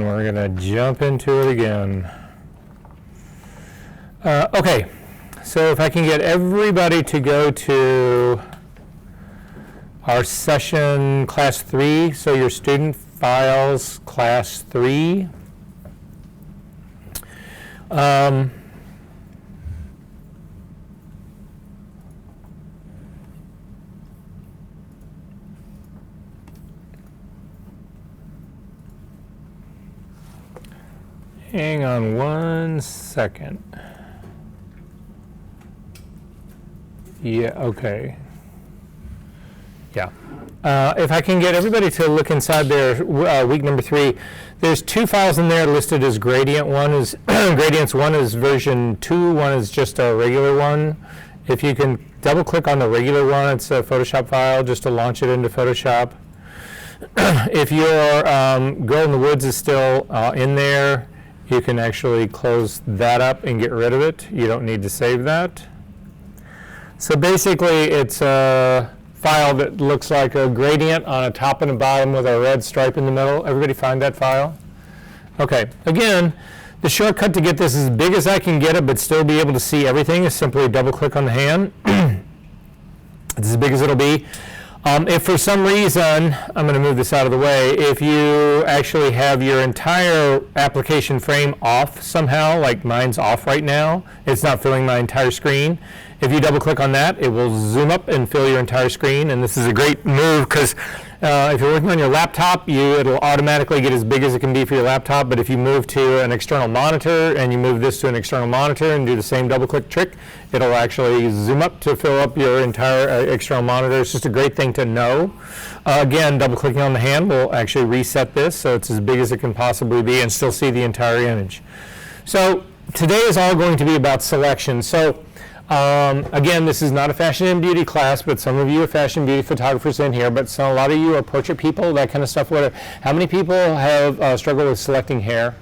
we're going to jump into it again. Okay, so if I can get everybody to go to our session class 3, so your student files class 3. Hang on one second. Yeah, okay. Yeah. If I can get everybody to look inside their week number 3, there's 2 files in there listed as gradient. One is gradients. One is version 2. One is just a regular one. If you can double click on the regular one, it's a Photoshop file just to launch it into Photoshop. If your Girl in the Woods is still in there, you can actually close that up and get rid of it. You don't need to save that. So basically, it's a file that looks like a gradient on a top and a bottom with a red stripe in the middle. Everybody find that file? Okay, again, the shortcut to get this as big as I can get it but still be able to see everything is simply double click on the hand. It's as big as it'll be. If for some reason, I'm going to move this out of the way, if you actually have your entire application frame off somehow, like mine's off right now, it's not filling my entire screen. If you double click on that, it will zoom up and fill your entire screen, and this is a great move because if you're working on your laptop, it'll automatically get as big as it can be for your laptop, but if you move to an external monitor and you move this to an external monitor and do the same double click trick, it'll actually zoom up to fill up your entire external monitor. It's just a great thing to know. Again, double clicking on the hand will actually reset this so it's as big as it can possibly be and still see the entire image. So today is all going to be about selection. So again, this is not a fashion and beauty class, but some of you are fashion and beauty photographers in here, but a lot of you are portrait people, that kind of stuff. How many people have struggled with selecting hair?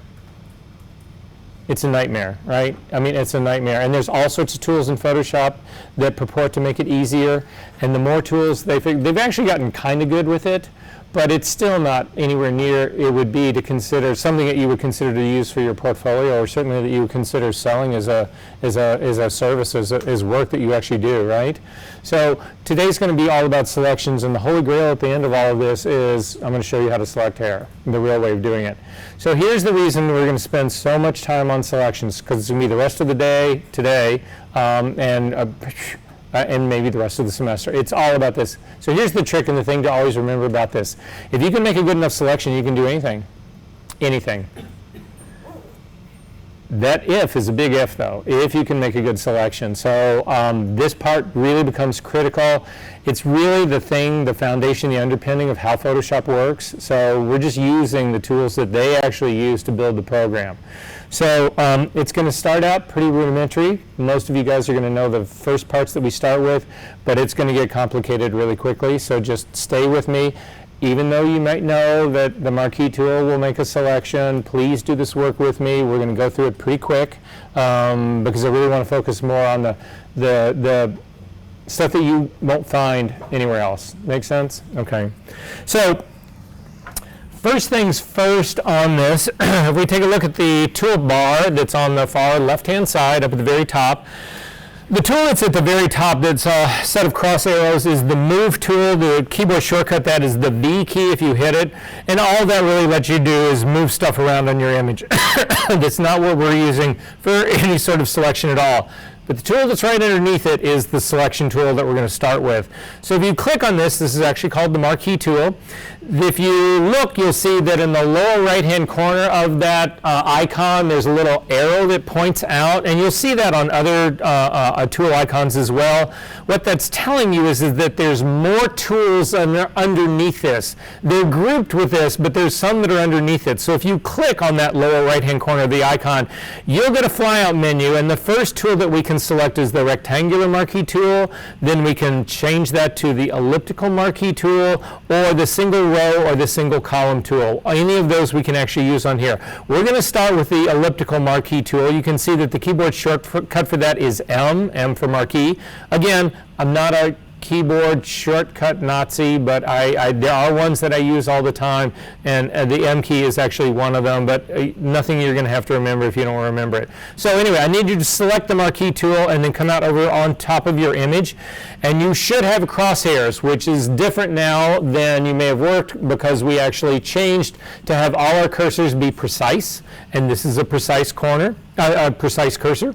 It's a nightmare, right? I mean, it's a nightmare. And there's all sorts of tools in Photoshop that purport to make it easier. And the more tools, they've actually gotten kind of good with it, but it's still not anywhere near it would be to consider something that you would consider to use for your portfolio, or certainly that you would consider selling as a service, as work that you actually do, right? So today's going to be all about selections, and the holy grail at the end of all of this is I'm going to show you how to select hair, the real way of doing it. So here's the reason we're going to spend so much time on selections, because it's going to be the rest of the day today, and maybe the rest of the semester. It's all about this. So here's the trick and the thing to always remember about this. If you can make a good enough selection, you can do anything. Anything. That if is a big if, though, if you can make a good selection. So this part really becomes critical. It's really the thing, the foundation, the underpinning of how Photoshop works. So we're just using the tools that they actually use to build the program. So it's going to start out pretty rudimentary. Most of you guys are going to know the first parts that we start with, but it's going to get complicated really quickly. So just stay with me. Even though you might know that the marquee tool will make a selection, please do this work with me. We're going to go through it pretty quick because I really want to focus more on the stuff that you won't find anywhere else. Make sense? Okay. So first things first on this, if we take a look at the toolbar that's on the far left-hand side up at the very top, the tool that's at the very top that's a set of cross arrows is the Move tool. The keyboard shortcut, that is the V key if you hit it. And all that really lets you do is move stuff around on your image. That's not what we're using for any sort of selection at all. But the tool that's right underneath it is the selection tool that we're going to start with. So if you click on this is actually called the marquee tool. If you look, you'll see that in the lower right-hand corner of that icon, there's a little arrow that points out, and you'll see that on other tool icons as well. What that's telling you is that there's more tools underneath this. They're grouped with this, but there's some that are underneath it. So if you click on that lower right-hand corner of the icon, you'll get a flyout menu, and the first tool that we can select is the rectangular marquee tool. Then we can change that to the elliptical marquee tool, or the single row or the single column tool. Any of those we can actually use on here. We're going to start with the elliptical marquee tool. You can see that the keyboard shortcut for that is M for marquee. Again, I'm not a keyboard shortcut Nazi, but there are ones that I use all the time, and the M key is actually one of them, but nothing you're going to have to remember if you don't remember it. So anyway, I need you to select the marquee tool and then come out over on top of your image, and you should have crosshairs, which is different now than you may have worked because we actually changed to have all our cursors be precise, and this is a precise corner, precise cursor.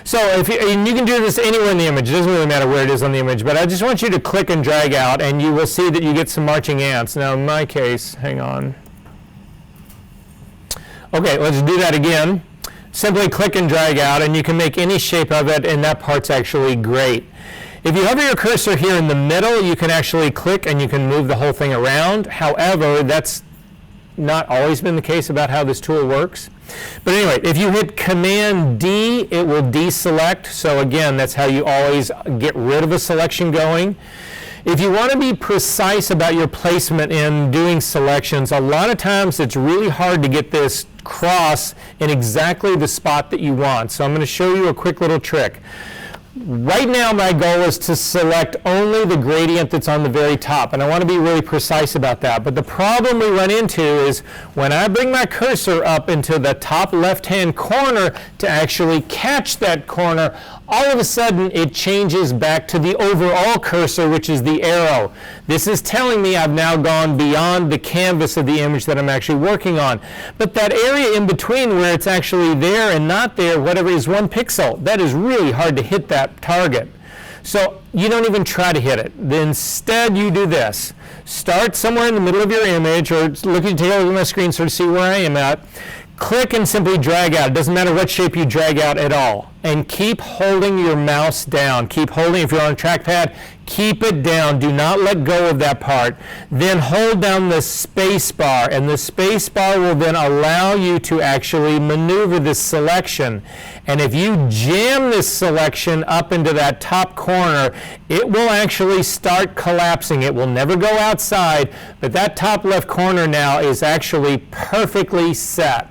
So and you can do this anywhere in the image. It doesn't really matter where it is on the image, but I just want you to click and drag out, and you will see that you get some marching ants. Now, in my case, hang on. Okay, let's do that again. Simply click and drag out, and you can make any shape of it, and that part's actually great. If you hover your cursor here in the middle, you can actually click and you can move the whole thing around. However, that's not always been the case about how this tool works. But anyway, if you hit Command D, it will deselect. So again, that's how you always get rid of a selection going. If you want to be precise about your placement in doing selections, a lot of times it's really hard to get this cross in exactly the spot that you want. So I'm going to show you a quick little trick. Right now, my goal is to select only the gradient that's on the very top, and I want to be really precise about that. But the problem we run into is when I bring my cursor up into the top left-hand corner to actually catch that corner, all of a sudden it changes back to the overall cursor, which is the arrow. This is telling me I've now gone beyond the canvas of the image that I'm actually working on. But that area in between where it's actually there and not there, whatever is 1 pixel, that is really hard to hit that target. So you don't even try to hit it. Instead, you do this. Start somewhere in the middle of your image, or take a look at my screen so to see where I am at. Click and simply drag out. It doesn't matter what shape you drag out at all. And keep holding your mouse down. Keep holding, if you're on a trackpad, keep it down. Do not let go of that part. Then hold down the space bar, and the space bar will then allow you to actually maneuver this selection. And if you jam this selection up into that top corner, it will actually start collapsing. It will never go outside, but that top left corner now is actually perfectly set.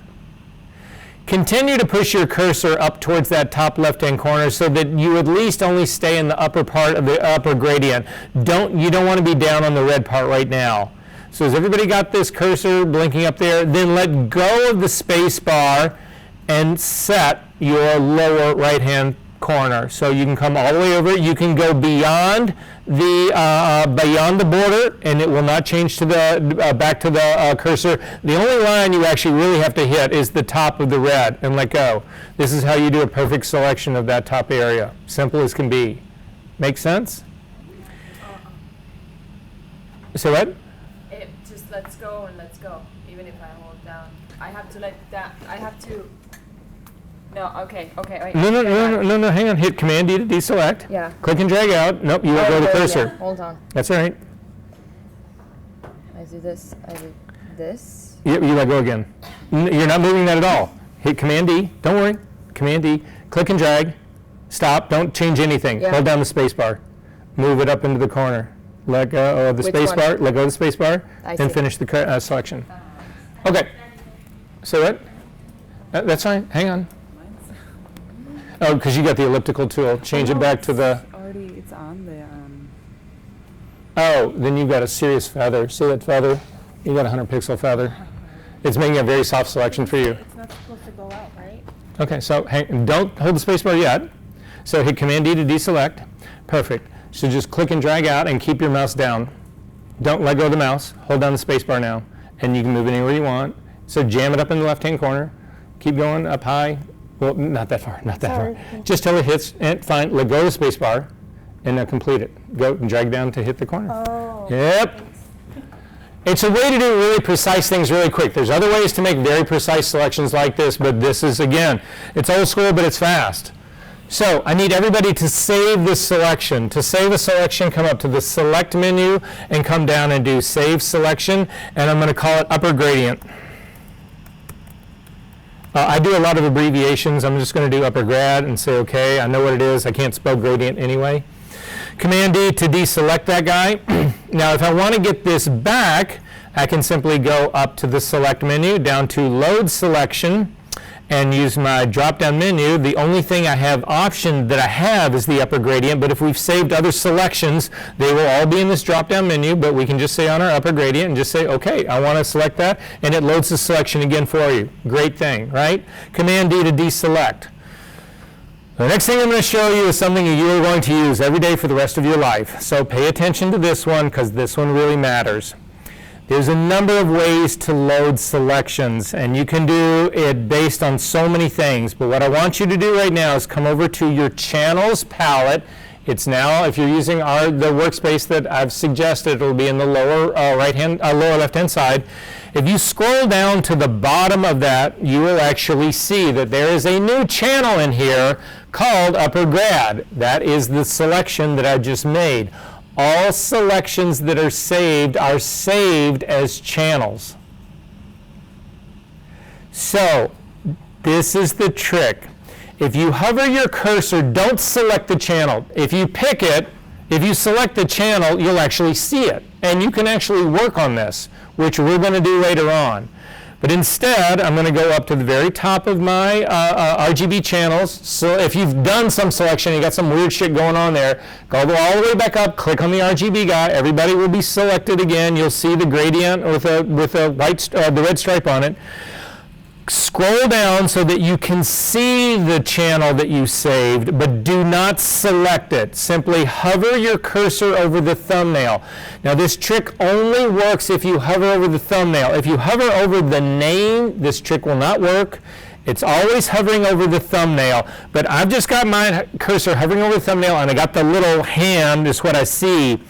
Continue to push your cursor up towards that top left-hand corner so that you at least only stay in the upper part of the upper gradient. You don't want to be down on the red part right now. So has everybody got this cursor blinking up there? Then let go of the space bar and set your lower right-hand corner. So you can come all the way over. You can go beyond the border, and it will not change to the back to the cursor. The only line you actually really have to hit is the top of the red and let go. This is how you do a perfect selection of that top area. Simple as can be. Make sense? So what? It just let's go and let's go. Even if I hold down, I have to let that. I have to. No, okay, wait. No, hang on. Hit Command D to deselect. Yeah. Click and drag out. Nope, you let go of the cursor. Yeah. Hold on. That's all right. I do this. You let go again. You're not moving that at all. Hit Command D. Don't worry. Command D. Click and drag. Stop. Don't change anything. Yeah. Hold down the space bar. Move it up into the corner. Let go of the space bar. Let go of the space bar. And finish the selection. Okay. So what? That's fine. Hang on. Oh, because you got the elliptical tool. Change it back to the... It's on there. Oh, then you've got a serious feather. See that feather? You got a 100 pixel feather. It's making a very soft selection for you. It's not supposed to go out, right? Okay, so don't hold the space bar yet. So hit Command D to deselect. Perfect. So just click and drag out and keep your mouse down. Don't let go of the mouse. Hold down the space bar now. And you can move it anywhere you want. So jam it up in the left-hand corner. Keep going up high. Well, not that far, not that far. Just till it hits, and fine, let go of the space bar, and now complete it. Go and drag down to hit the corner. Oh. Yep. It's a way to do really precise things really quick. There's other ways to make very precise selections like this, but this is, again, it's old school, but it's fast. So I need everybody to save this selection. To save a selection, come up to the Select menu and come down and do Save Selection, and I'm going to call it Upper Gradient. I do a lot of abbreviations. I'm just going to do upper grad and say OK. I know what it is. I can't spell gradient anyway. Command D to deselect that guy. Now, if I want to get this back, I can simply go up to the Select menu, down to Load Selection, and use my drop-down menu, the only thing I have option that I have is the upper gradient, but if we've saved other selections, they will all be in this drop-down menu, but we can just say on our upper gradient and just say, okay, I want to select that, and it loads the selection again for you. Great thing, right? Command D to deselect. The next thing I'm going to show you is something that you are going to use every day for the rest of your life. So pay attention to this one because this one really matters. There's a number of ways to load selections, and you can do it based on so many things. But what I want you to do right now is come over to your Channels palette. It's now, if you're using the workspace that I've suggested, it'll be in the lower lower left-hand side. If you scroll down to the bottom of that, you will actually see that there is a new channel in here called Upper Grad. That is the selection that I just made. All selections that are saved as channels. So, this is the trick. If you hover your cursor, don't select the channel. If you pick it, if you select the channel, you'll actually see it. And you can actually work on this, which we're going to do later on. But instead, I'm going to go up to the very top of my RGB channels. So if you've done some selection, you got some weird shit going on there, go all the way back up, click on the RGB guy. Everybody will be selected again. You'll see the gradient with the red stripe on it. Scroll down so that you can see the channel that you saved, but do not select it. Simply hover your cursor over the thumbnail. Now this trick only works if you hover over the thumbnail. If you hover over the name, this trick will not work. It's always hovering over the thumbnail, but I've just got my cursor hovering over the thumbnail and I got the little hand is what I see.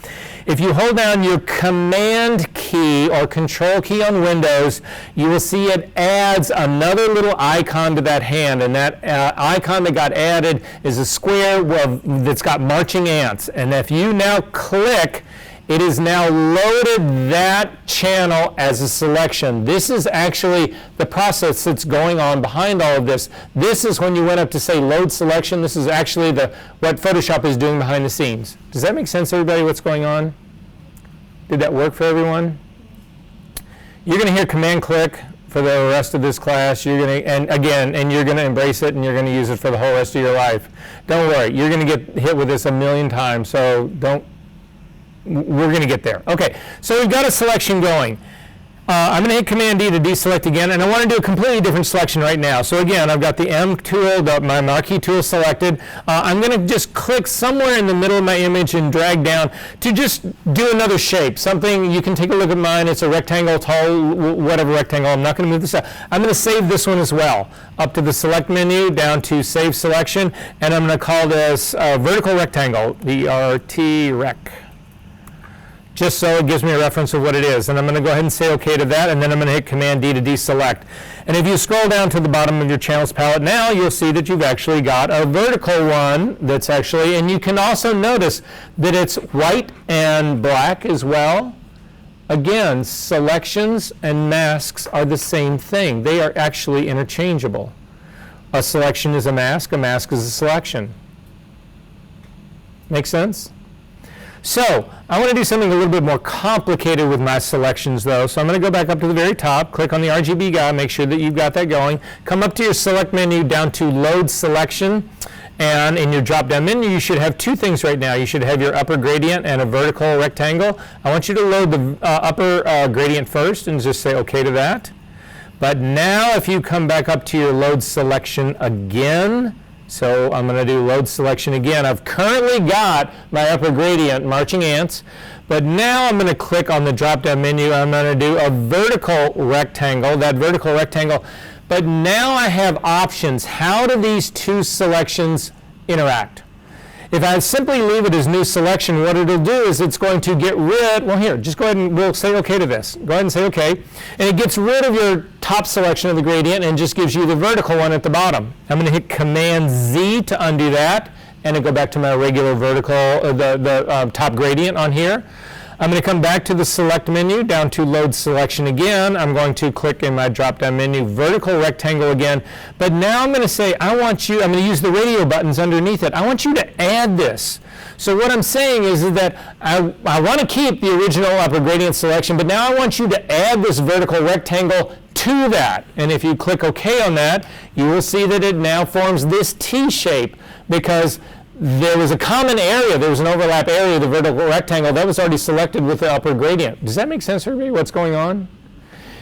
If you hold down your Command key or Control key on Windows, you will see it adds another little icon to that hand, and that icon that got added is a square that's got marching ants. And if you now click, it is now loaded that channel as a selection. This is actually the process that's going on behind all of this. This is when you went up to say load selection. This is actually what Photoshop is doing behind the scenes. Does that make sense, everybody, what's going on? Did that work for everyone? You're going to hear command click for the rest of this class. You're going to, and you're going to embrace it and you're going to use it for the whole rest of your life. Don't worry, you're going to get hit with this a million times, so we're going to get there. Okay, so we've got a selection going. I'm going to hit Command D to deselect again, and I want to do a completely different selection right now. So again, I've got the M tool, my marquee tool selected. I'm going to just click somewhere in the middle of my image and drag down to just do another shape. Something, you can take a look at mine. It's a rectangle, tall, whatever rectangle. I'm not going to move this up. I'm going to save this one as well. Up to the Select menu, down to Save Selection, and I'm going to call this Vertical Rectangle, VRT Rec. Just so it gives me a reference of what it is. And I'm going to go ahead and say OK to that, and then I'm going to hit Command D to deselect. And if you scroll down to the bottom of your Channels palette now, you'll see that you've actually got a vertical one that's actually, and you can also notice that it's white and black as well. Again, selections and masks are the same thing. They are actually interchangeable. A selection is a mask is a selection. Make sense? So, I want to do something a little bit more complicated with my selections though. So I'm going to go back up to the very top, click on the RGB guy, make sure that you've got that going. Come up to your Select menu, down to Load Selection, and in your drop-down menu you should have two things right now. You should have your upper gradient and a vertical rectangle. I want you to load the upper gradient first and just say OK to that. But now if you come back up to your Load Selection again, so I'm going to do Load Selection again. I've currently got my upper gradient, marching ants, but now I'm going to click on the drop-down menu. I'm going to do a vertical rectangle, that vertical rectangle. But now I have options. How do these two selections interact? If I simply leave it as new selection, what it'll do is it's going to get rid, well here, just go ahead and we'll say OK to this. Go ahead and say OK. And it gets rid of your top selection of the gradient and just gives you the vertical one at the bottom. I'm going to hit Command Z to undo that and go back to my regular vertical, the top gradient on here. I'm going to come back to the Select menu, down to Load Selection again. I'm going to click in my drop-down menu, Vertical Rectangle again. But now I'm going to say, I'm going to use the radio buttons underneath it. I want you to add this. So what I'm saying is that I want to keep the original upper gradient selection, but now I want you to add this vertical rectangle to that. And if you click OK on that, you will see that it now forms this T shape because there was a common area, there was an overlap area, the vertical rectangle, that was already selected with the upper gradient. Does that make sense, everybody, what's going on?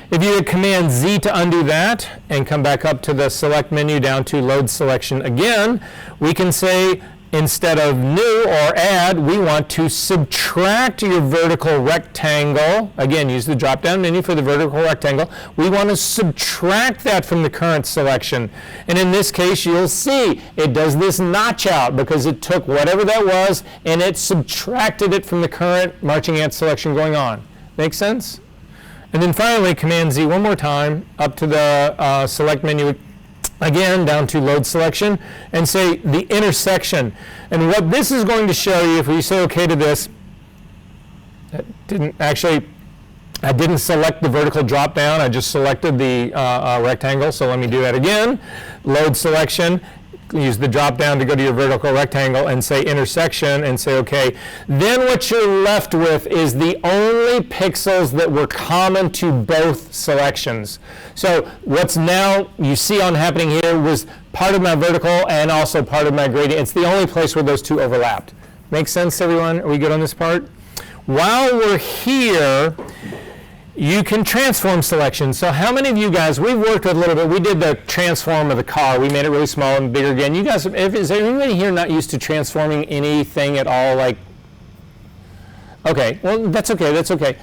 If you hit Command Z to undo that and come back up to the select menu down to load selection again, we can say instead of new or add, we want to subtract your vertical rectangle. Again, use the drop down menu for the vertical rectangle. We want to subtract that from the current selection. And in this case, you'll see it does this notch out because it took whatever that was and it subtracted it from the current marching ant selection going on. Make sense? And then finally, Command Z one more time, up to the select menu again, down to load selection, and say the intersection. And what this is going to show you, if we say OK to this, I didn't select the vertical drop down, I just selected the rectangle, so let me do that again. Load selection. Use the drop down to go to your vertical rectangle and say intersection and say OK. Then what you're left with is the only pixels that were common to both selections. So what's now you see on happening here was part of my vertical and also part of my gradient. It's the only place where those two overlapped. Make sense, everyone? Are we good on this part? While we're here, you can transform selection. So how many of you guys, we've worked with a little bit, we did the transform of the car. We made it really small and bigger again. You guys, is anybody here not used to transforming anything at all? Like, okay, well, that's okay, that's okay.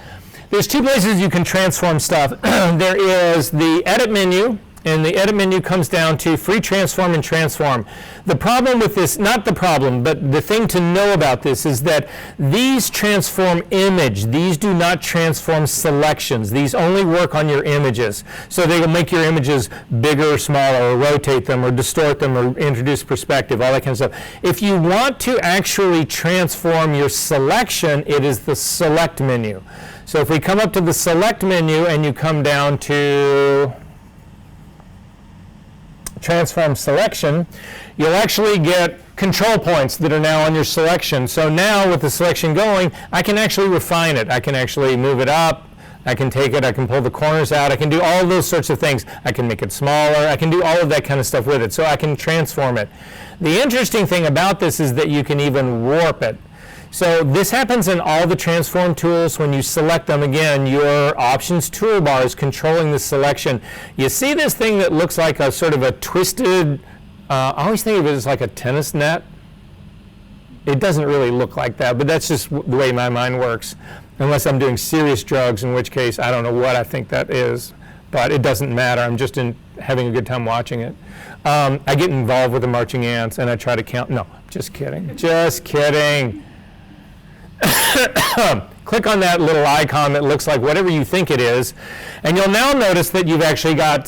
There's two places you can transform stuff. There is the edit menu, and the edit menu comes down to free transform and transform. The problem with this, not the problem, but the thing to know about this is that these transform image. These do not transform selections. These only work on your images. So they will make your images bigger or smaller, or rotate them, or distort them, or introduce perspective, all that kind of stuff. If you want to actually transform your selection, it is the select menu. So if we come up to the select menu and you come down to transform selection, you'll actually get control points that are now on your selection. So now with the selection going, I can actually refine it. I can actually move it up. I can take it, I can pull the corners out. I can do all those sorts of things. I can make it smaller. I can do all of that kind of stuff with it. So I can transform it. The interesting thing about this is that you can even warp it. So this happens in all the transform tools. When you select them, again, your options toolbar is controlling the selection. You see this thing that looks like a sort of a twisted, I always think of it as like a tennis net. It doesn't really look like that, but that's just the way my mind works. Unless I'm doing serious drugs, in which case I don't know what I think that is, but it doesn't matter. I'm just having a good time watching it. I get involved with the marching ants and I try to count. No, just kidding. Just kidding. Click on that little icon that looks like whatever you think it is, and you'll now notice that you've actually got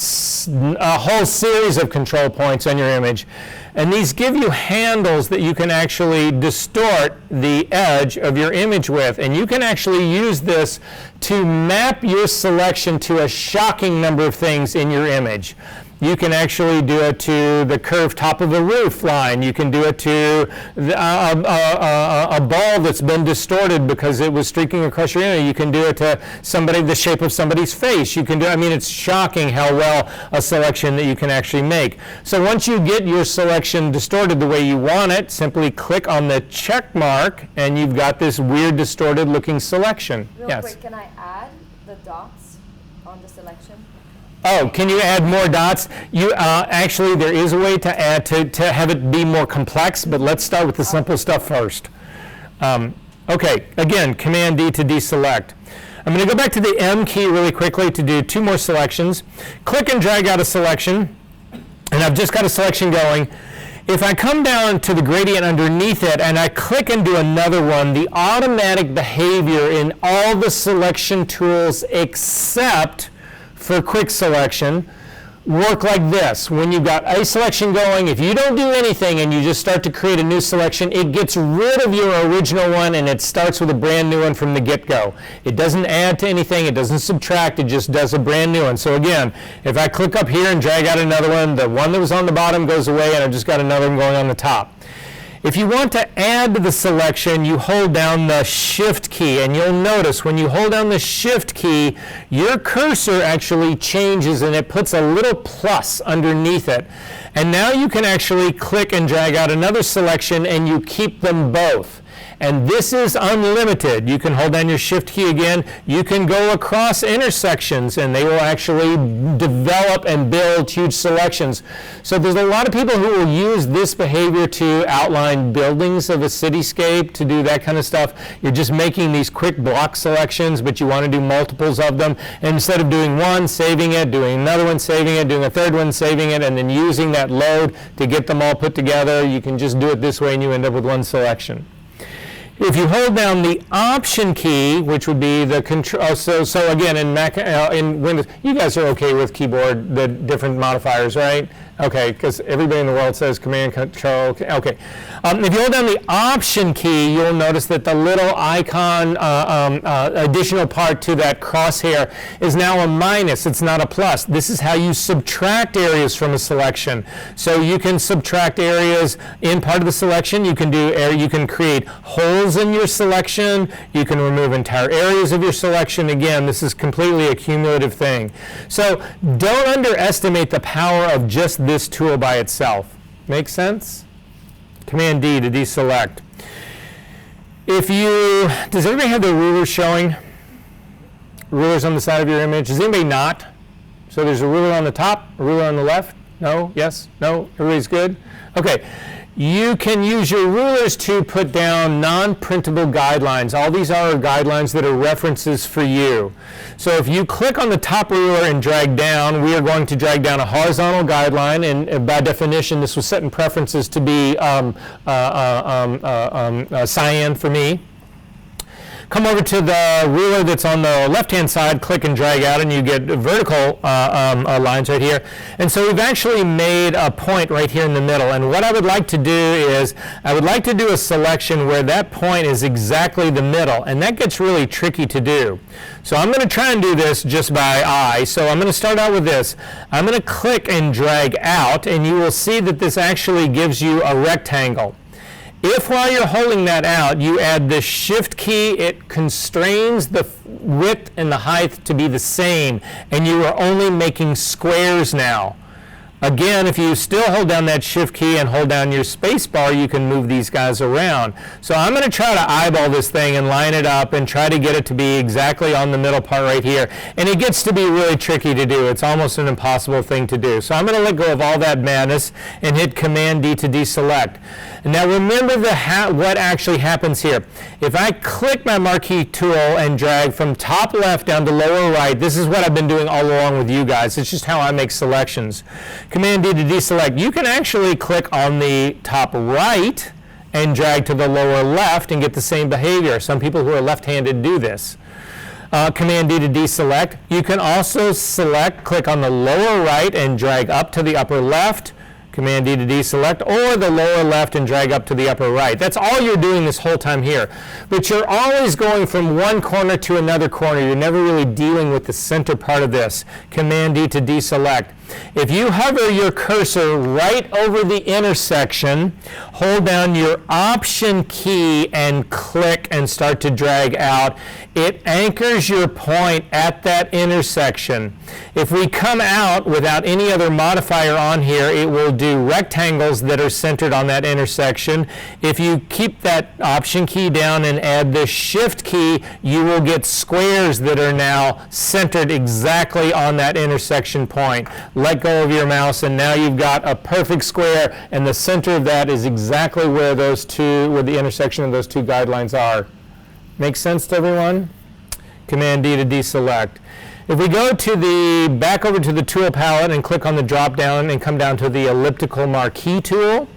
a whole series of control points on your image, and these give you handles that you can actually distort the edge of your image with, and you can actually use this to map your selection to a shocking number of things in your image. You can actually do it to the curved top of a roof line. You can do it to a ball that's been distorted because it was streaking across your image. You can do it to the shape of somebody's face. You can do, I mean, it's shocking how well a selection that you can actually make. So once you get your selection distorted the way you want it, simply click on the check mark and you've got this weird distorted looking selection. Real yes. quick, can I add the dots on the selection? Oh, can you add more dots? You actually, there is a way to add to have it be more complex, but let's start with the simple stuff first. Okay, again, Command D to deselect. I'm going to go back to the M key really quickly to do two more selections. Click and drag out a selection, and I've just got a selection going. If I come down to the gradient underneath it and I click and do another one, the automatic behavior in all the selection tools except for quick selection work like this. When you've got a selection going, if you don't do anything and you just start to create a new selection, it gets rid of your original one and it starts with a brand new one from the get-go. It doesn't add to anything, it doesn't subtract, it just does a brand new one. So again, if I click up here and drag out another one, the one that was on the bottom goes away and I've just got another one going on the top. If you want to add to the selection, you hold down the Shift key, and you'll notice when you hold down the Shift key, your cursor actually changes and it puts a little plus underneath it. And now you can actually click and drag out another selection and you keep them both. And this is unlimited. You can hold down your Shift key again. You can go across intersections and they will actually develop and build huge selections. So there's a lot of people who will use this behavior to outline buildings of a cityscape, to do that kind of stuff. You're just making these quick block selections, but you want to do multiples of them. And instead of doing one, saving it, doing another one, saving it, doing a third one, saving it, and then using that load to get them all put together, you can just do it this way and you end up with one selection. If you hold down the Option key, which would be the control, so again in Mac, in Windows, you guys are okay with keyboard, the different modifiers, right? Okay, because everybody in the world says Command, Control, okay. If you hold down the Option key, you'll notice that the little icon, additional part to that crosshair is now a minus, it's not a plus. This is how you subtract areas from a selection. So you can subtract areas in part of the selection, you can create holes in your selection, you can remove entire areas of your selection. Again, this is completely a cumulative thing. So don't underestimate the power of just this tool by itself. Make sense? Command D to deselect. Does everybody have the ruler showing? Rulers on the side of your image? Does anybody not? So there's a ruler on the top, a ruler on the left? No? Yes? No? Everybody's good? Okay. You can use your rulers to put down non-printable guidelines. All these are guidelines that are references for you. So if you click on the top ruler and drag down, we are going to drag down a horizontal guideline, and by definition, this was set in preferences to be cyan for me. Come over to the ruler that's on the left-hand side, click and drag out, and you get vertical lines right here. And so we've actually made a point right here in the middle. And what I would like to do is, I would like to do a selection where that point is exactly the middle. And that gets really tricky to do. So I'm going to try and do this just by eye. So I'm going to start out with this. I'm going to click and drag out, and you will see that this actually gives you a rectangle. If while you're holding that out, you add the Shift key, it constrains the width and the height to be the same, and you are only making squares now. Again, if you still hold down that Shift key and hold down your space bar, you can move these guys around. So I'm going to try to eyeball this thing and line it up and try to get it to be exactly on the middle part right here. And it gets to be really tricky to do. It's almost an impossible thing to do. So I'm going to let go of all that madness and hit Command D to deselect. Now remember what actually happens here. If I click my marquee tool and drag from top left down to lower right, this is what I've been doing all along with you guys. It's just how I make selections. Command D to deselect. You can actually click on the top right and drag to the lower left and get the same behavior. Some people who are left-handed do this. Command D to deselect. You can also click on the lower right and drag up to the upper left. Command D to deselect, or the lower left and drag up to the upper right. That's all you're doing this whole time here. But you're always going from one corner to another corner. You're never really dealing with the center part of this. Command D to deselect. If you hover your cursor right over the intersection, hold down your Option key and click and start to drag out, it anchors your point at that intersection. If we come out without any other modifier on here, it will do rectangles that are centered on that intersection. If you keep that Option key down and add the Shift key, you will get squares that are now centered exactly on that intersection point. Let go of your mouse, and now you've got a perfect square, and the center of that is exactly where the intersection of those two guidelines are. Make sense to everyone? Command D to deselect. If we go back over to the tool palette and click on the drop down and come down to the elliptical marquee tool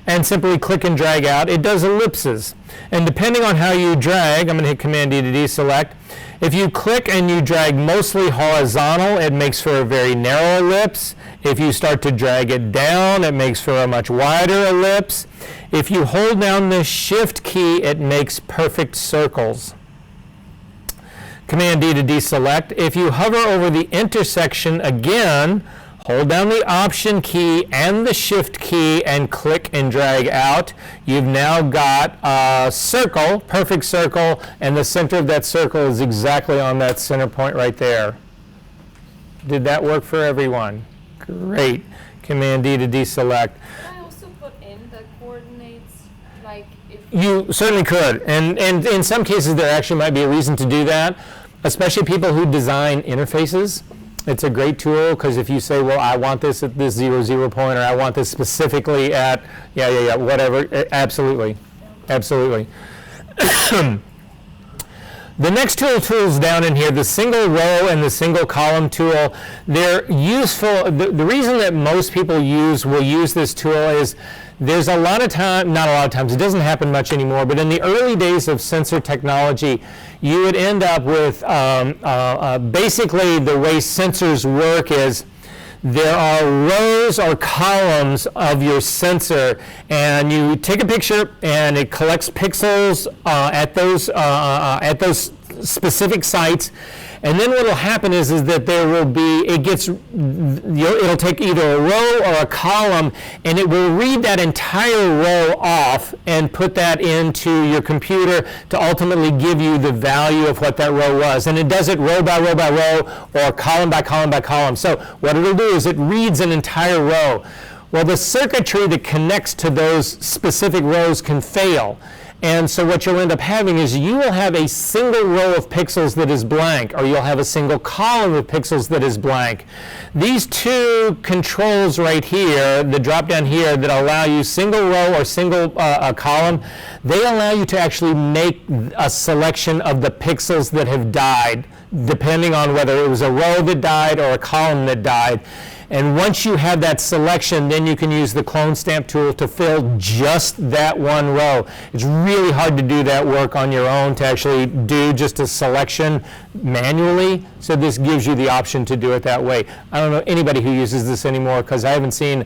and simply click and drag out, it does ellipses. And depending on how you drag, I'm going to hit Command D to deselect. If you click and you drag mostly horizontal, it makes for a very narrow ellipse. If you start to drag it down, it makes for a much wider ellipse. If you hold down the Shift key, it makes perfect circles. Command D to deselect. If you hover over the intersection again, hold down the Option key and the Shift key and click and drag out. You've now got a circle, perfect circle, and the center of that circle is exactly on that center point right there. Did that work for everyone? Great. Command D to deselect. Can I also put in the coordinates, like if You certainly could, and in some cases there actually might be a reason to do that, especially people who design interfaces. It's a great tool because if you say, well, I want this at this 0, 0 point, or I want this specifically at, whatever, absolutely, absolutely. The next tools down in here, the single row and the single column tool, they're useful. The reason that most people will use this tool is there's a lot of time, not a lot of times, it doesn't happen much anymore, but in the early days of sensor technology, you would end up with basically the way sensors work is there are rows or columns of your sensor, and you take a picture and it collects pixels at those specific sites. And then what will happen is that there will be, it'll take either a row or a column, and it will read that entire row off and put that into your computer to ultimately give you the value of what that row was. And it does it row by row by row or column by column by column. So what it'll do is it reads an entire row. Well, the circuitry that connects to those specific rows can fail. And so what you'll end up having is you will have a single row of pixels that is blank, or you'll have a single column of pixels that is blank. These two controls right here, the drop down here that allow you single row or single column, they allow you to actually make a selection of the pixels that have died, depending on whether it was a row that died or a column that died. And once you have that selection, then you can use the clone stamp tool to fill just that one row. It's really hard to do that work on your own, to actually do just a selection manually. So this gives you the option to do it that way. I don't know anybody who uses this anymore because I haven't seen.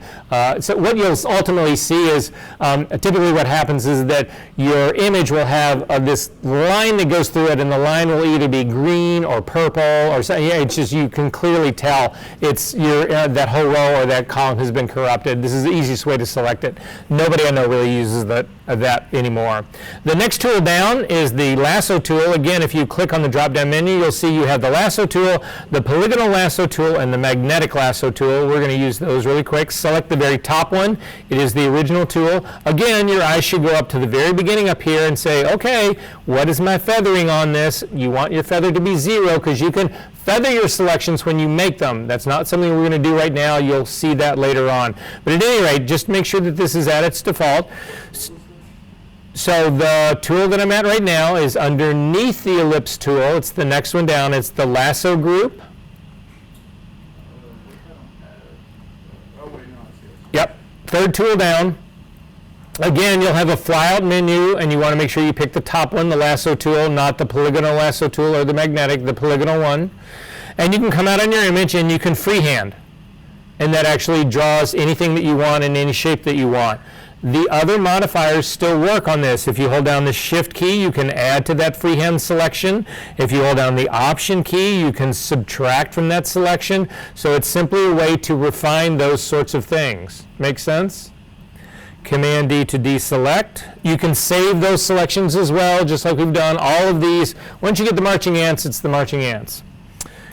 So what you'll ultimately see is typically what happens is that your image will have this line that goes through it, and the line will either be green or purple or something. Yeah, it's just, you can clearly tell it's your that whole row or that column has been corrupted. This is the easiest way to select it. Nobody I know really uses that anymore. The next tool down is the lasso tool. Again, if you click on the drop-down menu, you'll see you have the lasso tool, the polygonal lasso tool, and the magnetic lasso tool. We're going to use those really quick. Select the very top one. It is the original tool. Again, your eyes should go up to the very beginning up here and say, okay, what is my feathering on this? You want your feather to be 0 because you can feather your selections when you make them. That's not something we're going to do right now. You'll see that later on. But at any rate, just make sure that this is at its default. So the tool that I'm at right now is underneath the ellipse tool. It's the next one down. It's the lasso group. Yep, third tool down. Again, you'll have a flyout menu, and you want to make sure you pick the top one, the lasso tool, not the polygonal lasso tool or the magnetic, the polygonal one. And you can come out on your image and you can freehand. And that actually draws anything that you want in any shape that you want. The other modifiers still work on this. If you hold down the Shift key, you can add to that freehand selection. If you hold down the Option key, you can subtract from that selection. So it's simply a way to refine those sorts of things. Make sense? Command D to deselect. You can save those selections as well, just like we've done all of these. Once you get the marching ants, it's the marching ants.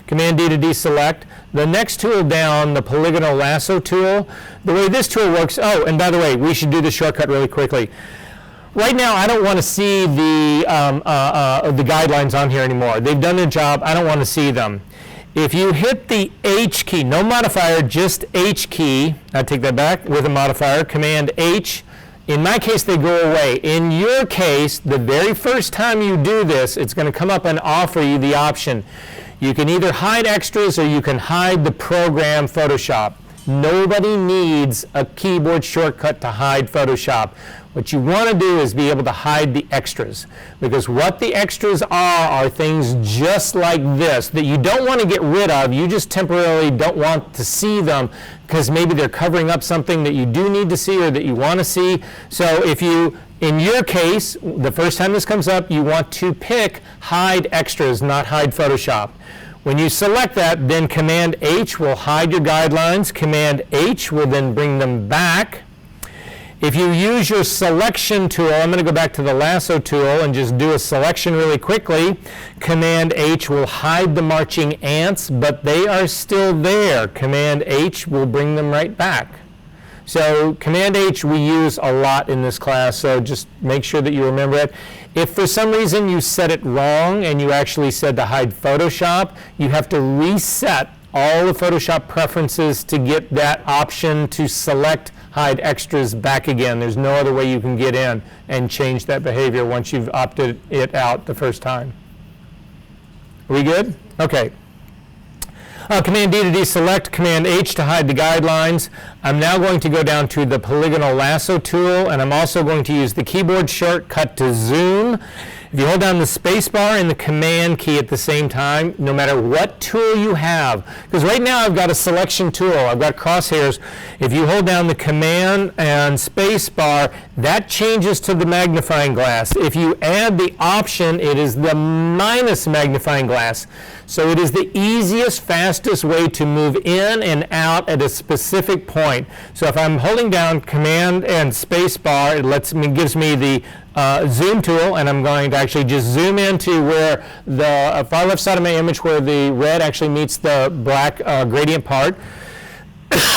Command D to deselect. The next tool down, the polygonal lasso tool, the way this tool works, oh, and by the way, we should do the shortcut really quickly. Right now, I don't want to see the guidelines on here anymore. They've done their job. I don't want to see them. If you hit the H key, no modifier, just H key, I take that back with a modifier, Command H. In my case, they go away. In your case, the very first time you do this, it's going to come up and offer you the option. You can either hide extras or you can hide the program Photoshop. Nobody needs a keyboard shortcut to hide Photoshop. What you want to do is be able to hide the extras, because what the extras are things just like this that you don't want to get rid of. You just temporarily don't want to see them because maybe they're covering up something that you do need to see or that you want to see. So if you, in your case, the first time this comes up, you want to pick hide extras, not hide Photoshop. When you select that, then Command H will hide your guidelines. Command H will then bring them back. If you use your selection tool, I'm going to go back to the lasso tool and just do a selection really quickly. Command H will hide the marching ants, but they are still there. Command H will bring them right back. So Command H we use a lot in this class, so just make sure that you remember it. If for some reason you set it wrong and you actually said to hide Photoshop, you have to reset all the Photoshop preferences to get that option to select hide extras back again. There's no other way you can get in and change that behavior once you've opted it out the first time. Are we good? Okay. Command D to deselect, Command H to hide the guidelines. I'm now going to go down to the polygonal lasso tool, and I'm also going to use the keyboard shortcut to zoom. If you hold down the space bar and the Command key at the same time, no matter what tool you have, because right now I've got a selection tool, I've got crosshairs. If you hold down the Command and space bar, that changes to the magnifying glass. If you add the option, it is the minus magnifying glass. So it is the easiest, fastest way to move in and out at a specific point. So if I'm holding down Command and space bar, it gives me the zoom tool, and I'm going to actually just zoom into where the far left side of my image where the red actually meets the black gradient part.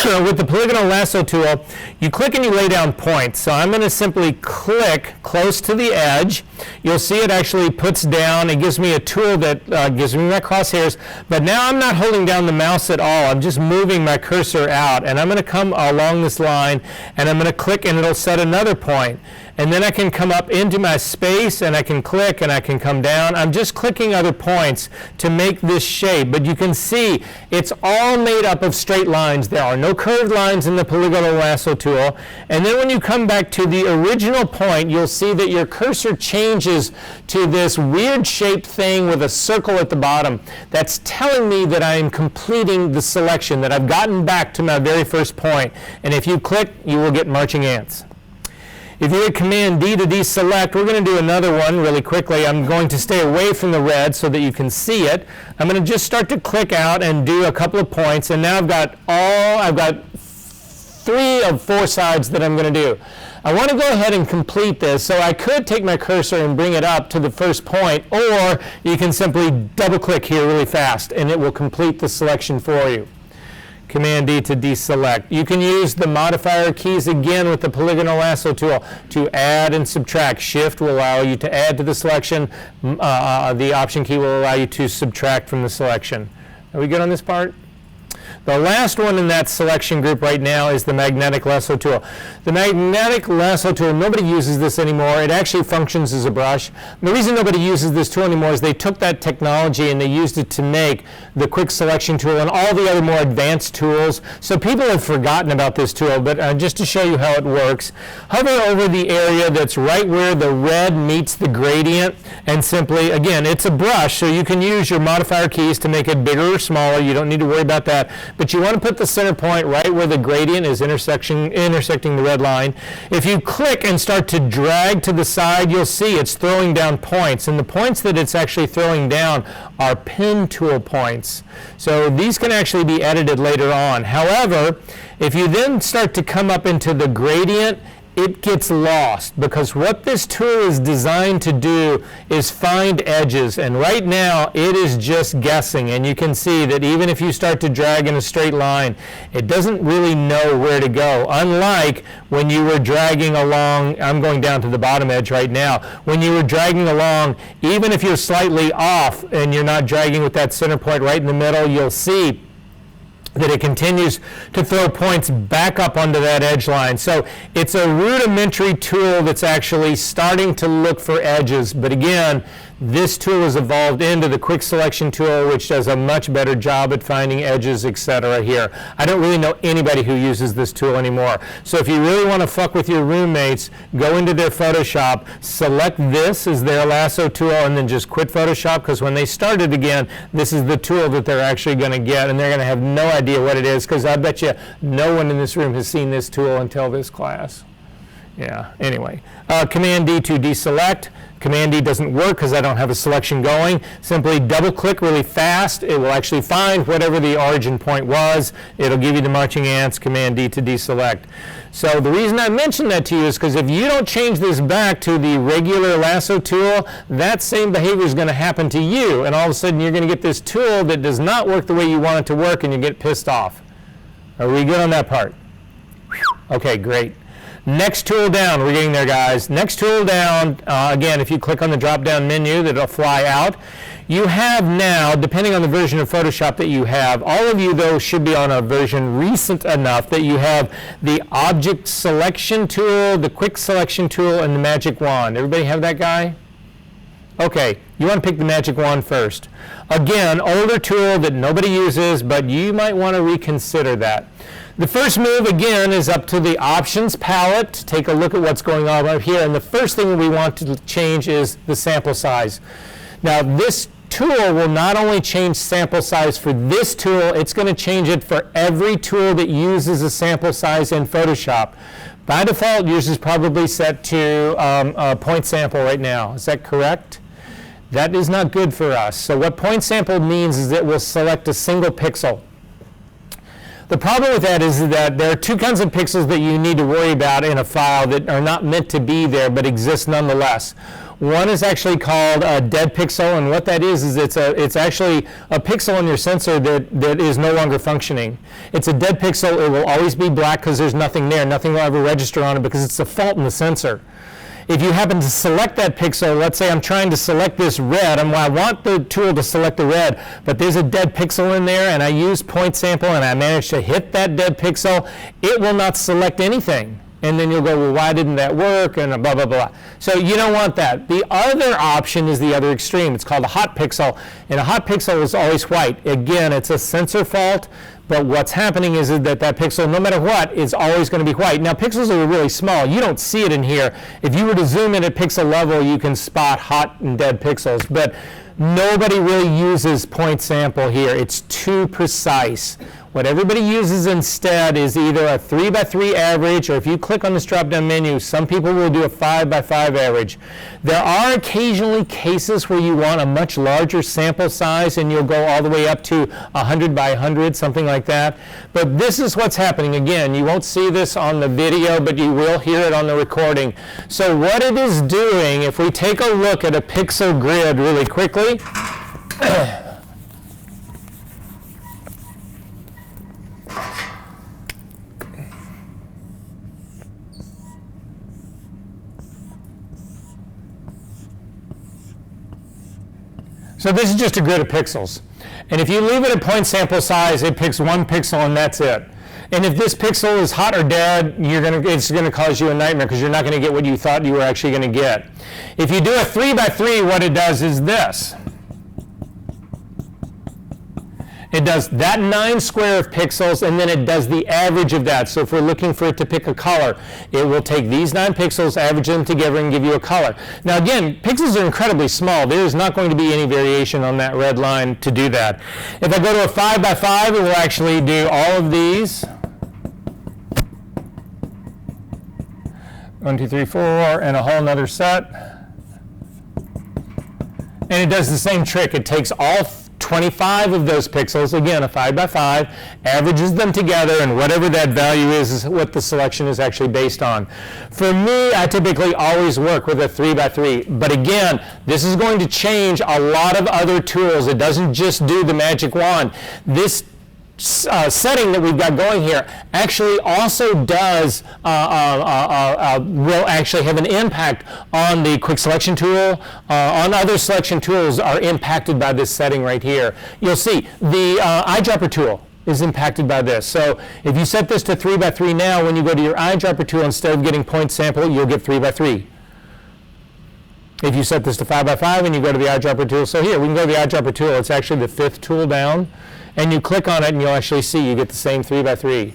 With the polygonal lasso tool, you click and you lay down points. So I'm going to simply click close to the edge. You'll see it actually puts down, it gives me a tool that gives me my crosshairs, but now I'm not holding down the mouse at all. I'm just moving my cursor out, and I'm going to come along this line, and I'm going to click, and it'll set another point. And then I can come up into my space, and I can click, and I can come down. I'm just clicking other points to make this shape, but you can see it's all made up of straight lines. There are no curved lines in the polygonal lasso tool. And then when you come back to the original point, you'll see that your cursor changes to this weird shaped thing with a circle at the bottom. That's telling me that I am completing the selection, that I've gotten back to my very first point. And if you click, you will get marching ants. If you hit Command D to deselect, we're going to do another one really quickly. I'm going to stay away from the red so that you can see it. I'm going to just start to click out and do a couple of points, and now I've got 3 of 4 sides that I'm going to do. I want to go ahead and complete this, so I could take my cursor and bring it up to the first point, or you can simply double click here really fast and it will complete the selection for you. Command D to deselect. You can use the modifier keys again with the polygonal lasso tool to add and subtract. Shift will allow you to add to the selection. The option key will allow you to subtract from the selection. Are we good on this part? The last one in that selection group right now is the magnetic lasso tool. The magnetic lasso tool, nobody uses this anymore. It actually functions as a brush. The reason nobody uses this tool anymore is they took that technology and they used it to make the quick selection tool and all the other more advanced tools. So people have forgotten about this tool, but just to show you how it works, hover over the area that's right where the red meets the gradient, and simply, again, it's a brush, so you can use your modifier keys to make it bigger or smaller. You don't need to worry about that. But you want to put the center point right where the gradient is intersecting the red line. If you click and start to drag to the side, you'll see it's throwing down points. And the points that it's actually throwing down are pen tool points. So these can actually be edited later on. However, if you then start to come up into the gradient, it gets lost, because what this tool is designed to do is find edges, and right now it is just guessing, and you can see that even if you start to drag in a straight line, it doesn't really know where to go, unlike when you were dragging along. I'm going down to the bottom edge right now. When you were dragging along, even if you're slightly off and you're not dragging with that center point right in the middle, you'll see that it continues to throw points back up onto that edge line. So it's a rudimentary tool that's actually starting to look for edges. But again, this tool has evolved into the quick selection tool, which does a much better job at finding edges, etc. here. I don't really know anybody who uses this tool anymore. So if you really want to fuck with your roommates, go into their Photoshop, select this as their lasso tool, and then just quit Photoshop, because when they start it again, this is the tool that they're actually going to get, and they're going to have no idea what it is, because I bet you no one in this room has seen this tool until this class. Yeah, anyway. Command D to deselect. Command D doesn't work because I don't have a selection going. Simply double click really fast. It will actually find whatever the origin point was. It'll give you the marching ants. Command D to deselect. So the reason I mentioned that to you is because if you don't change this back to the regular lasso tool, that same behavior is going to happen to you. And all of a sudden you're going to get this tool that does not work the way you want it to work and you get pissed off. Are we good on that part? Okay, great. Next tool down, we're getting there, guys. Next tool down, again, if you click on the drop-down menu, that'll fly out. You have now, depending on the version of Photoshop that you have, all of you, though, should be on a version recent enough that you have the Object Selection tool, the Quick Selection tool, and the Magic Wand. Everybody have that guy? Okay, you want to pick the Magic Wand first. Again, older tool that nobody uses, but you might want to reconsider that. The first move, again, is up to the Options palette to take a look at what's going on right here. And the first thing we want to change is the sample size. Now, this tool will not only change sample size for this tool, it's going to change it for every tool that uses a sample size in Photoshop. By default, yours is probably set to point sample right now. Is that correct? That is not good for us. So what point sample means is it will select a single pixel. The problem with that is that there are two kinds of pixels that you need to worry about in a file that are not meant to be there but exist nonetheless. One is actually called a dead pixel, and what that is it's actually a pixel on your sensor that is no longer functioning. It's a dead pixel. It will always be black because there's nothing there. Nothing will ever register on it because it's a fault in the sensor. If you happen to select that pixel, let's say I'm trying to select this red, I want the tool to select the red, but there's a dead pixel in there, and I use point sample, and I manage to hit that dead pixel, it will not select anything. And then you'll go, well, why didn't that work? And blah, blah, blah. So you don't want that. The other option is the other extreme. It's called a hot pixel, and a hot pixel is always white. Again, it's a sensor fault, but what's happening is that pixel, no matter what, is always going to be white. Now, pixels are really small. You don't see it in here. If you were to zoom in at pixel level, you can spot hot and dead pixels, but nobody really uses point sample here. It's too precise. What everybody uses instead is either a 3x3 average, or if you click on this drop-down menu, some people will do a 5x5 average. There are occasionally cases where you want a much larger sample size and you'll go all the way up to 100 by 100, something like that. But this is what's happening. Again, you won't see this on the video, but you will hear it on the recording. So what it is doing, if we take a look at a pixel grid really quickly, so this is just a grid of pixels. And if you leave it at point sample size, it picks one pixel and that's it. And if this pixel is hot or dead, it's going to cause you a nightmare because you're not going to get what you thought you were actually going to get. If you do a 3x3, what it does is this. It does that 9 square of pixels, and then it does the average of that. So if we're looking for it to pick a color, it will take these 9 pixels, average them together, and give you a color. Now again, pixels are incredibly small. There is not going to be any variation on that red line to do that. If I go to a 5x5, it will actually do all of these. 1, 2, 3, 4, and a whole nother set. And it does the same trick. It takes all 25 of those pixels, again a 5x5, averages them together, and whatever that value is what the selection is actually based on. For me, I typically always work with a 3x3, but again, this is going to change a lot of other tools. It doesn't just do the magic wand. This setting that we've got going here actually also does will actually have an impact on the quick selection tool. On other selection tools are impacted by this setting right here. You'll see the eyedropper tool is impacted by this. So if you set this to 3x3 now, when you go to your eyedropper tool, instead of getting point sample, you'll get 3x3. If you set this to 5x5 and you go to the eyedropper tool, so here we can go to the eyedropper tool. It's actually the 5th tool down. And you click on it and you'll actually see you get the same 3x3.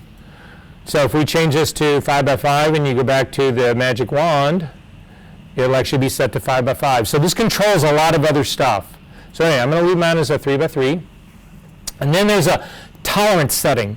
So if we change this to 5x5 and you go back to the magic wand, it'll actually be set to 5x5. So this controls a lot of other stuff. So anyway, I'm going to leave mine as a 3x3. And then there's a tolerance setting.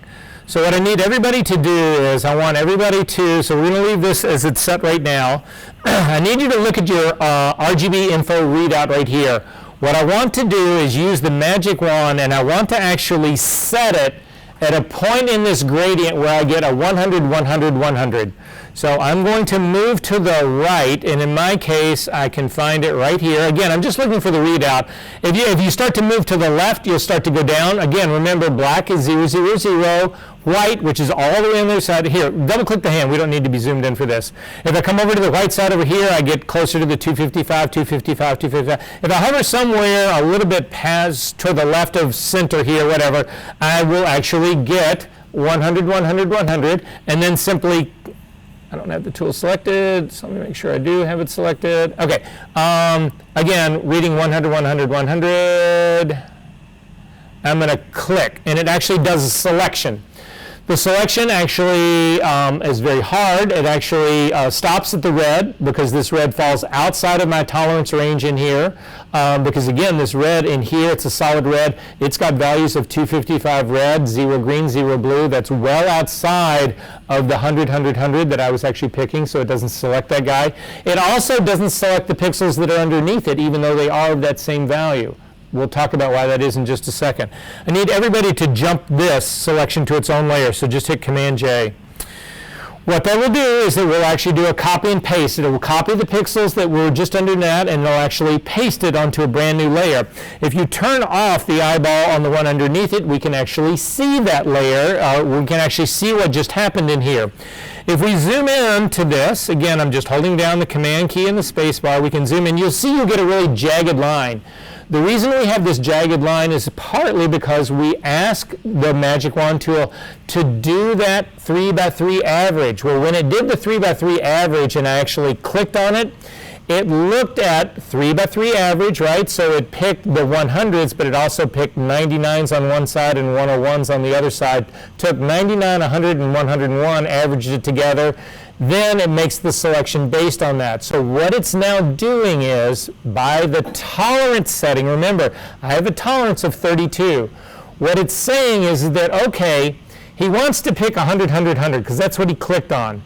So what I need everybody to do is, I want everybody to, so we're going to leave this as it's set right now. I need you to look at your RGB info readout right here. What I want to do is use the magic wand, and I want to actually set it at a point in this gradient where I get a 100, 100, 100. So I'm going to move to the right, and in my case, I can find it right here. Again, I'm just looking for the readout. If you start to move to the left, you'll start to go down. Again, remember, black is 0, 0, 0. White, which is all the way on the other side. Here, double-click the hand. We don't need to be zoomed in for this. If I come over to the white side over here, I get closer to the 255, 255, 255. If I hover somewhere a little bit past to the left of center here, whatever, I will actually get 100, 100, 100, and then simply, I don't have the tool selected, so let me make sure I do have it selected. Okay, again, reading 100, 100, 100. I'm going to click, and it actually does a selection. The selection actually is very hard. It actually stops at the red because this red falls outside of my tolerance range in here. Because again, this red in here, it's a solid red. It's got values of 255 red, 0 green, 0 blue. That's well outside of the 100, 100, 100 that I was actually picking, so it doesn't select that guy. It also doesn't select the pixels that are underneath it, even though they are of that same value. We'll talk about why that is in just a second. I need everybody to jump this selection to its own layer, so just hit Command-J. What that will do is it will actually do a copy and paste. It will copy the pixels that were just under that, and it'll actually paste it onto a brand new layer. If you turn off the eyeball on the one underneath it, we can actually see that layer. We can actually see what just happened in here. If we zoom in to this, again, I'm just holding down the Command key and the space bar, we can zoom in. You'll see you'll get a really jagged line. The reason we have this jagged line is partly because we ask the Magic Wand tool to do that 3x3 average. Well, when it did the 3x3 average and I actually clicked on it, it looked at 3x3 average, right? So it picked the 100s, but it also picked 99s on one side and 101s on the other side. Took 99, 100, and 101, averaged it together. Then it makes the selection based on that. So what it's now doing is, by the tolerance setting, remember, I have a tolerance of 32. What it's saying is that, okay, he wants to pick 100, 100, 100, because that's what he clicked on.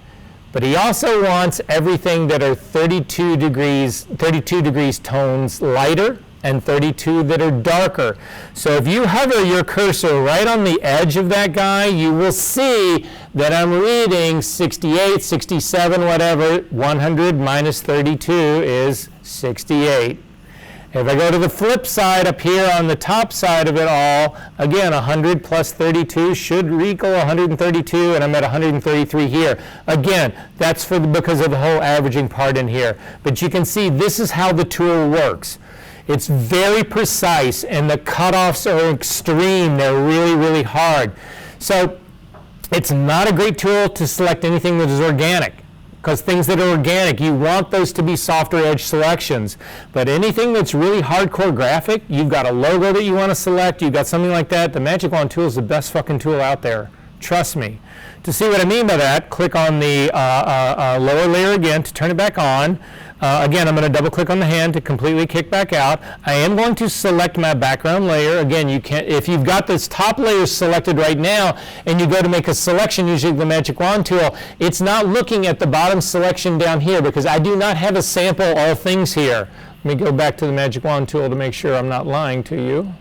But he also wants everything that are 32 degrees tones lighter and 32 that are darker. So if you hover your cursor right on the edge of that guy, you will see that I'm reading 68, 67, whatever. 100 minus 32 is 68. If I go to the flip side up here on the top side of it all, again, 100 plus 32 should equal 132, and I'm at 133 here. Again, that's because of the whole averaging part in here. But you can see this is how the tool works. It's very precise, and the cutoffs are extreme. They're really, really hard. So it's not a great tool to select anything that is organic, because things that are organic, you want those to be softer edge selections. But anything that's really hardcore graphic, you've got a logo that you want to select, you've got something like that, the Magic Wand tool is the best fucking tool out there. Trust me. To see what I mean by that, click on the lower layer again to turn it back on. Again, I'm going to double click on the hand to completely kick back out. I am going to select my background layer. Again, you can't, if you've got this top layer selected right now and you go to make a selection using the Magic Wand tool, it's not looking at the bottom selection down here because I do not have a sample all things here. Let me go back to the Magic Wand tool to make sure I'm not lying to you.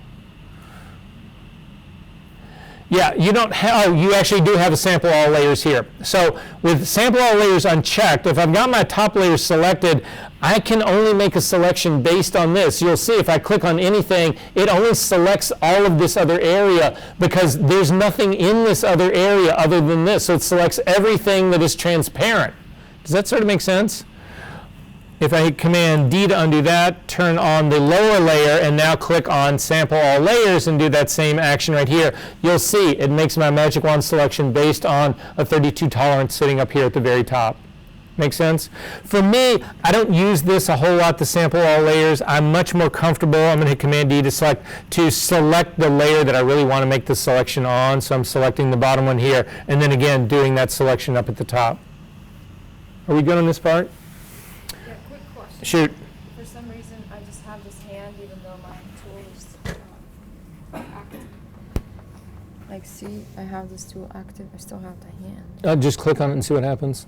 Yeah, you don't have, oh, you actually do have a sample all layers here. So with sample all layers unchecked, if I've got my top layer selected, I can only make a selection based on this. You'll see if I click on anything, it only selects all of this other area because there's nothing in this other area other than this. So it selects everything that is transparent. Does that sort of make sense? If I hit Command D to undo that, turn on the lower layer, and now click on Sample All Layers and do that same action right here, you'll see it makes my Magic Wand selection based on a 32 tolerance sitting up here at the very top. Make sense? For me, I don't use this a whole lot, the Sample All Layers. I'm much more comfortable. I'm going to hit Command D to select the layer that I really want to make the selection on. So I'm selecting the bottom one here, and then again doing that selection up at the top. Are we good on this part? Shoot. For some reason, I just have this hand, even though my tool is active. Like, see, I have this tool active. I still have the hand. Just click on it and see what happens.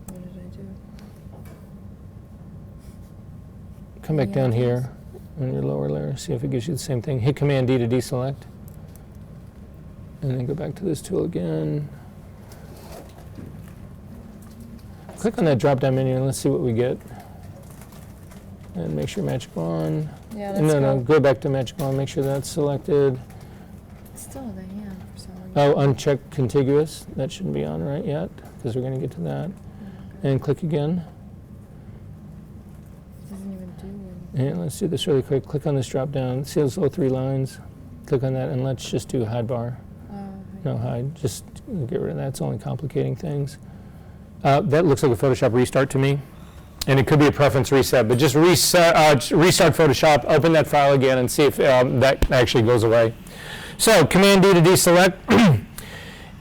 What did I do? Come back down here on your lower layer. See if it gives you the same thing. Hit Command D to deselect. And then go back to this tool again. Click on that drop-down menu and let's see what we get. And make sure Magic Wand. Yeah, let's No, go back to Magic Wand. Make sure that's selected. It's still the hand for some reason. Oh, uncheck contiguous. That shouldn't be on right yet because we're going to get to that. And click again. It doesn't even do anything. And let's do this really quick. Click on this drop-down. See those little 3 lines? Click on that and let's just do hide bar. No, hide. Just get rid of that. It's only complicating things. That looks like a Photoshop restart to me. And it could be a preference reset, but just restart Photoshop, open that file again, and see if that actually goes away. So Command D to deselect.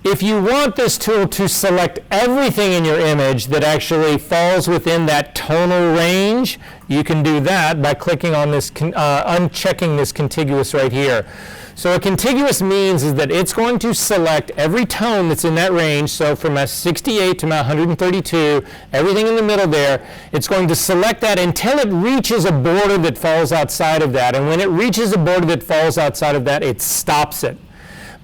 If you want this tool to select everything in your image that actually falls within that tonal range, you can do that by clicking on this, unchecking this contiguous right here. So what contiguous means is that it's going to select every tone that's in that range. So from a 68 to my 132, everything in the middle there, it's going to select that until it reaches a border that falls outside of that. And when it reaches a border that falls outside of that, it stops it.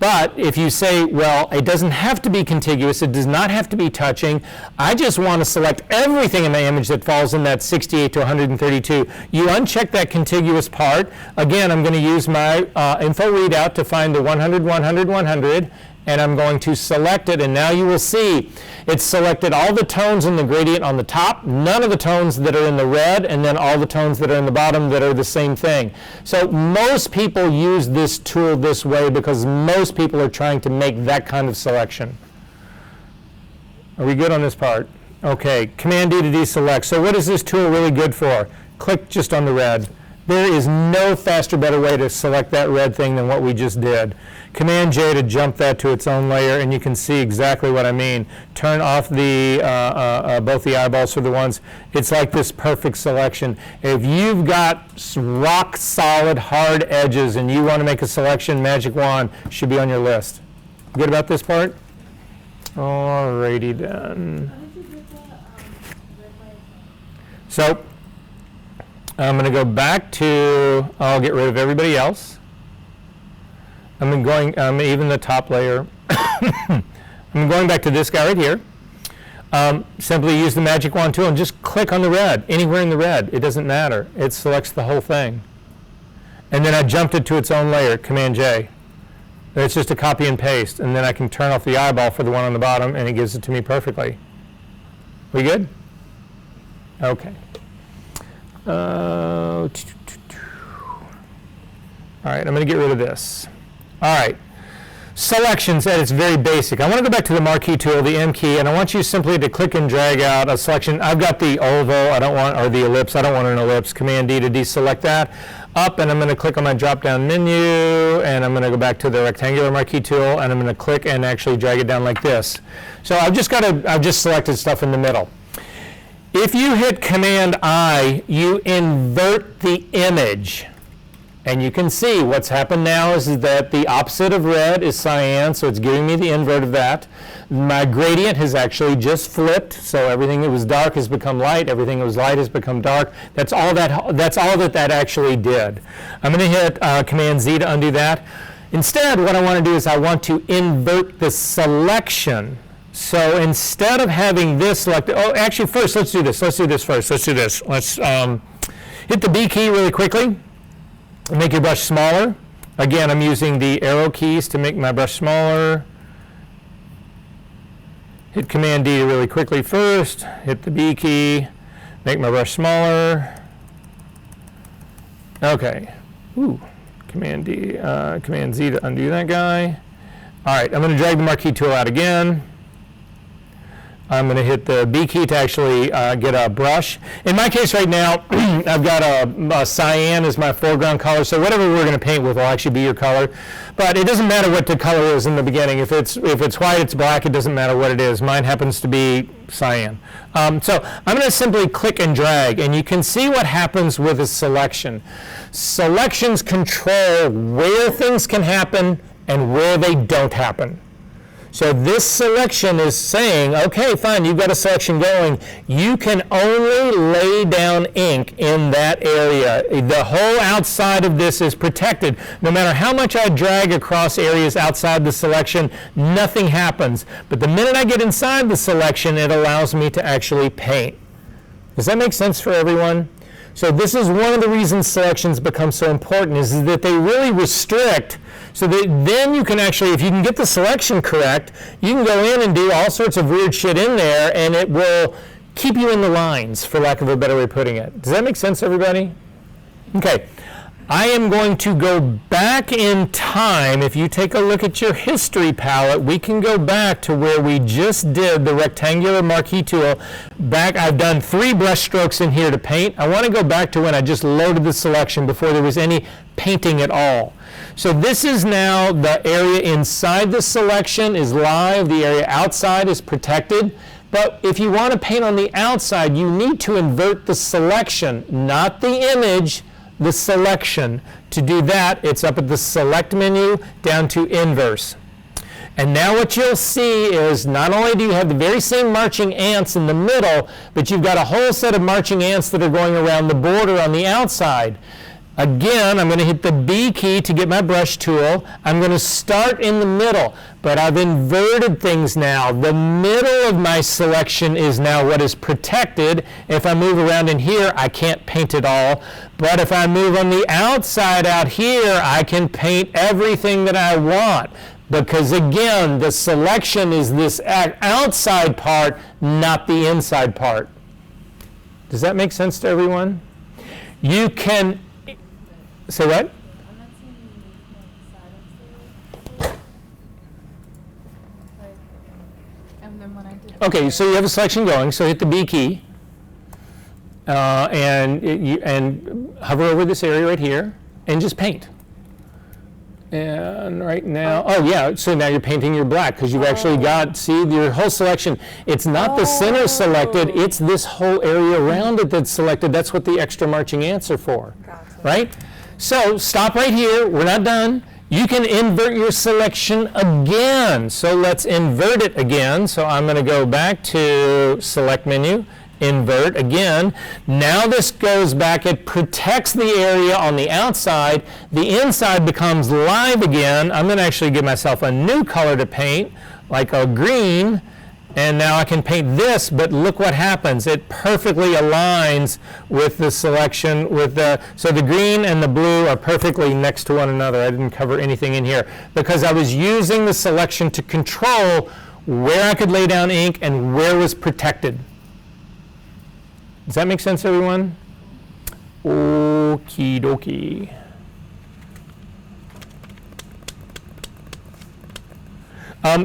But if you say, well, it doesn't have to be contiguous, it does not have to be touching, I just want to select everything in my image that falls in that 68 to 132, you uncheck that contiguous part. Again, I'm going to use my info readout to find the 100, 100, 100, and I'm going to select it, and now you will see it's selected all the tones in the gradient on the top, none of the tones that are in the red, and then all the tones that are in the bottom that are the same thing. So most people use this tool this way because most people are trying to make that kind of selection. Are we good on this part? Okay, Command D to deselect. So what is this tool really good for? Click just on the red. There is no faster, better way to select that red thing than what we just did. Command J to jump that to its own layer, and you can see exactly what I mean. Turn off the both the eyeballs for the ones. It's like this perfect selection. If you've got rock solid, hard edges, and you want to make a selection, Magic Wand should be on your list. Good about this part? Alrighty then. So I'm going to go back to, I'll get rid of everybody else. I'm going, even the top layer. I'm going back to this guy right here. Simply use the Magic Wand tool and just click on the red, anywhere in the red. It doesn't matter. It selects the whole thing. And then I jumped it to its own layer, Command J. It's just a copy and paste, and then I can turn off the eyeball for the one on the bottom, and it gives it to me perfectly. We good? Okay. All right, I'm going to get rid of this. All right, selections at its very basic. I want to go back to the marquee tool, the M key, and I want you simply to click and drag out a selection. I've got the oval, I don't want, or the ellipse, I don't want an ellipse. Command D to deselect that. Up, and I'm going to click on my drop-down menu, and I'm going to go back to the rectangular marquee tool, and I'm going to click and actually drag it down like this. So I've just selected stuff in the middle. If you hit Command I, you invert the image. And you can see what's happened now is that the opposite of red is cyan, so it's giving me the invert of that. My gradient has actually just flipped, so everything that was dark has become light, everything that was light has become dark. That's all that actually did. I'm going to hit Command Z to undo that. Instead, what I want to do is I want to invert the selection. So instead of having this selected, oh, actually first, let's do this. Let's do this first. Let's do this. Let's hit the B key really quickly. Make your brush smaller. Again, I'm using the arrow keys to make my brush smaller. Hit Command D really quickly first. Hit the B key. Make my brush smaller. Okay. Ooh. Command D, Command Z to undo that guy. All right, I'm going to drag the marquee tool out again. I'm going to hit the B key to actually get a brush. In my case right now, I've got a cyan as my foreground color, so whatever we're going to paint with will actually be your color. But it doesn't matter what the color is in the beginning. If it's white, it's black, it doesn't matter what it is. Mine happens to be cyan. So I'm going to simply click and drag, and you can see what happens with a selection. Selections control where things can happen and where they don't happen. So this selection is saying, okay, fine, you've got a selection going. You can only lay down ink in that area. The whole outside of this is protected. No matter how much I drag across areas outside the selection, nothing happens. But the minute I get inside the selection, it allows me to actually paint. Does that make sense for everyone? So this is one of the reasons selections become so important, is that they really restrict, so that then you can actually, if you can get the selection correct, you can go in and do all sorts of weird shit in there, and it will keep you in the lines, for lack of a better way of putting it. Does that make sense, everybody? Okay. I am going to go back in time. If you take a look at your history palette, we can go back to where we just did the rectangular marquee tool. I've done 3 brush strokes in here to paint. I want to go back to when I just loaded the selection before there was any painting at all. So this is now the area inside the selection is live, the area outside is protected. But if you want to paint on the outside, you need to invert the selection, not the image, the selection. To do that, it's up at the select menu down to inverse. And now what you'll see is not only do you have the very same marching ants in the middle, but you've got a whole set of marching ants that are going around the border on the outside. Again, I'm going to hit the B key to get my brush tool. I'm going to start in the middle, but I've inverted things now. The middle of my selection is now what is protected. If I move around in here, I can't paint it all. But if I move on the outside out here, I can paint everything that I want. Because again, the selection is this outside part, not the inside part. Does that make sense to everyone? You can... Say what? I'm not seeing the side of the and then when I did Okay, so you have a selection going, so hit the B key and hover over this area right here and just paint. And right now, oh yeah, so now you're painting your black because you've actually got, see, your whole selection. It's not the center selected, it's this whole area around it that's selected. That's what the extra marching ants are for, right? So stop right here, we're not done. You can invert your selection again. So let's invert it again. So I'm going to go back to select menu, invert again. Now this goes back, it protects the area on the outside. The inside becomes live again. I'm going to actually give myself a new color to paint, like a green. And now I can paint this, but look what happens. It perfectly aligns with the selection. So the green and the blue are perfectly next to one another. I didn't cover anything in here because I was using the selection to control where I could lay down ink and where was protected. Does that make sense, everyone? Okie dokie.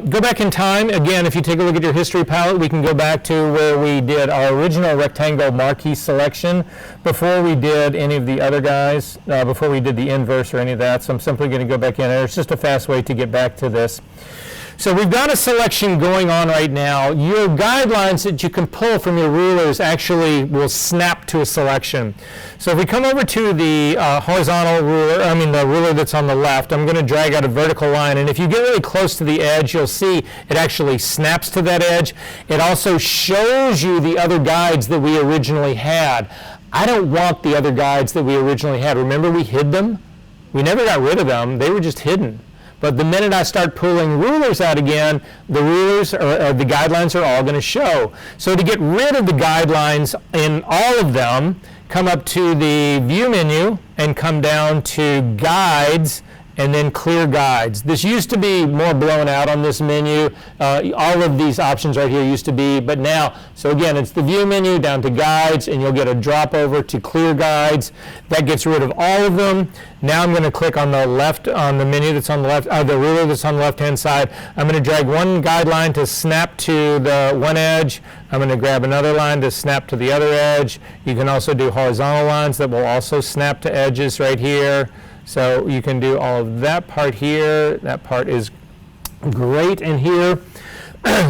Go back in time. Again, if you take a look at your history palette, we can go back to where we did our original rectangle marquee selection before we did any of the other guys, before we did the inverse or any of that. So I'm simply going to go back in there. It's just a fast way to get back to this. So we've got a selection going on right now. Your guidelines that you can pull from your rulers actually will snap to a selection. So if we come over to the horizontal ruler, the ruler that's on the left, I'm going to drag out a vertical line. And if you get really close to the edge, you'll see it actually snaps to that edge. It also shows you the other guides that we originally had. I don't want the other guides that we originally had. Remember, we hid them? We never got rid of them. They were just hidden. But the minute I start pulling rulers out again, the rulers or the guidelines are all going to show. So to get rid of the guidelines in all of them, come up to the view menu and come down to guides and then clear guides. This used to be more blown out on this menu. All of these options right here used to be, but now, so again, it's the view menu down to guides, and you'll get a drop over to clear guides. That gets rid of all of them. Now I'm going to click on the left, on the menu that's on the left, the ruler that's on the left-hand side. I'm going to drag one guideline to snap to the one edge. I'm going to grab another line to snap to the other edge. You can also do horizontal lines that will also snap to edges right here. So you can do all of that part here. That part is great in here.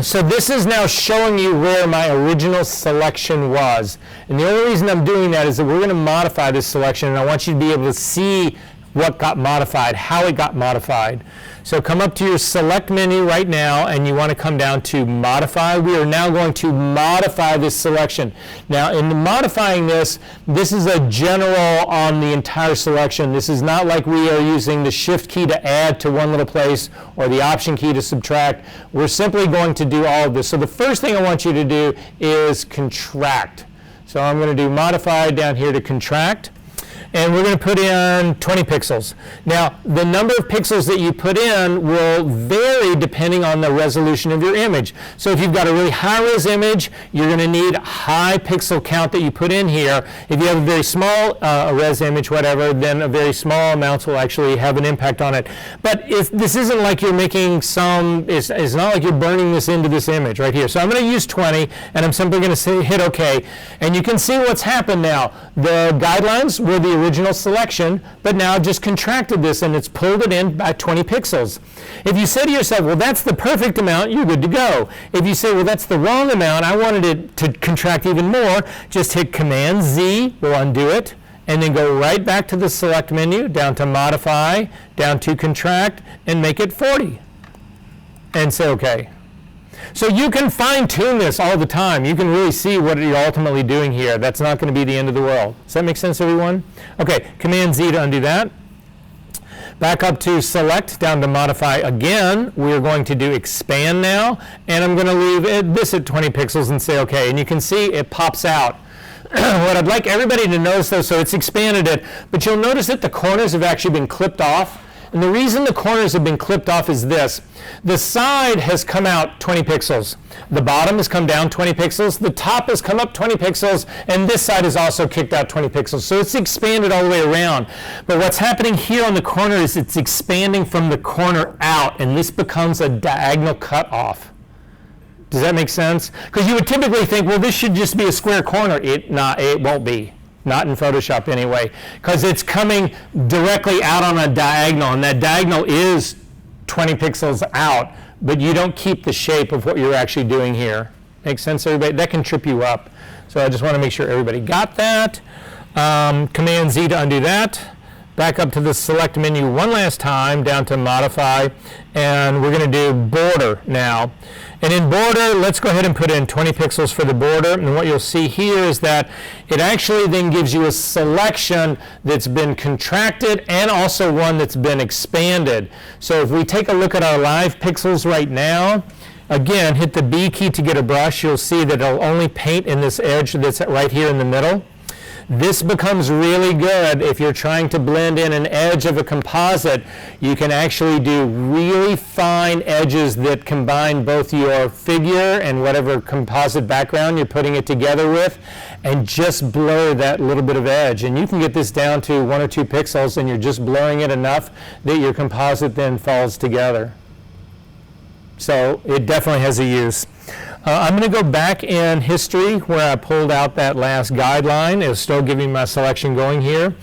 So this is now showing you where my original selection was. And the only reason I'm doing that is that we're going to modify this selection, and I want you to be able to see what got modified, how it got modified. So come up to your select menu right now, and you want to come down to modify. We are now going to modify this selection. Now in modifying this, this is a general on the entire selection. This is not like we are using the shift key to add to one little place or the option key to subtract. We're simply going to do all of this. So the first thing I want you to do is contract. So I'm going to do modify down here to contract. And we're going to put in 20 pixels. Now, the number of pixels that you put in will vary depending on the resolution of your image. So if you've got a really high-res image, you're going to need a high pixel count that you put in here. If you have a very small res image, whatever, then a very small amounts will actually have an impact on it. But if this isn't like you're making some, it's not like you're burning this into this image right here. So I'm going to use 20, and I'm simply going to hit OK. And you can see what's happened now. The guidelines were the original selection, but now I've just contracted this and it's pulled it in by 20 pixels. If you say to yourself, well, that's the perfect amount, you're good to go. If you say, well, that's the wrong amount, I wanted it to contract even more, just hit Command Z, will undo it, and then go right back to the select menu, down to modify, down to contract, and make it 40. And say OK. So you can fine-tune this all the time. You can really see what you're ultimately doing here. That's not going to be the end of the world. Does that make sense, everyone? OK, Command Z to undo that. Back up to select, down to modify again. We're going to do expand now, and I'm going to leave this at 20 pixels and say OK. And you can see it pops out. What I'd like everybody to notice, though, so it's expanded it, but you'll notice that the corners have actually been clipped off. And the reason the corners have been clipped off is this. The side has come out 20 pixels. The bottom has come down 20 pixels. The top has come up 20 pixels. And this side has also kicked out 20 pixels. So it's expanded all the way around. But what's happening here on the corner is it's expanding from the corner out. And this becomes a diagonal cut off. Does that make sense? Because you would typically think, well, this should just be a square corner. It won't be. Not in Photoshop anyway, because it's coming directly out on a diagonal, and that diagonal is 20 pixels out, but you don't keep the shape of what you're actually doing here. Make sense, everybody? That can trip you up. So I just want to make sure everybody got that. Command Z to undo that. Back up to the select menu one last time, down to modify, and we're going to do border now. And in border, let's go ahead and put in 20 pixels for the border. And what you'll see here is that it actually then gives you a selection that's been contracted and also one that's been expanded. So if we take a look at our live pixels right now, again, hit the B key to get a brush. You'll see that it'll only paint in this edge that's right here in the middle. This becomes really good if you're trying to blend in an edge of a composite. You can actually do really fine edges that combine both your figure and whatever composite background you're putting it together with, and just blur that little bit of edge. And you can get this down to 1 or 2 pixels, and you're just blurring it enough that your composite then falls together. So it definitely has a use. I'm going to go back in history where I pulled out that last guideline. It's still giving my selection going here.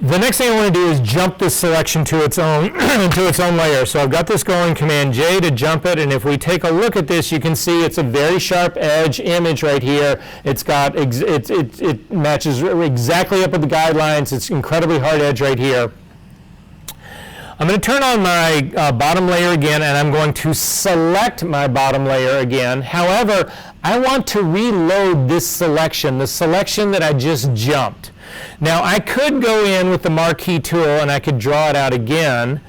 The next thing I want to do is jump this selection to its own to its own layer. So I've got this going, Command J to jump it, and if we take a look at this, you can see it's a very sharp edge image right here. It's got it matches exactly up with the guidelines. It's incredibly hard edge right here. I'm going to turn on my bottom layer again, and I'm going to select my bottom layer again. However, I want to reload this selection, the selection that I just jumped. Now, I could go in with the marquee tool and I could draw it out again,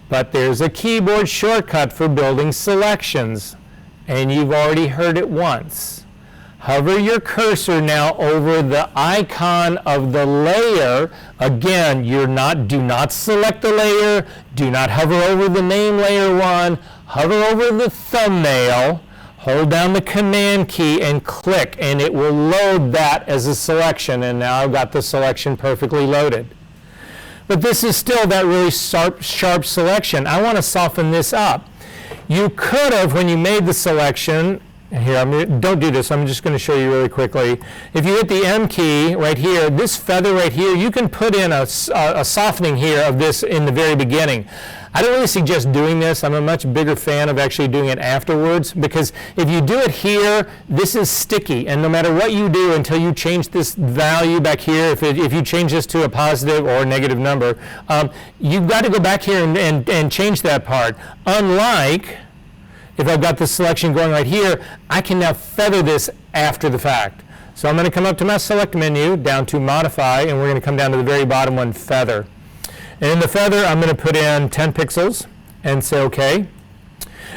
but there's a keyboard shortcut for building selections, and you've already heard it once. Hover your cursor now over the icon of the layer. Again, do not select the layer. Do not hover over the name layer 1. Hover over the thumbnail. Hold down the command key and click, and it will load that as a selection. And now I've got the selection perfectly loaded. But this is still that really sharp selection. I want to soften this up. You could have, when you made the selection, here, don't do this, I'm just going to show you really quickly. If you hit the M key right here, this feather right here, you can put in a softening here of this in the very beginning. I don't really suggest doing this. I'm a much bigger fan of actually doing it afterwards, because if you do it here, this is sticky, and no matter what you do until you change this value back here, if you change this to a positive or a negative number, you've got to go back here and change that part. Unlike if I've got the selection going right here, I can now feather this after the fact. So I'm going to come up to my select menu, down to modify, and we're going to come down to the very bottom one, feather. And in the feather, I'm going to put in 10 pixels and say OK.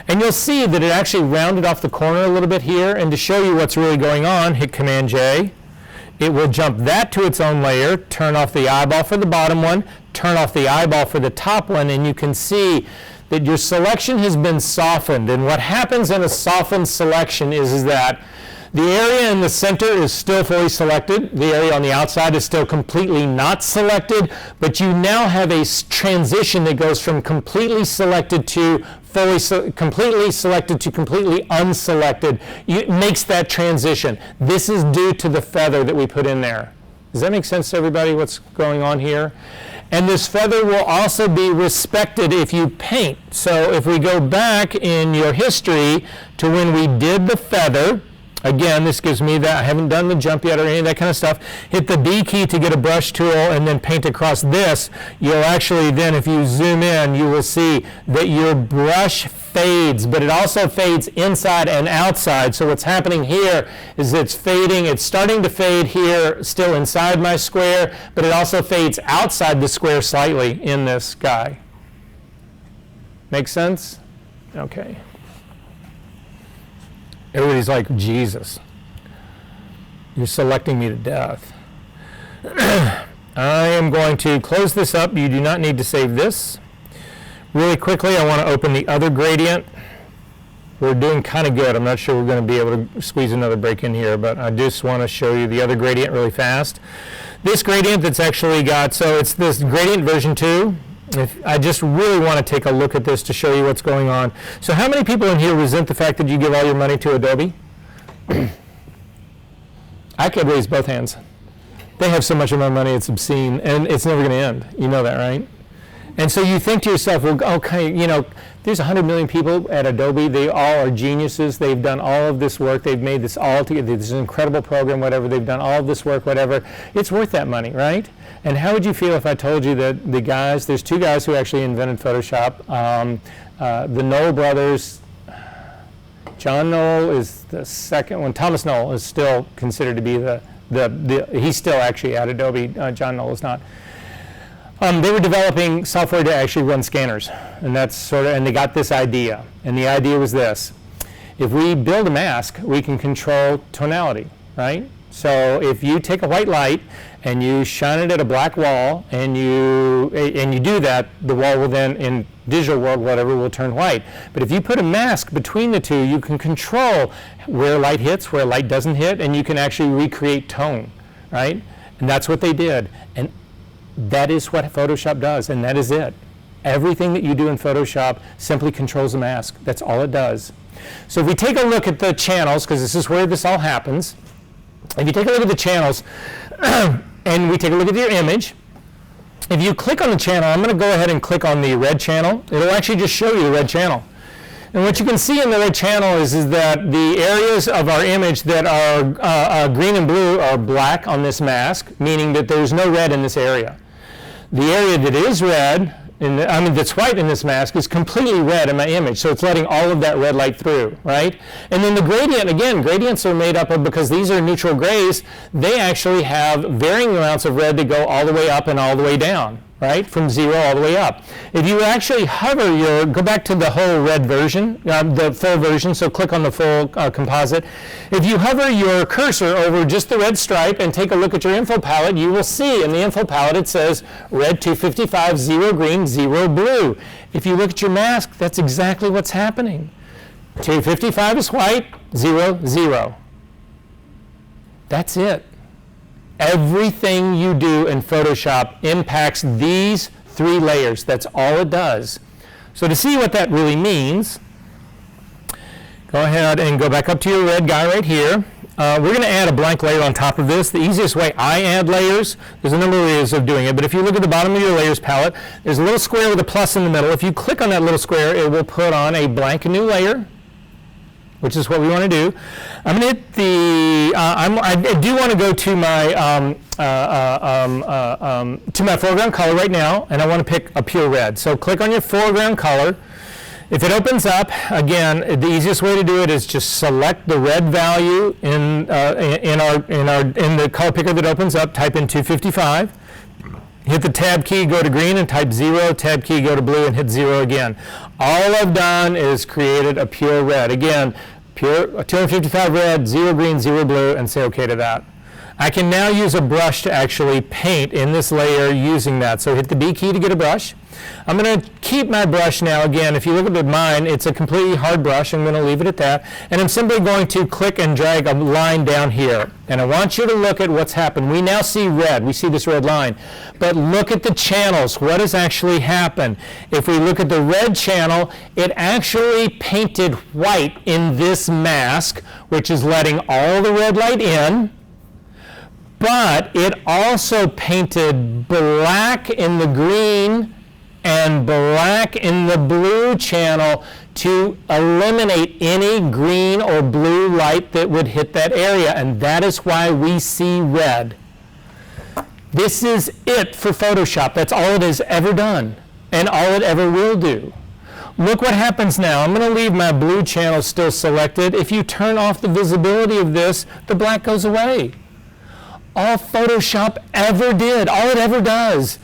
And you'll see that it actually rounded off the corner a little bit here. And to show you what's really going on, hit Command J. It will jump that to its own layer, turn off the eyeball for the bottom one, turn off the eyeball for the top one, and you can see that your selection has been softened. And what happens in a softened selection is that the area in the center is still fully selected. The area on the outside is still completely not selected, but you now have a transition that goes from completely selected to completely selected to completely unselected. It makes that transition. This is due to the feather that we put in there. Does that make sense to everybody, what's going on here? And this feather will also be respected if you paint. So if we go back in your history to when we did the feather, again, this gives me that, I haven't done the jump yet or any of that kind of stuff. Hit the B key to get a brush tool and then paint across this. You'll actually then, if you zoom in, you will see that your brush fades, but it also fades inside and outside. So what's happening here is it's fading. It's starting to fade here, still inside my square, but it also fades outside the square slightly in this guy. Make sense? Okay. Everybody's like, Jesus, you're selecting me to death. I am going to close this up. You do not need to save this. Really quickly, I want to open the other gradient. We're doing kind of good. I'm not sure we're going to be able to squeeze another break in here, but I just want to show you the other gradient really fast. This gradient that's actually got, so it's this gradient version 2. I just really want to take a look at this to show you what's going on. So how many people in here resent the fact that you give all your money to Adobe? I could raise both hands. They have so much of my money, it's obscene, and it's never going to end. You know that, right? And so you think to yourself, well, okay, you know, there's 100 million people at Adobe. They all are geniuses. They've done all of this work. They've made this all together. This is an incredible program, whatever. They've done all of this work, whatever. It's worth that money, right? And how would you feel if I told you that the guys, there's two guys who actually invented Photoshop. The Knoll brothers, John Knoll is the second one. Thomas Knoll is still considered to be he's still actually at Adobe. John Knoll is not. They were developing software to actually run scanners, and and they got this idea. And the idea was this: if we build a mask, we can control tonality, right? So if you take a white light and you shine it at a black wall, and you do that, the wall will then, in digital world, whatever, will turn white. But if you put a mask between the two, you can control where light hits, where light doesn't hit, and you can actually recreate tone, right? And that's what they did. And that is what Photoshop does, and that is it. Everything that you do in Photoshop simply controls a mask. That's all it does. So if we take a look at the channels, because this is where this all happens, if you take a look at the channels, and we take a look at your image, if you click on the channel, I'm going to go ahead and click on the red channel. It'll actually just show you the red channel. And what you can see in the red channel is that the areas of our image that are green and blue are black on this mask, meaning that there's no red in this area. The area that is red, that's white in this mask, is completely red in my image, so it's letting all of that red light through, right? And then the gradient, again, gradients are made up of, because these are neutral grays, they actually have varying amounts of red that go all the way up and all the way down, right? From 0 all the way up. If you actually hover go back to the whole red version, the full version, so click on the full composite. If you hover your cursor over just the red stripe and take a look at your info palette, you will see in the info palette it says red 255, 0 green, 0 blue. If you look at your mask, that's exactly what's happening. 255 is white, 0, 0. That's it. Everything you do in Photoshop impacts these 3 layers. That's all it does. So to see what that really means, go ahead and go back up to your red guy right here. We're going to add a blank layer on top of this. The easiest way I add layers, there's a number of ways of doing it, but if you look at the bottom of your layers palette, there's a little square with a plus in the middle. If you click on that little square, it will put on a blank new layer, which is what we want to do. I'm going to hit the, I do want to go to my foreground color right now, and I want to pick a pure red. So click on your foreground color. If it opens up, again, the easiest way to do it is just select the red value in the color picker that opens up, type in 255. Hit the tab key, go to green, and type 0, tab key, go to blue, and hit 0 again. All I've done is created a pure red. Again, pure 255 red, 0 green, 0 blue, and say OK to that. I can now use a brush to actually paint in this layer using that. So hit the B key to get a brush. I'm going to keep my brush now. Again, if you look at mine, it's a completely hard brush. I'm going to leave it at that. And I'm simply going to click and drag a line down here. And I want you to look at what's happened. We now see red. We see this red line. But look at the channels. What has actually happened? If we look at the red channel, it actually painted white in this mask, which is letting all the red light in. But it also painted black in the green and black in the blue channel to eliminate any green or blue light that would hit that area, and that is why we see red. This is it for Photoshop. That's all it has ever done, and all it ever will do. Look what happens now. I'm going to leave my blue channel still selected. If you turn off the visibility of this, the black goes away. All Photoshop ever did, all it ever does,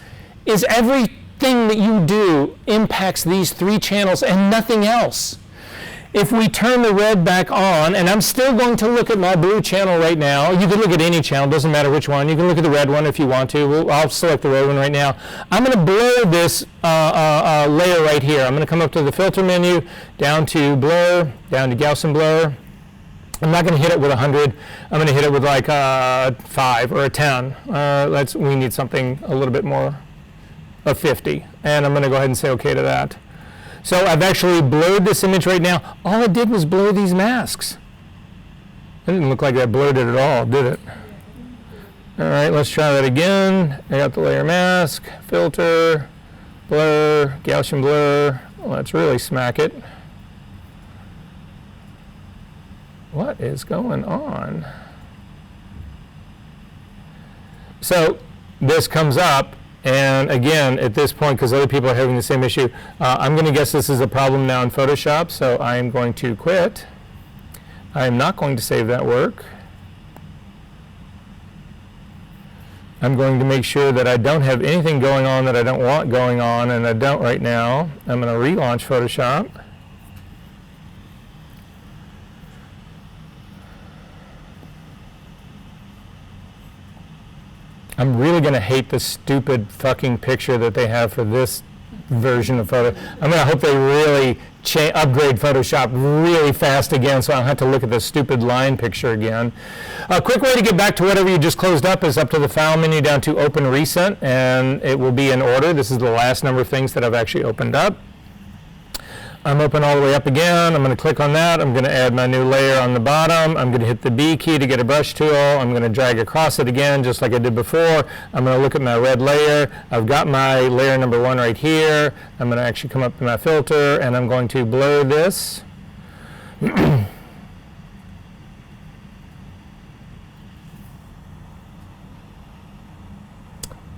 is everything that you do impacts these 3 channels and nothing else. If we turn the red back on, and I'm still going to look at my blue channel right now. You can look at any channel, doesn't matter which one. You can look at the red one if you want to. I'll select the red one right now. I'm going to blur this layer right here. I'm going to come up to the filter menu, down to blur, down to Gaussian blur. I'm not going to hit it with 100. I'm going to hit it with like 5 or a 10. We need something a little bit more of 50. And I'm going to go ahead and say OK to that. So I've actually blurred this image right now. All it did was blur these masks. It didn't look like that blurred it at all, did it? All right, let's try that again. I got the layer mask, filter, blur, Gaussian blur. Let's really smack it. What is going on? So this comes up, and again, at this point, because other people are having the same issue, I'm going to guess this is a problem now in Photoshop, so I'm going to quit. I'm not going to save that work. I'm going to make sure that I don't have anything going on that I don't want going on, and I don't right now. I'm going to relaunch Photoshop. I'm really going to hate the stupid fucking picture that they have for this version of photo. I'm going to hope they really upgrade Photoshop really fast again so I don't have to look at the stupid line picture again. A quick way to get back to whatever you just closed up is up to the File menu down to Open Recent, and it will be in order. This is the last number of things that I've actually opened up. I'm open all the way up again. I'm going to click on that. I'm going to add my new layer on the bottom. I'm going to hit the B key to get a brush tool. I'm going to drag across it again just like I did before. I'm going to look at my red layer. I've got my layer number 1 right here. I'm going to actually come up to my filter, and I'm going to blur this.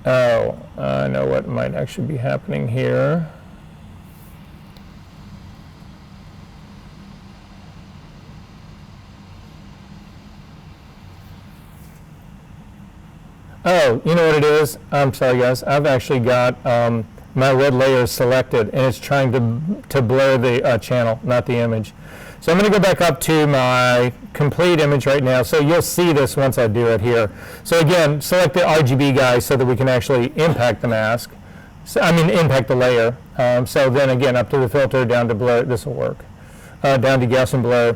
Oh, I know what might actually be happening here. Oh, you know what it is? I'm sorry, guys. I've actually got my red layer selected, and it's trying to blur the channel, not the image. So I'm going to go back up to my complete image right now. So you'll see this once I do it here. So again, select the RGB guys so that we can actually impact the mask. So, impact the layer. So then again, up to the filter, down to blur. This will work. Down to Gaussian blur,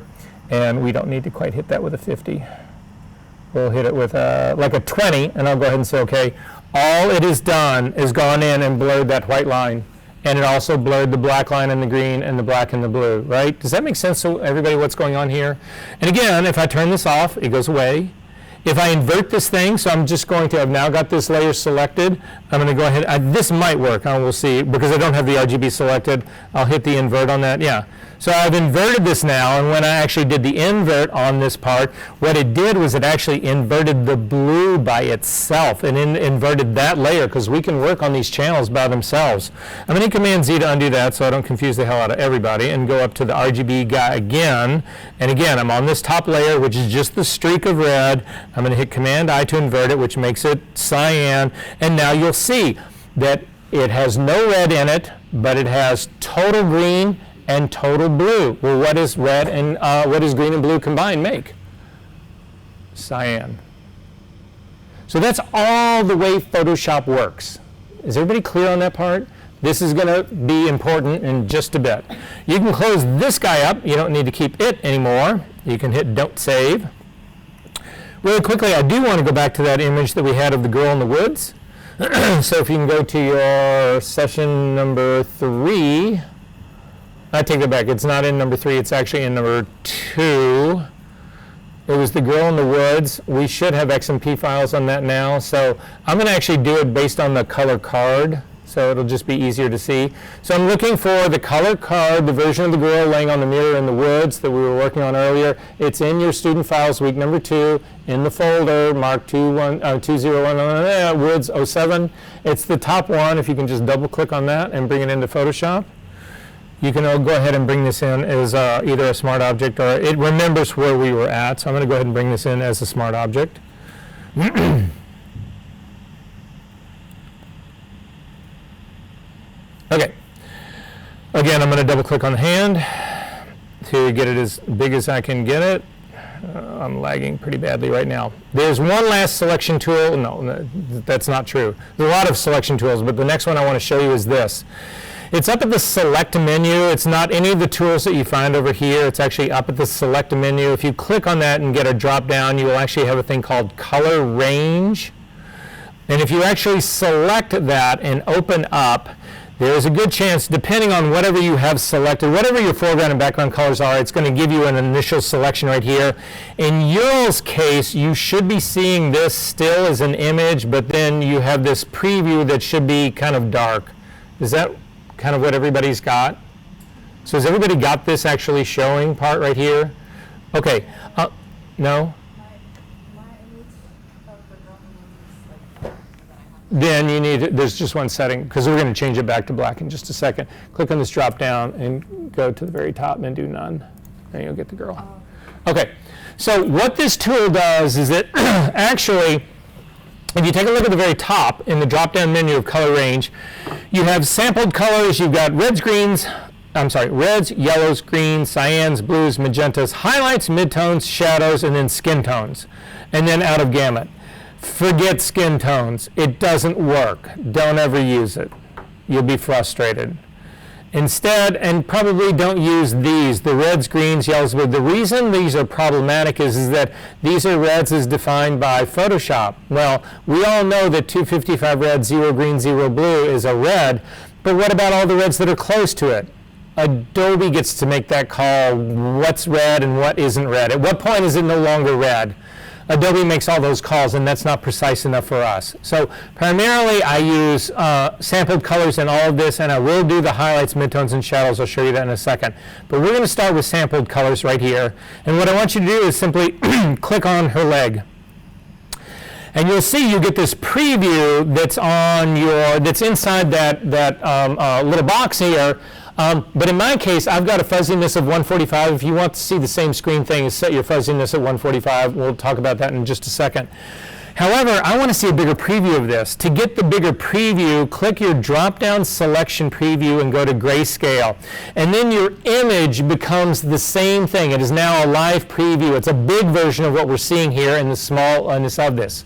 and we don't need to quite hit that with a 50. We'll hit it with like a 20, and I'll go ahead and say, okay, all it has done is gone in and blurred that white line, and it also blurred the black line and the green and the black and the blue, right? Does that make sense to everybody what's going on here? And again, if I turn this off, it goes away. If I invert this thing, so I'm just going to, I've now got this layer selected, I'm going to go ahead, this might work, we'll see, because I don't have the RGB selected. I'll hit the invert on that, yeah. So I've inverted this now, and when I actually did the invert on this part, what it did was it actually inverted the blue by itself, and inverted that layer, because we can work on these channels by themselves. I'm going to hit Command-Z to undo that so I don't confuse the hell out of everybody, and go up to the RGB guy again, and again, I'm on this top layer, which is just the streak of red. I'm going to hit Command-I to invert it, which makes it cyan, and now you'll see that it has no red in it, but it has total green and total blue. Well, what is red and what does green and blue combined make? Cyan. So that's all the way Photoshop works. Is everybody clear on that part? This is going to be important in just a bit. You can close this guy up. You don't need to keep it anymore. You can hit Don't Save. Really quickly, I do want to go back to that image that we had of the girl in the woods. So if you can go to your session number 3. I take that back. It's not in number 3. It's actually in number 2. It was the girl in the woods. We should have XMP files on that now. So I'm going to actually do it based on the color card. So it'll just be easier to see. So I'm looking for the color card, the version of the girl laying on the mirror in the woods that we were working on earlier. It's in your student files, week number 2, in the folder marked 201 Woods 07. It's the top one. If you can just double click on that and bring it into Photoshop. You can go ahead and bring this in as either a smart object or it remembers where we were at. So I'm going to go ahead and bring this in as a smart object. Okay. Again, I'm going to double click on the hand to get it as big as I can get it. I'm lagging pretty badly right now. There's one last selection tool. No, that's not true. There's a lot of selection tools, but the next one I want to show you is this. It's up at the select menu. It's not any of the tools that you find over here. It's actually up at the select menu. If you click on that and get a drop down, you will actually have a thing called color range. And if you actually select that and open up, there's a good chance, depending on whatever you have selected, whatever your foreground and background colors are, it's going to give you an initial selection right here. In Ural's case, you should be seeing this still as an image, but then you have this preview that should be kind of dark. Is that kind of what everybody's got? So has everybody got this actually showing part right here? Okay. No? Then you need, there's just one setting, because we're going to change it back to black in just a second. Click on this drop down and go to the very top and do none. And you'll get the girl. Okay, so what this tool does is it actually, if you take a look at the very top in the drop down menu of color range, you have sampled colors. You've got reds, yellows, greens, cyans, blues, magentas, highlights, midtones, shadows, and then skin tones, and then out of gamut. Forget skin tones. It doesn't work. Don't ever use it. You'll be frustrated. Instead, and probably don't use these, the reds, greens, yellows, but the reason these are problematic is that these are reds as defined by Photoshop. Well, we all know that 255 red, 0 green, 0 blue is a red, but what about all the reds that are close to it? Adobe gets to make that call, what's red and what isn't red. At what point is it no longer red? Adobe makes all those calls, and that's not precise enough for us. So primarily I use sampled colors in all of this, and I will do the highlights, midtones, and shadows. I'll show you that in a second. But we're going to start with sampled colors right here. And what I want you to do is simply click on her leg. And you'll see you get this preview that's on your, that's inside that little box here. But in my case, I've got a fuzziness of 145. If you want to see the same screen thing, set your fuzziness at 145. We'll talk about that in just a second. However, I want to see a bigger preview of this. To get the bigger preview, click your drop-down selection preview and go to grayscale. And then your image becomes the same thing. It is now a live preview. It's a big version of what we're seeing here in the smallness of this.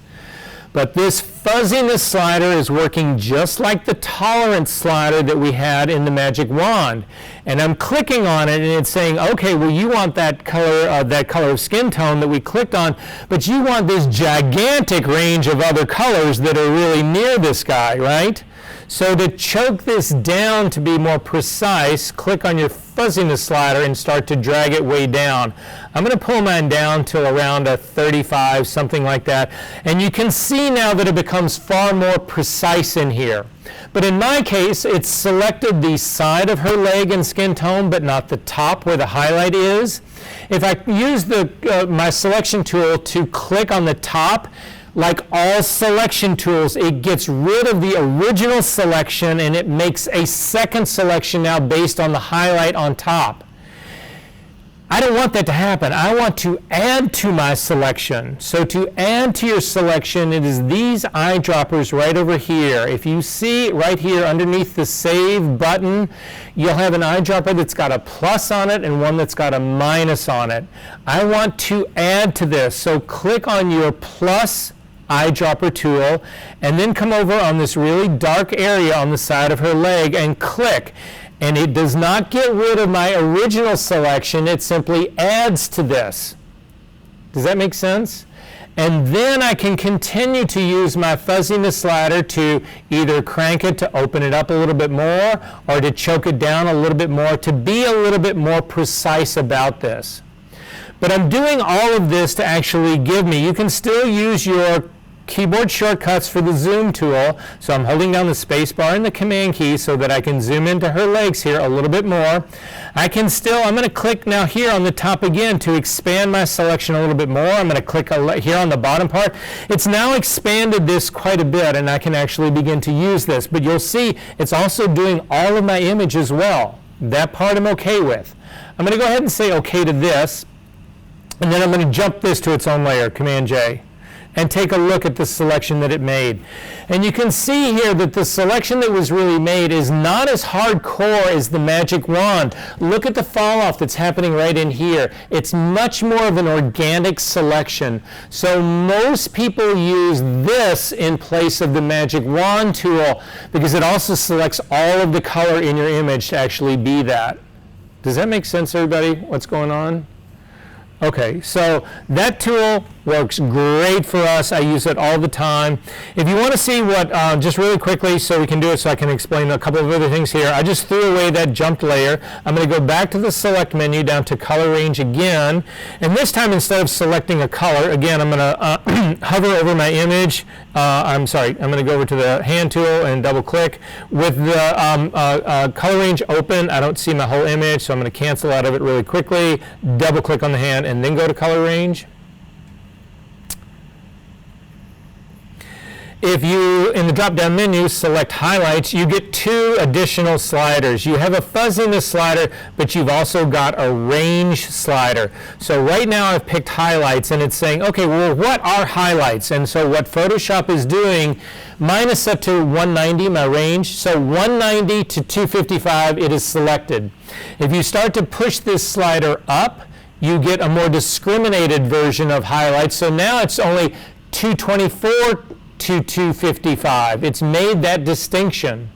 But this fuzziness slider is working just like the tolerance slider that we had in the magic wand. And I'm clicking on it and it's saying, okay, well you want that color of skin tone that we clicked on, but you want this gigantic range of other colors that are really near this guy, right? So to choke this down to be more precise, click on your fuzziness slider and start to drag it way down. I'm going to pull mine down till around a 35, something like that. And you can see now that it becomes far more precise in here. But in my case, it's selected the side of her leg and skin tone, but not the top where the highlight is. If I use my selection tool to click on the top, like all selection tools, it gets rid of the original selection and it makes a second selection now based on the highlight on top. I don't want that to happen. I want to add to my selection. So to add to your selection, it is these eyedroppers right over here. If you see right here underneath the Save button, you'll have an eyedropper that's got a plus on it and one that's got a minus on it. I want to add to this. So click on your plus eyedropper tool and then come over on this really dark area on the side of her leg and click. And it does not get rid of my original selection, it simply adds to this. Does that make sense? And then I can continue to use my fuzziness slider to either crank it to open it up a little bit more or to choke it down a little bit more to be a little bit more precise about this. But I'm doing all of this to actually give me, you can still use your keyboard shortcuts for the zoom tool. So I'm holding down the space bar and the command key so that I can zoom into her legs here a little bit more. I'm going to click now here on the top again to expand my selection a little bit more. I'm going to click here on the bottom part. It's now expanded this quite a bit and I can actually begin to use this. But you'll see it's also doing all of my image as well. That part I'm okay with. I'm going to go ahead and say okay to this. And then I'm going to jump this to its own layer, Command J. And take a look at the selection that it made. And you can see here that the selection that was really made is not as hardcore as the magic wand. Look at the fall off that's happening right in here. It's much more of an organic selection. So most people use this in place of the magic wand tool because it also selects all of the color in your image to actually be that. Does that make sense, everybody? What's going on? Okay, so that tool works great for us. I use it all the time. If you want to see what, just really quickly, so we can do it so I can explain a couple of other things here. I just threw away that jumped layer. I'm going to go back to the select menu down to color range again. And this time, instead of selecting a color, again, I'm going to hover over my image. I'm going to go over to the hand tool and double click. With the color range open, I don't see my whole image, so I'm going to cancel out of it really quickly. Double click on the hand and then go to color range. If you, in the drop-down menu, select highlights, you get two additional sliders. You have a fuzziness slider, but you've also got a range slider. So right now I've picked highlights, and it's saying, okay, well, what are highlights? And so what Photoshop is doing, mine is set to 190, my range. So 190 to 255, it is selected. If you start to push this slider up, you get a more discriminated version of highlights. So now it's only 224 to 255. It's made that distinction.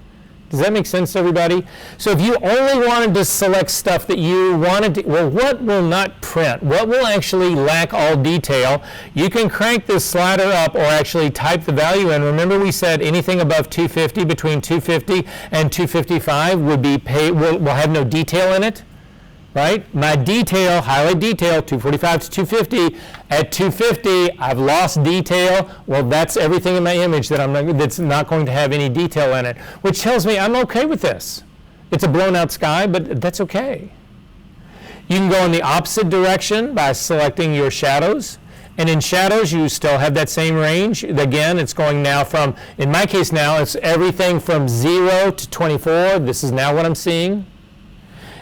Does that make sense to everybody? So if you only wanted to select stuff that you wanted to, well, what will not print? What will actually lack all detail? You can crank this slider up or actually type the value in. Remember we said anything above 250, between 250 and 255 would be will have no detail in it. Right? My detail, highlight detail, 245 to 250. At 250, I've lost detail. Well, that's everything in my image that's not going to have any detail in it, which tells me I'm okay with this. It's a blown out sky, but that's okay. You can go in the opposite direction by selecting your shadows. And in shadows, you still have that same range. Again, it's going now from, in my case now, it's everything from 0 to 24. This is now what I'm seeing.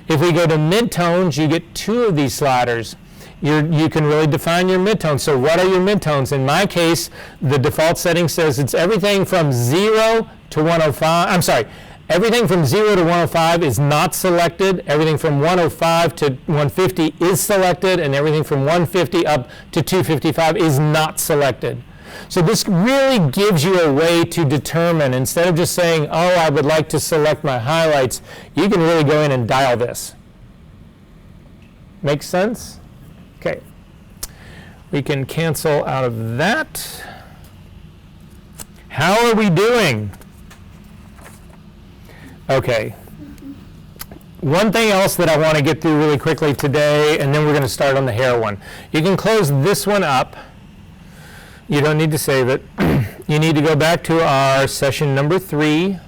If we go to midtones, you get two of these sliders. you can really define your midtones. So what are your midtones? In my case, the default setting says it's everything from 0 to 105. I'm sorry, everything from 0 to 105 is not selected. Everything from 105 to 150 is selected, and everything from 150 up to 255 is not selected. So this really gives you a way to determine, instead of just saying, oh, I would like to select my highlights, you can really go in and dial this. Make sense? Okay. We can cancel out of that. How are we doing? Okay. One thing else that I want to get through really quickly today, and then we're going to start on the hair one. You can close this one up. You don't need to save it. You need to go back to our session number 3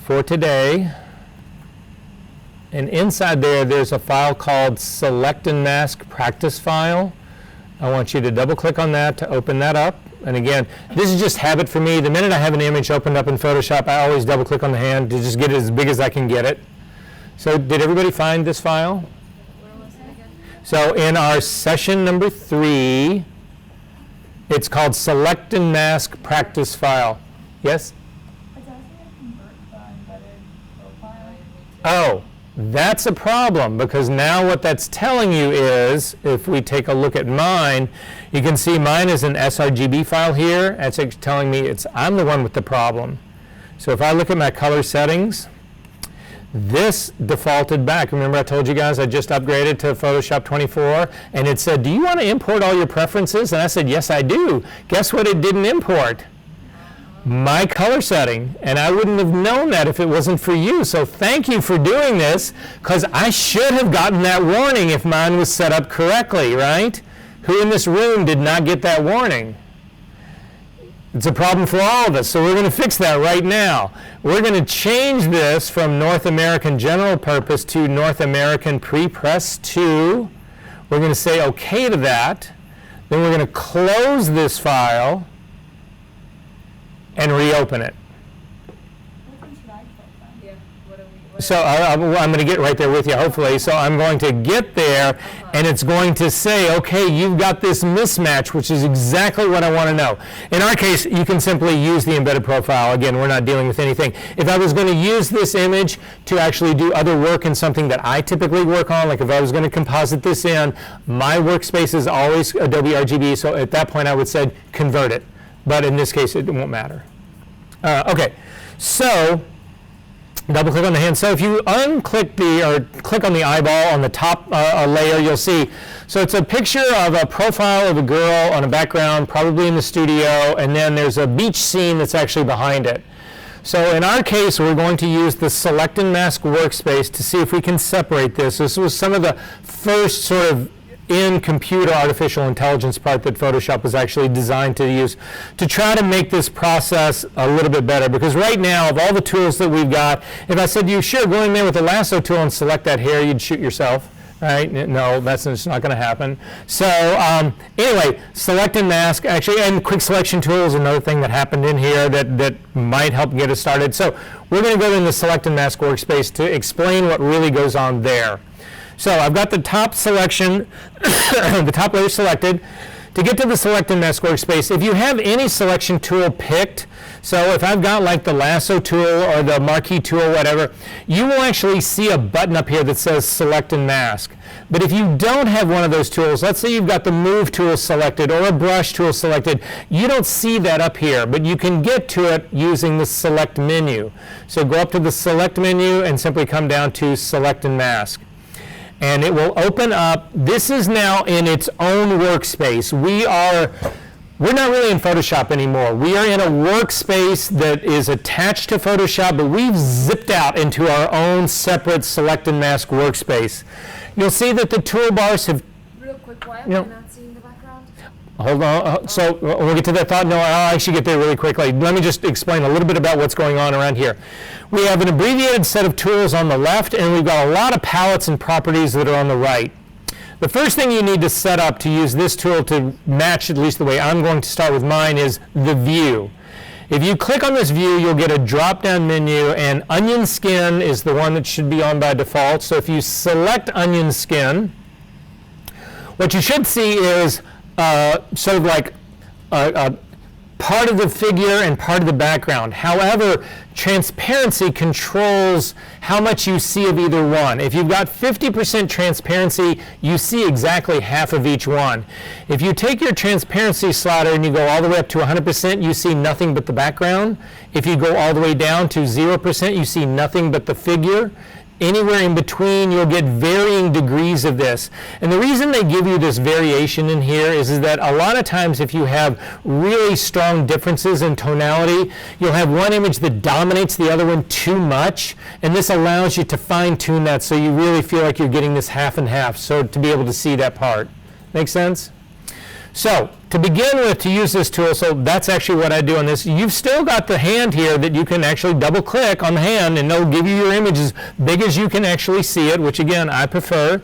for today. And inside there, there's a file called Select and Mask Practice File. I want you to double click on that to open that up. And again, this is just habit for me. The minute I have an image opened up in Photoshop, I always double click on the hand to just get it as big as I can get it. So did everybody find this file? Where was it again? So in our session number 3, it's called Select and Mask Practice File. Yes? It's asking to convert the embedded profile. Oh, that's a problem, because now what that's telling you is, if we take a look at mine, you can see mine is an sRGB file here. That's telling me I'm the one with the problem. So if I look at my color settings, this defaulted back. Remember I told you guys I just upgraded to Photoshop 24, and it said, do you want to import all your preferences? And I said, yes, I do. Guess what it didn't import? My color setting, and I wouldn't have known that if it wasn't for you. So thank you for doing this, because I should have gotten that warning if mine was set up correctly, right? Who in this room did not get that warning? It's a problem for all of us, so we're going to fix that right now. We're going to change this from North American General Purpose to North American Pre-Press 2. We're going to say OK to that. Then we're going to close this file and reopen it. Which one should I click then? Yeah. What are we? So I'm going to get right there with you, hopefully. So I'm going to get there, and it's going to say, okay, you've got this mismatch, which is exactly what I want to know. In our case, you can simply use the embedded profile. Again, we're not dealing with anything. If I was going to use this image to actually do other work in something that I typically work on, like if I was going to composite this in, my workspace is always Adobe RGB, so at that point I would say convert it. But in this case, it won't matter. Okay, so double click on the hand. So if you unclick or click on the eyeball on the top layer, you'll see. So it's a picture of a profile of a girl on a background, probably in the studio, and then there's a beach scene that's actually behind it. So in our case, we're going to use the Select and Mask workspace to see if we can separate this. This was some of the first sort of in computer artificial intelligence part that Photoshop was actually designed to use to try to make this process a little bit better. Because right now, of all the tools that we've got, if I said to you, sure, go in there with the lasso tool and select that hair, you'd shoot yourself, right? No, that's just not going to happen. So anyway, Select and Mask, actually, and Quick Selection Tool is another thing that happened in here that might help get us started. So we're going to go in the Select and Mask workspace to explain what really goes on there. So I've got the top selection, the top layer selected. To get to the Select and Mask workspace, if you have any selection tool picked, so if I've got like the lasso tool or the marquee tool, whatever, you will actually see a button up here that says Select and Mask. But if you don't have one of those tools, let's say you've got the Move tool selected or a Brush tool selected, you don't see that up here, but you can get to it using the Select menu. So go up to the Select menu and simply come down to Select and Mask. And it will open up. This is now in its own workspace. We're not really in Photoshop anymore. We are in a workspace that is attached to Photoshop, but we've zipped out into our own separate Select and Mask workspace. You'll see that the toolbars have. Real quick, why am No. I not seeing the background? Hold on. So when we get to that thought, no, I should get there really quickly. Let me just explain a little bit about what's going on around here. We have an abbreviated set of tools on the left, and we've got a lot of palettes and properties that are on the right. The first thing you need to set up to use this tool to match, at least the way I'm going to start with mine, is the view. If you click on this view, you'll get a drop-down menu, and onion skin is the one that should be on by default. So if you select onion skin, What you should see is sort of like part of the figure and part of the background. However, transparency controls how much you see of either one. If you've got 50% transparency, you see exactly half of each one. If you take your transparency slider and you go all the way up to 100%, you see nothing but the background. If you go all the way down to 0%, you see nothing but the figure. Anywhere in between, you'll get varying degrees of this. And the reason they give you this variation in here is that a lot of times if you have really strong differences in tonality, you'll have one image that dominates the other one too much, and this allows you to fine-tune that so you really feel like you're getting this half and half, so to be able to see that part. Make sense? So, to begin with, to use this tool, so that's actually what I do on this. You've still got the hand here that you can actually double click on the hand and it'll give you your image as big as you can actually see it, which again, I prefer.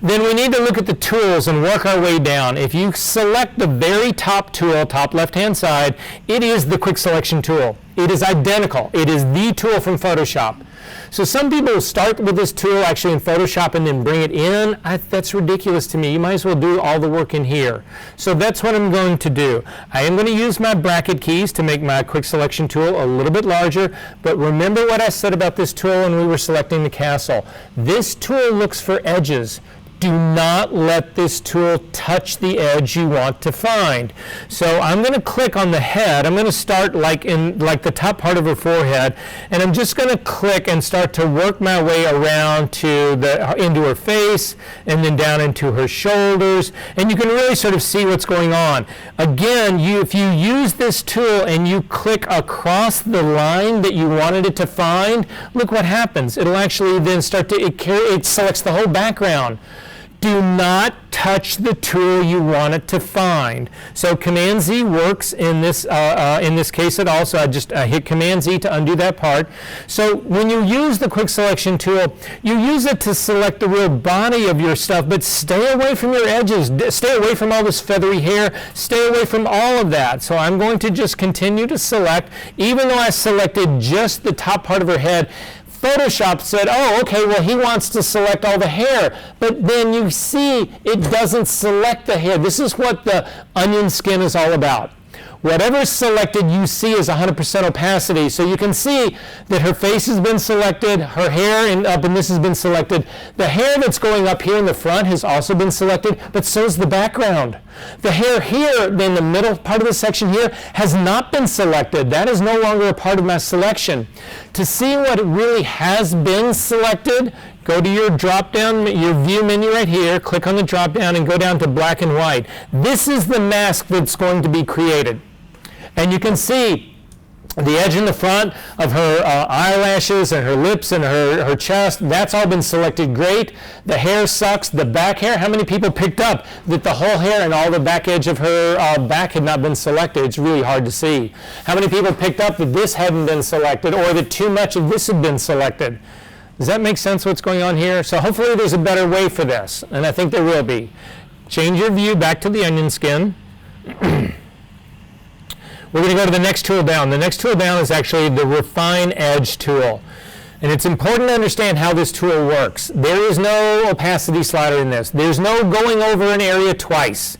Then we need to look at the tools and work our way down. If you select the very top tool, top left-hand side, it is the quick selection tool. It is identical. It is the tool from Photoshop. So some people start with this tool actually in Photoshop and then bring it in. That's ridiculous to me. You might as well do all the work in here. So that's what I'm going to do. I am going to use my bracket keys to make my quick selection tool a little bit larger, but remember what I said about this tool when we were selecting the castle. This tool looks for edges. Do not let this tool touch the edge you want to find. So I'm going to click on the head. I'm going to start like the top part of her forehead, and I'm just going to click and start to work my way around to into her face and then down into her shoulders, and you can really sort of see what's going on. Again, if you use this tool and you click across the line that you wanted it to find, look what happens. It'll actually then start to, it selects the whole background. Do not touch the tool you want it to find. So Command Z works in this case at all. So I just hit Command Z to undo that part. So when you use the quick selection tool, you use it to select the real body of your stuff, but stay away from your edges. Stay away from all this feathery hair. Stay away from all of that. So I'm going to just continue to select, even though I selected just the top part of her head. Photoshop said, oh, okay, well, he wants to select all the hair. But then you see it doesn't select the hair. This is what the onion skin is all about. Whatever's selected, you see is 100% opacity. So you can see that her face has been selected, her hair and up in this has been selected. The hair that's going up here in the front has also been selected, but so is the background. The hair here, in the middle part of the section here, has not been selected. That is no longer a part of my selection. To see what really has been selected, go to your drop-down, your view menu right here, click on the drop-down and go down to black and white. This is the mask that's going to be created. And you can see the edge in the front of her eyelashes and her lips and her chest, that's all been selected great. The hair sucks. The back hair, how many people picked up that the whole hair and all the back edge of her back had not been selected? It's really hard to see. How many people picked up that this hadn't been selected or that too much of this had been selected? Does that make sense what's going on here? So hopefully there's a better way for this, and I think there will be. Change your view back to the onion skin. We're going to go to the next tool down. The next tool down is actually the Refine Edge tool. And it's important to understand how this tool works. There is no opacity slider in this. There's no going over an area twice.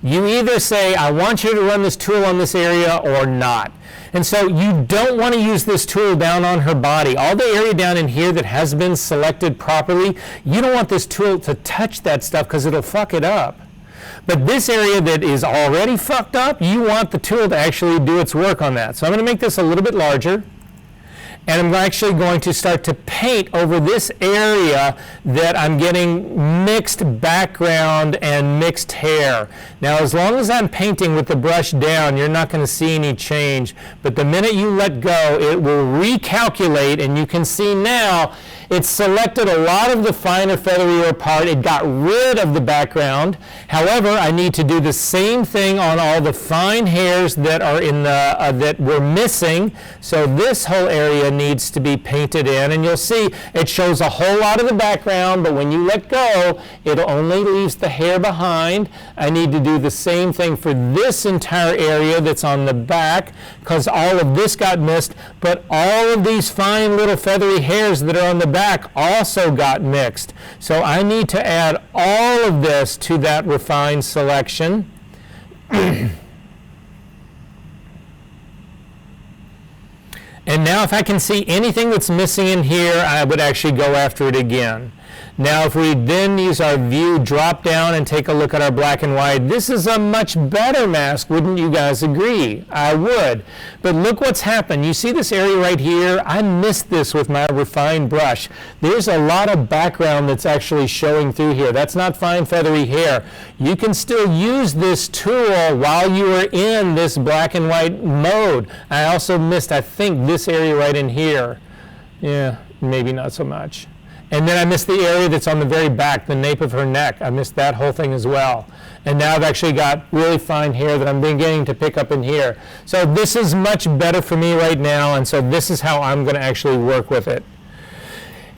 You either say, I want you to run this tool on this area or not. And so you don't want to use this tool down on her body. All the area down in here that has been selected properly, you don't want this tool to touch that stuff because it'll fuck it up. But this area that is already fucked up, you want the tool to actually do its work on that. So I'm going to make this a little bit larger. And I'm actually going to start to paint over this area that I'm getting mixed background and mixed hair. Now, as long as I'm painting with the brush down, you're not going to see any change. But the minute you let go, it will recalculate, and you can see now it's selected a lot of the finer, featherier part. It got rid of the background. However, I need to do the same thing on all the fine hairs that are in the that we're missing. So this whole area needs to be painted in, and you'll see it shows a whole lot of the background, but when you let go, it only leaves the hair behind. I need to do the same thing for this entire area that's on the back, because all of this got missed, but all of these fine little feathery hairs that are on the back also got mixed. So I need to add all of this to that refined selection. And now if I can see anything that's missing in here, I would actually go after it again. Now if we then use our view drop down and take a look at our black and white, this is a much better mask, wouldn't you guys agree? I would. But look what's happened. You see this area right here? I missed this with my refined brush. There's a lot of background that's actually showing through here. That's not fine feathery hair. You can still use this tool while you are in this black and white mode. I also missed, I think, this area right in here. Yeah, maybe not so much. And then I missed the area that's on the very back, the nape of her neck. I missed that whole thing as well. And now I've actually got really fine hair that I'm beginning to pick up in here. So this is much better for me right now, and so this is how I'm going to actually work with it.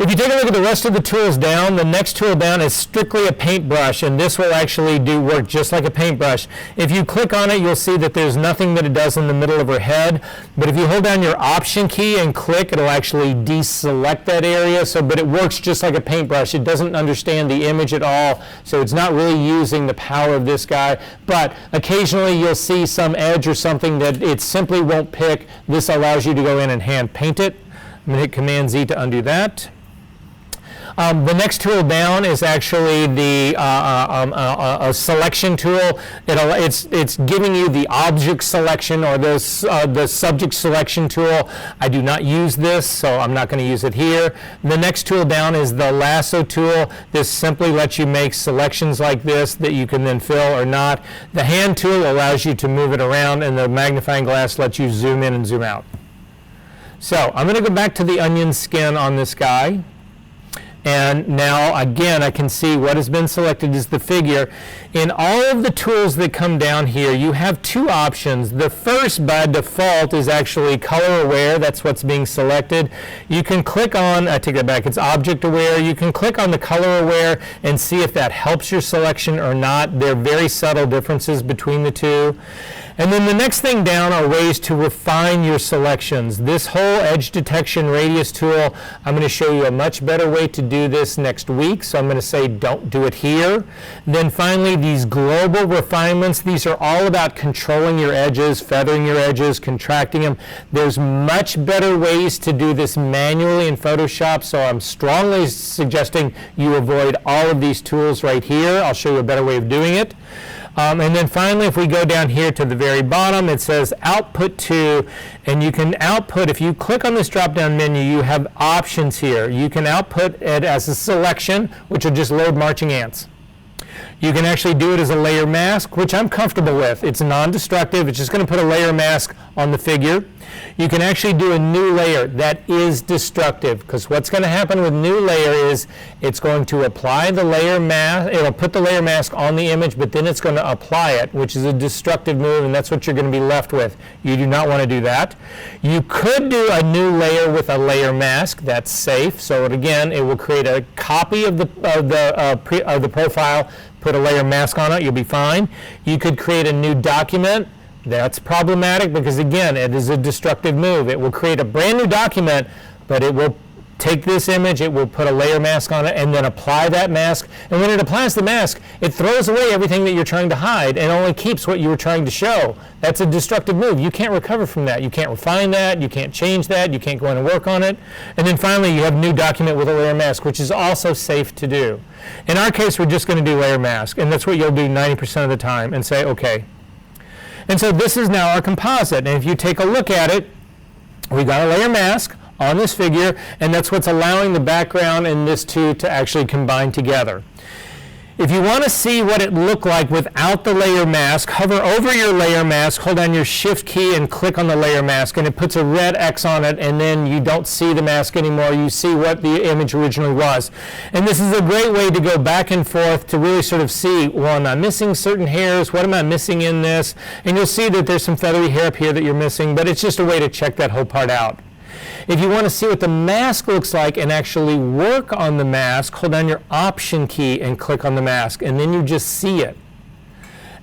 If you take a look at the rest of the tools down, the next tool down is strictly a paintbrush, and this will actually do work just like a paintbrush. If you click on it, you'll see that there's nothing that it does in the middle of her head, but if you hold down your Option key and click, it'll actually deselect that area, but it works just like a paintbrush. It doesn't understand the image at all, so it's not really using the power of this guy, but occasionally you'll see some edge or something that it simply won't pick. This allows you to go in and hand paint it. I'm going to hit Command-Z to undo that. The next tool down is actually the a selection tool. It's giving you the object selection or the subject selection tool. I do not use this, so I'm not going to use it here. The next tool down is the lasso tool. This simply lets you make selections like this that you can then fill or not. The hand tool allows you to move it around, and the magnifying glass lets you zoom in and zoom out. So I'm going to go back to the onion skin on this guy. And now, again, I can see what has been selected is the figure. In all of the tools that come down here, you have two options. The first, by default, is actually color aware. That's what's being selected. You can click on, I take that back, it's object aware. You can click on the color aware and see if that helps your selection or not. There are very subtle differences between the two. And then the next thing down are ways to refine your selections. This whole edge detection radius tool, I'm going to show you a much better way to do this next week. So I'm going to say don't do it here. Then finally, these global refinements, these are all about controlling your edges, feathering your edges, contracting them. There's much better ways to do this manually in Photoshop, so I'm strongly suggesting you avoid all of these tools right here. I'll show you a better way of doing it. And then finally, if we go down here to the very bottom, it says Output To, and you can output, if you click on this drop-down menu, you have options here. You can output it as a selection, which will just load marching ants. You can actually do it as a layer mask, which I'm comfortable with. It's non-destructive. It's just going to put a layer mask on the figure. You can actually do a new layer that is destructive, because what's going to happen with new layer is it's going to apply the layer mask. It'll put the layer mask on the image, but then it's going to apply it, which is a destructive move, and that's what you're going to be left with. You do not want to do that. You could do a new layer with a layer mask. That's safe. So again, it will create a copy of the profile, put a layer mask on it, you'll be fine. You could create a new document. That's problematic because, again, it is a destructive move. It will create a brand new document, but it will take this image, it will put a layer mask on it, and then apply that mask. And when it applies the mask, it throws away everything that you're trying to hide and only keeps what you were trying to show. That's a destructive move. You can't recover from that. You can't refine that. You can't change that. You can't go in and work on it. And then finally, you have new document with a layer mask, which is also safe to do. In our case, we're just going to do layer mask, and that's what you'll do 90% of the time and say, okay. And so this is now our composite. And if you take a look at it, we got a layer mask on this figure, and that's what's allowing the background and this two to actually combine together. If you want to see what it looked like without the layer mask, hover over your layer mask, hold down your Shift key and click on the layer mask, and it puts a red X on it, and then you don't see the mask anymore. You see what the image originally was. And this is a great way to go back and forth to really sort of see, well, am I missing certain hairs? What am I missing in this? And you'll see that there's some feathery hair up here that you're missing, but it's just a way to check that whole part out. If you want to see what the mask looks like and actually work on the mask, hold down your Option key and click on the mask, and then you just see it.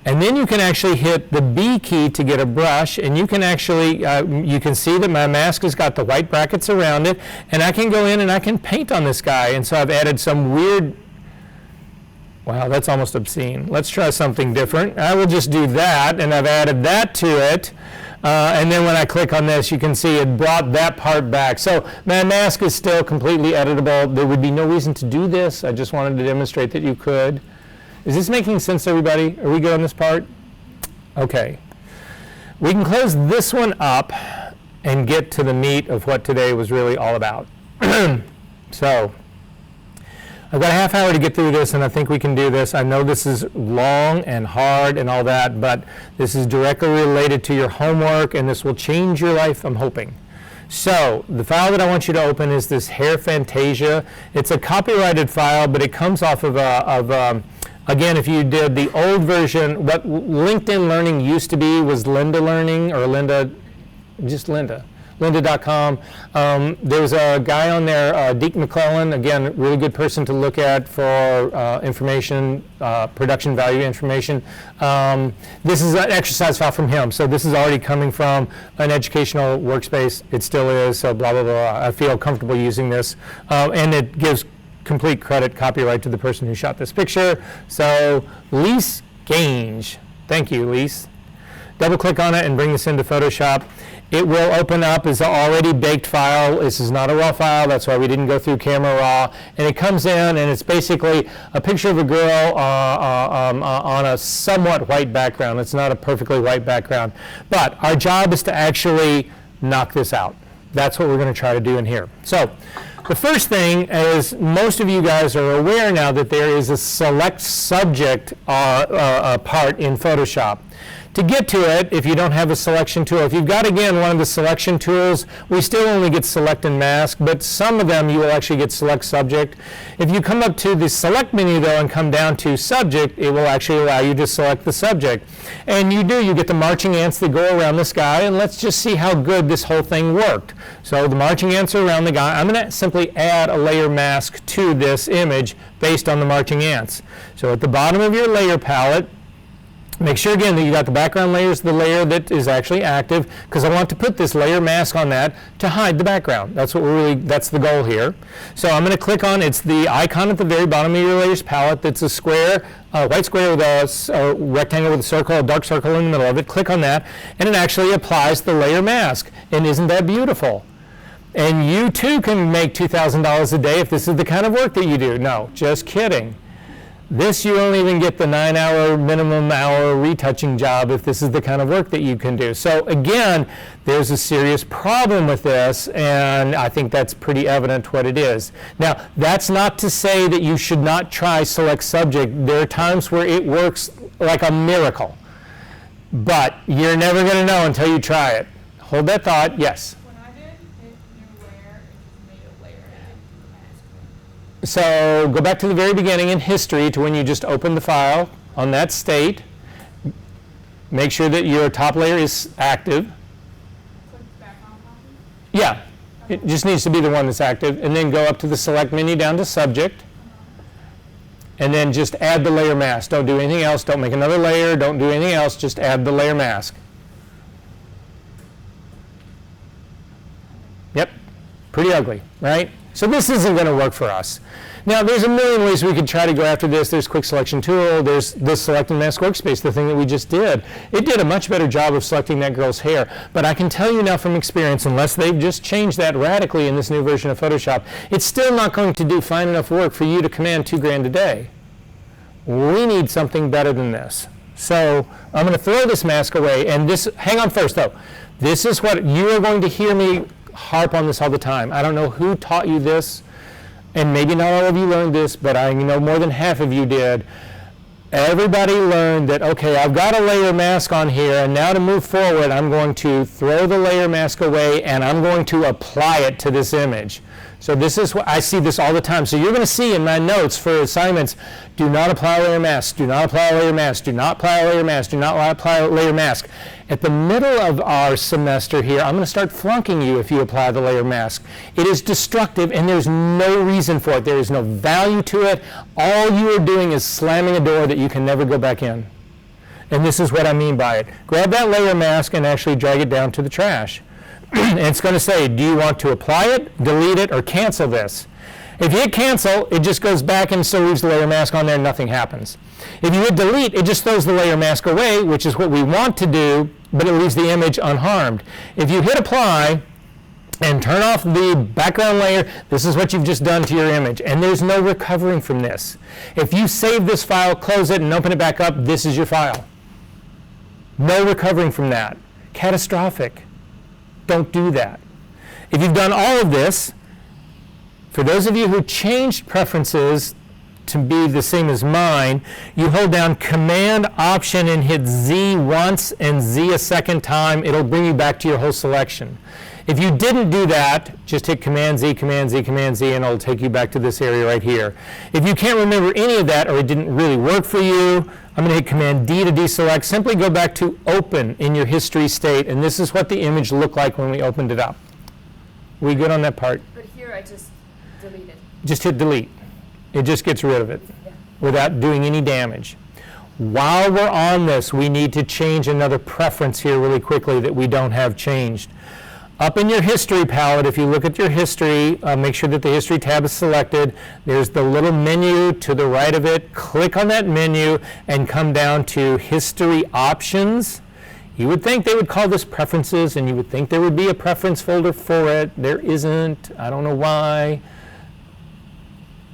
And then you can actually hit the B key to get a brush, and you can actually, you can see that my mask has got the white brackets around it, and I can go in and I can paint on this guy. And so I've added some weird, wow, that's almost obscene. Let's try something different. I will just do that, and I've added that to it. And then when I click on this, you can see it brought that part back. So my mask is still completely editable. There would be no reason to do this. I just wanted to demonstrate that you could. Is this making sense to everybody? Are we good on this part? Okay. We can close this one up and get to the meat of what today was really all about. So, I've got a half hour to get through this, and I think we can do this. I know this is long and hard and all that, but this is directly related to your homework, and this will change your life, I'm hoping. So, the file that I want you to open is this Hair Fantasia. It's a copyrighted file, but it comes off of again, if you did the old version, what LinkedIn Learning used to be was Lynda Learning, or lynda.com. There's a guy on there, Deke McClellan, again, really good person to look at for information, production value information. This is an exercise file from him, so this is already coming from an educational workspace. It still is, so blah, blah, blah. I feel comfortable using this, and it gives complete credit, copyright to the person who shot this picture. So, Lise Gange. Thank you, Lise. Double click on it and bring this into Photoshop. It will open up as an already baked file. This is not a raw file, that's why we didn't go through Camera Raw. And it comes in and it's basically a picture of a girl on a somewhat white background. It's not a perfectly white background. But our job is to actually knock this out. That's what we're going to try to do in here. So, the first thing is, most of you guys are aware now that there is a select subject part in Photoshop. To get to it, if you don't have a selection tool, if you've got, again, one of the selection tools, we still only get select and mask, but some of them you will actually get select subject. If you come up to the select menu, though, and come down to subject, it will actually allow you to select the subject. And you get the marching ants that go around this guy, and let's just see how good this whole thing worked. So the marching ants are around the guy. I'm going to simply add a layer mask to this image based on the marching ants. So at the bottom of your layer palette, make sure again that you got the background layers, the layer that is actually active, because I want to put this layer mask on that to hide the background. That's that's the goal here. So I'm going to click on, it's the icon at the very bottom of your layers palette that's a square, white square with a rectangle with a circle, a dark circle in the middle of it. Click on that, and it actually applies the layer mask. And isn't that beautiful? And you too can make $2,000 a day if this is the kind of work that you do. No, just kidding. This, you don't even get the 9-hour minimum hour retouching job if this is the kind of work that you can do. So again, there's a serious problem with this, and I think that's pretty evident what it is. Now, that's not to say that you should not try select subject. There are times where it works like a miracle, but you're never going to know until you try it. Hold that thought. Yes? So go back to the very beginning in history to when you just opened the file on that state. Make sure that your top layer is active. Yeah, it just needs to be the one that's active. And then go up to the select menu down to subject. And then just add the layer mask. Don't do anything else. Don't make another layer. Don't do anything else. Just add the layer mask. Yep, pretty ugly, right? So this isn't going to work for us. Now, there's a million ways we could try to go after this. There's Quick Selection Tool. There's the Select and Mask Workspace, the thing that we just did. It did a much better job of selecting that girl's hair. But I can tell you now from experience, unless they've just changed that radically in this new version of Photoshop, it's still not going to do fine enough work for you to command $2,000 a day. We need something better than this. So I'm going to throw this mask away. And this, hang on first, though. This is what you are going to hear me harp on this all the time. I don't know who taught you this, and maybe not all of you learned this, but I know more than half of you did. Everybody learned that, okay, I've got a layer mask on here, and now to move forward, I'm going to throw the layer mask away, and I'm going to apply it to this image. So this is what I see this all the time. So you're going to see in my notes for assignments, do not apply a layer mask, do not apply a layer mask, do not apply a layer mask, do not apply a layer mask. At the middle of our semester here, I'm going to start flunking you if you apply the layer mask. It is destructive and there's no reason for it. There is no value to it. All you are doing is slamming a door that you can never go back in. And this is what I mean by it. Grab that layer mask and actually drag it down to the trash. And it's going to say, do you want to apply it, delete it, or cancel this? If you hit cancel, it just goes back and still leaves the layer mask on there and nothing happens. If you hit delete, it just throws the layer mask away, which is what we want to do, but it leaves the image unharmed. If you hit apply and turn off the background layer, this is what you've just done to your image. And there's no recovering from this. If you save this file, close it, and open it back up, this is your file. No recovering from that. Catastrophic. Don't do that. If you've done all of this, for those of you who changed preferences to be the same as mine, you hold down Command Option and hit Z once and Z a second time. It'll bring you back to your whole selection. If you didn't do that, just hit Command Z, Command Z, Command Z, and it'll take you back to this area right here. If you can't remember any of that or it didn't really work for you, I'm going to hit Command D to deselect. Simply go back to Open in your history state, and this is what the image looked like when we opened it up. We good on that part? But here I just delete it. Just hit delete. It just gets rid of it without doing any damage. While we're on this, we need to change another preference here really quickly that we don't have changed. Up in your history palette, if you look at your history, make sure that the history tab is selected. There's the little menu to the right of it. Click on that menu and come down to history options. You would think they would call this preferences and you would think there would be a preference folder for it. There isn't. I don't know why.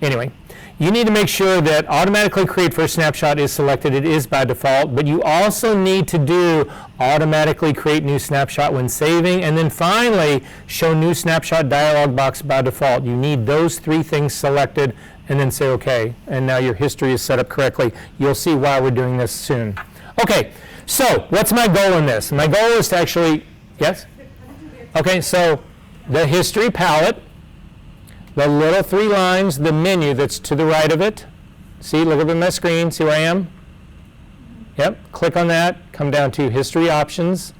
Anyway, you need to make sure that automatically create first snapshot is selected. It is by default, but you also need to do automatically create new snapshot when saving, and then finally show new snapshot dialog box by default. You need those three things selected and then say OK, and now your history is set up correctly. You'll see why we're doing this soon. Okay, so what's my goal in this? My goal is to actually, yes? Okay, so the history palette, the little three lines, the menu that's to the right of it. See, look up at my screen, see where I am? Yep, click on that, come down to history options.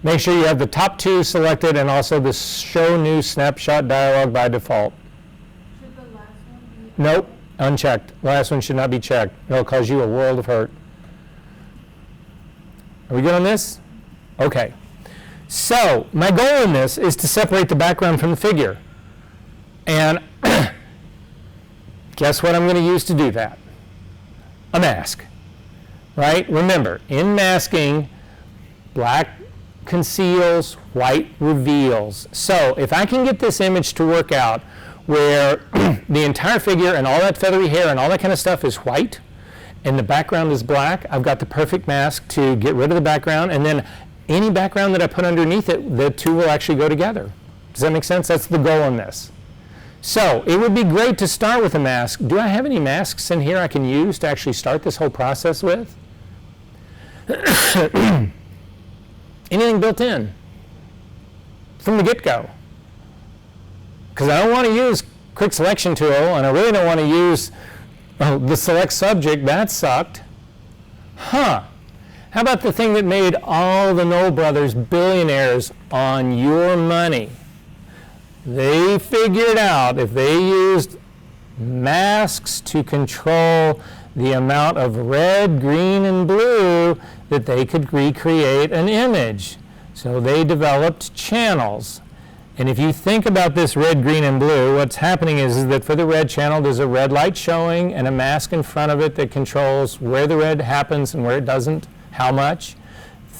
Make sure you have the top two selected and also the show new snapshot dialog by default. Should the last one be? Nope, unchecked. Last one should not be checked. It'll cause you a world of hurt. Are we good on this? Okay. So, my goal in this is to separate the background from the figure. And guess what I'm going to use to do that? A mask, right? Remember, in masking, black conceals, white reveals. So if I can get this image to work out where the entire figure and all that feathery hair and all that kind of stuff is white and the background is black, I've got the perfect mask to get rid of the background, and then any background that I put underneath it, the two will actually go together. Does that make sense? That's the goal in this. So it would be great to start with a mask. Do I have any masks in here I can use to actually start this whole process with? Anything built in from the get-go? Because I don't want to use quick selection tool, and I really don't want to use the select subject. That sucked. How about the thing that made all the Knoll brothers billionaires on your money? They figured out if they used masks to control the amount of red, green, and blue that they could recreate an image. So they developed channels. And if you think about this red, green, and blue, what's happening is that for the red channel, there's a red light showing and a mask in front of it that controls where the red happens and where it doesn't, how much.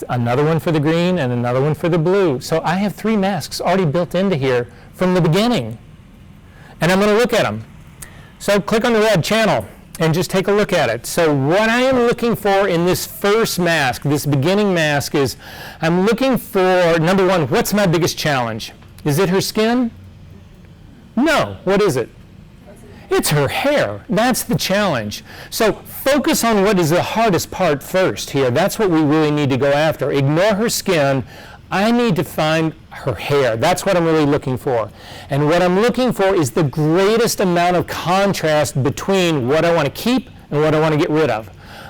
Another one for the green and another one for the blue. So I have three masks already built into here from the beginning. And I'm going to look at them. So click on the red channel and just take a look at it. So what I am looking for in this first mask, this beginning mask, is I'm looking for, number one, what's my biggest challenge? Is it her skin? No. What is it? It's her hair. That's the challenge. So focus on what is the hardest part first here. That's what we really need to go after. Ignore her skin. I need to find her hair. That's what I'm really looking for. And what I'm looking for is the greatest amount of contrast between what I want to keep and what I want to get rid of.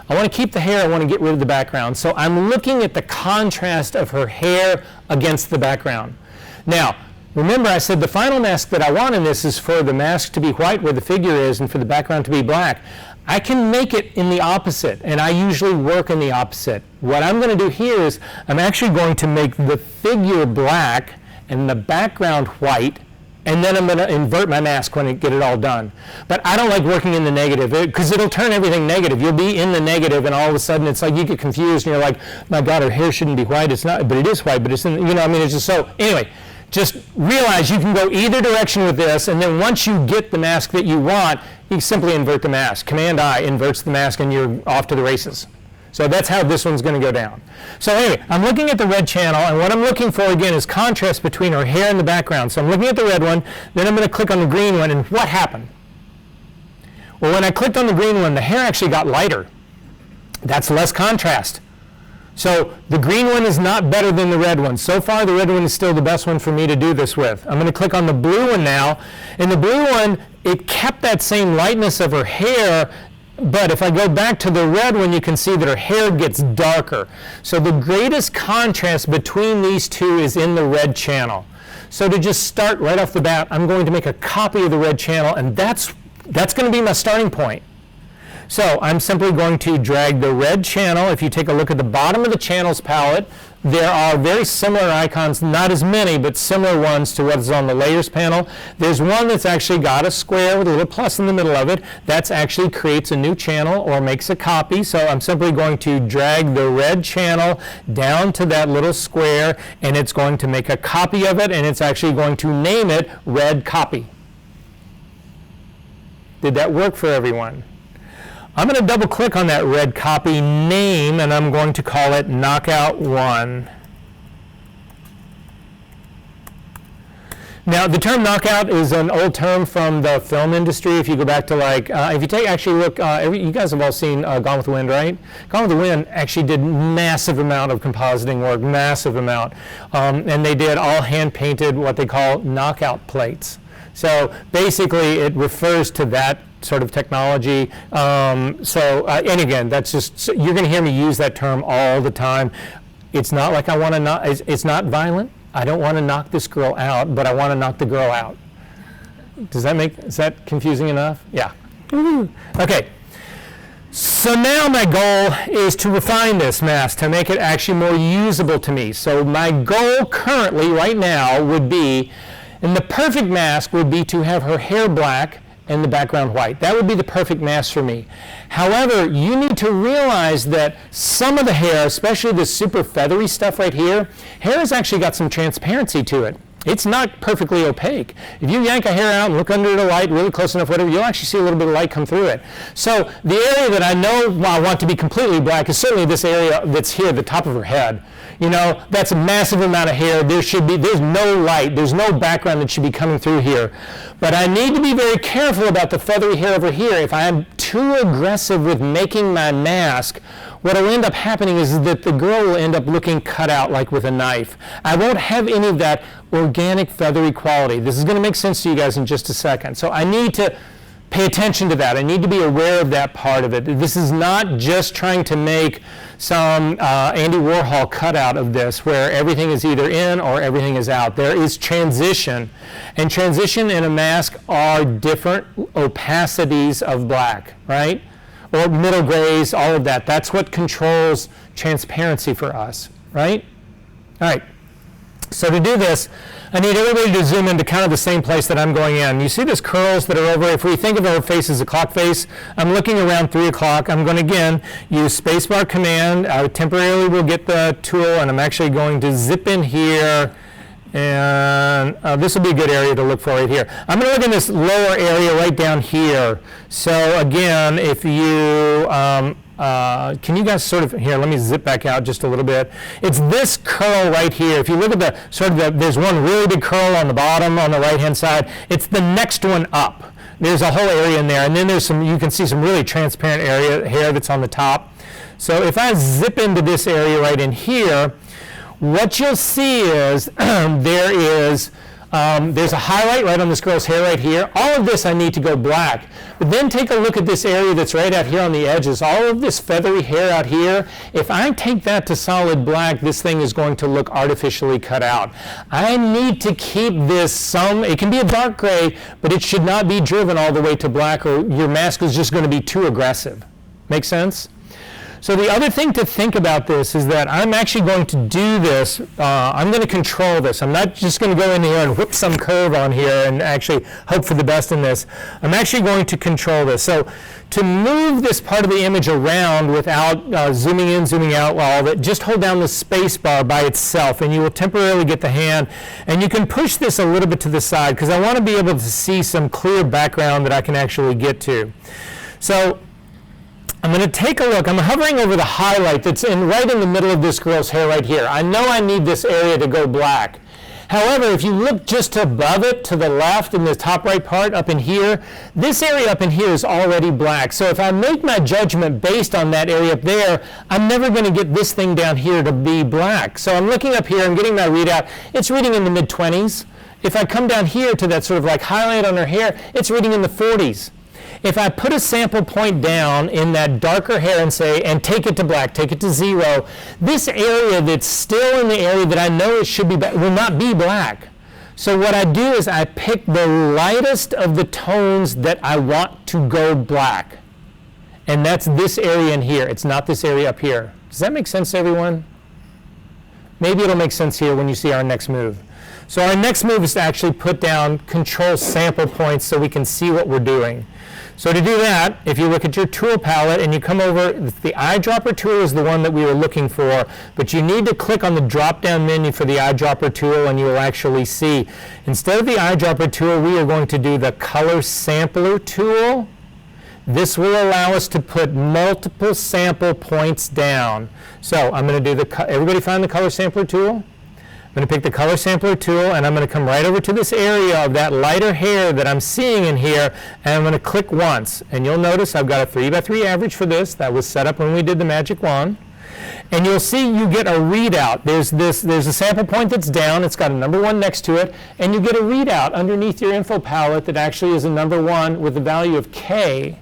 I want to keep the hair, I want to get rid of the background. So I'm looking at the contrast of her hair against the background. Now, remember I said the final mask that I want in this is for the mask to be white where the figure is and for the background to be black. I can make it in the opposite, and I usually work in the opposite. What I'm going to do here is I'm actually going to make the figure black and the background white, and then I'm going to invert my mask when I get it all done. But I don't like working in the negative, because it'll turn everything negative. You'll be in the negative, and all of a sudden it's like you get confused, and you're like, my God, her hair shouldn't be white. It's not, but it is white, but it's in, it's just so, anyway. Just realize you can go either direction with this, and then once you get the mask that you want, you simply invert the mask. Command-I inverts the mask, and you're off to the races. So that's how this one's going to go down. So anyway, I'm looking at the red channel, and what I'm looking for, again, is contrast between her hair and the background. So I'm looking at the red one, then I'm going to click on the green one, and what happened? Well, when I clicked on the green one, the hair actually got lighter. That's less contrast. So the green one is not better than the red one. So far, the red one is still the best one for me to do this with. I'm going to click on the blue one now. And the blue one, it kept that same lightness of her hair, but if I go back to the red one, you can see that her hair gets darker. So the greatest contrast between these two is in the red channel. So to just start right off the bat, I'm going to make a copy of the red channel, and that's going to be my starting point. So I'm simply going to drag the red channel. If you take a look at the bottom of the channels palette, there are very similar icons, not as many, but similar ones to what's on the layers panel. There's one that's actually got a square with a little plus in the middle of it. That actually creates a new channel or makes a copy. So I'm simply going to drag the red channel down to that little square, and it's going to make a copy of it, and it's actually going to name it Red Copy. Did that work for everyone? I'm going to double click on that red copy name, and I'm going to call it Knockout 1. Now, the term knockout is an old term from the film industry. If you go back to if you actually look, you guys have all seen Gone with the Wind, right? Gone with the Wind actually did massive amount of compositing work, massive amount. And they did all hand-painted what they call knockout plates. So basically, it refers to that sort of technology. And again, that's just, so you're going to hear me use that term all the time. It's not like I want to knock, it's not violent. I don't want to knock this girl out, but I want to knock the girl out. Is that confusing enough? Yeah. Okay. So now my goal is to refine this mask to make it actually more usable to me. So my goal currently, right now, would be, and the perfect mask would be to have her hair black and the background white. That would be the perfect mask for me. However, you need to realize that some of the hair, especially the super feathery stuff right here, hair has actually got some transparency to it. It's not perfectly opaque. If you yank a hair out and look under the light really close enough, whatever, you'll actually see a little bit of light come through it. So the area that I know I want to be completely black is certainly this area that's here, the top of her head. That's a massive amount of hair. There's no light, there's no background that should be coming through here. But I need to be very careful about the feathery hair over here. If I am too aggressive with making my mask, what will end up happening is that the girl will end up looking cut out like with a knife. I won't have any of that organic feathery quality. This is going to make sense to you guys in just a second. So I need to pay attention to that. I need to be aware of that part of it. This is not just trying to make some Andy Warhol cutout of this where everything is either in or everything is out. There is transition, and transition in a mask are different opacities of black, right? Or middle grays, all of that. That's what controls transparency for us, right? All right. So to do this, I need everybody to zoom into kind of the same place that I'm going in. You see these curls that are over, if we think of our face as a clock face, I'm looking around 3 o'clock. I'm going to, again, use spacebar command. I temporarily will get the tool, and I'm actually going to zip in here, and this will be a good area to look for right here. I'm going to look in this lower area right down here. So again, if you, can you guys sort of, here, let me zip back out just a little bit. It's this curl right here. If you look at there's one really big curl on the bottom on the right-hand side. It's the next one up. There's a whole area in there, and then you can see some really transparent hair that's on the top. So if I zip into this area right in here, what you'll see is there's a highlight right on this girl's hair right here. All of this I need to go black. But then take a look at this area that's right out here on the edges. All of this feathery hair out here, if I take that to solid black, this thing is going to look artificially cut out. I need to keep this it can be a dark gray, but it should not be driven all the way to black, or your mask is just going to be too aggressive. Make sense? So the other thing to think about this is that I'm actually going to do this, I'm going to control this. I'm not just going to go in here and whip some curve on here and actually hope for the best in this. I'm actually going to control this. So to move this part of the image around without zooming in, zooming out, all of it, just hold down the space bar by itself and you will temporarily get the hand. And you can push this a little bit to the side because I want to be able to see some clear background that I can actually get to. So I'm going to take a look. I'm hovering over the highlight that's right in the middle of this girl's hair right here. I know I need this area to go black. However, if you look just above it to the left in the top right part up in here, this area up in here is already black. So if I make my judgment based on that area up there, I'm never going to get this thing down here to be black. So I'm looking up here, I'm getting my readout. It's reading in the mid-20s. If I come down here to that sort of like highlight on her hair, it's reading in the 40s. If I put a sample point down in that darker hair and take it to black, take it to 0, this area that's still in the area that I know it should be will not be black. So what I do is I pick the lightest of the tones that I want to go black. And that's this area in here. It's not this area up here. Does that make sense to everyone? Maybe it'll make sense here when you see our next move. So our next move is to actually put down control sample points so we can see what we're doing. So to do that, if you look at your tool palette and you come over, the eyedropper tool is the one that we were looking for, but you need to click on the drop-down menu for the eyedropper tool and you will actually see. Instead of the eyedropper tool, we are going to do the color sampler tool. This will allow us to put multiple sample points down. So I'm going to do everybody find the color sampler tool? I'm going to pick the color sampler tool and I'm going to come right over to this area of that lighter hair that I'm seeing in here, and I'm going to click once. And you'll notice I've got a 3x3 average for this. That was set up when we did the magic wand. And you'll see you get a readout. There's a sample point that's down. It's got a number 1 next to it. And you get a readout underneath your info palette that actually is a number 1 with the value of K.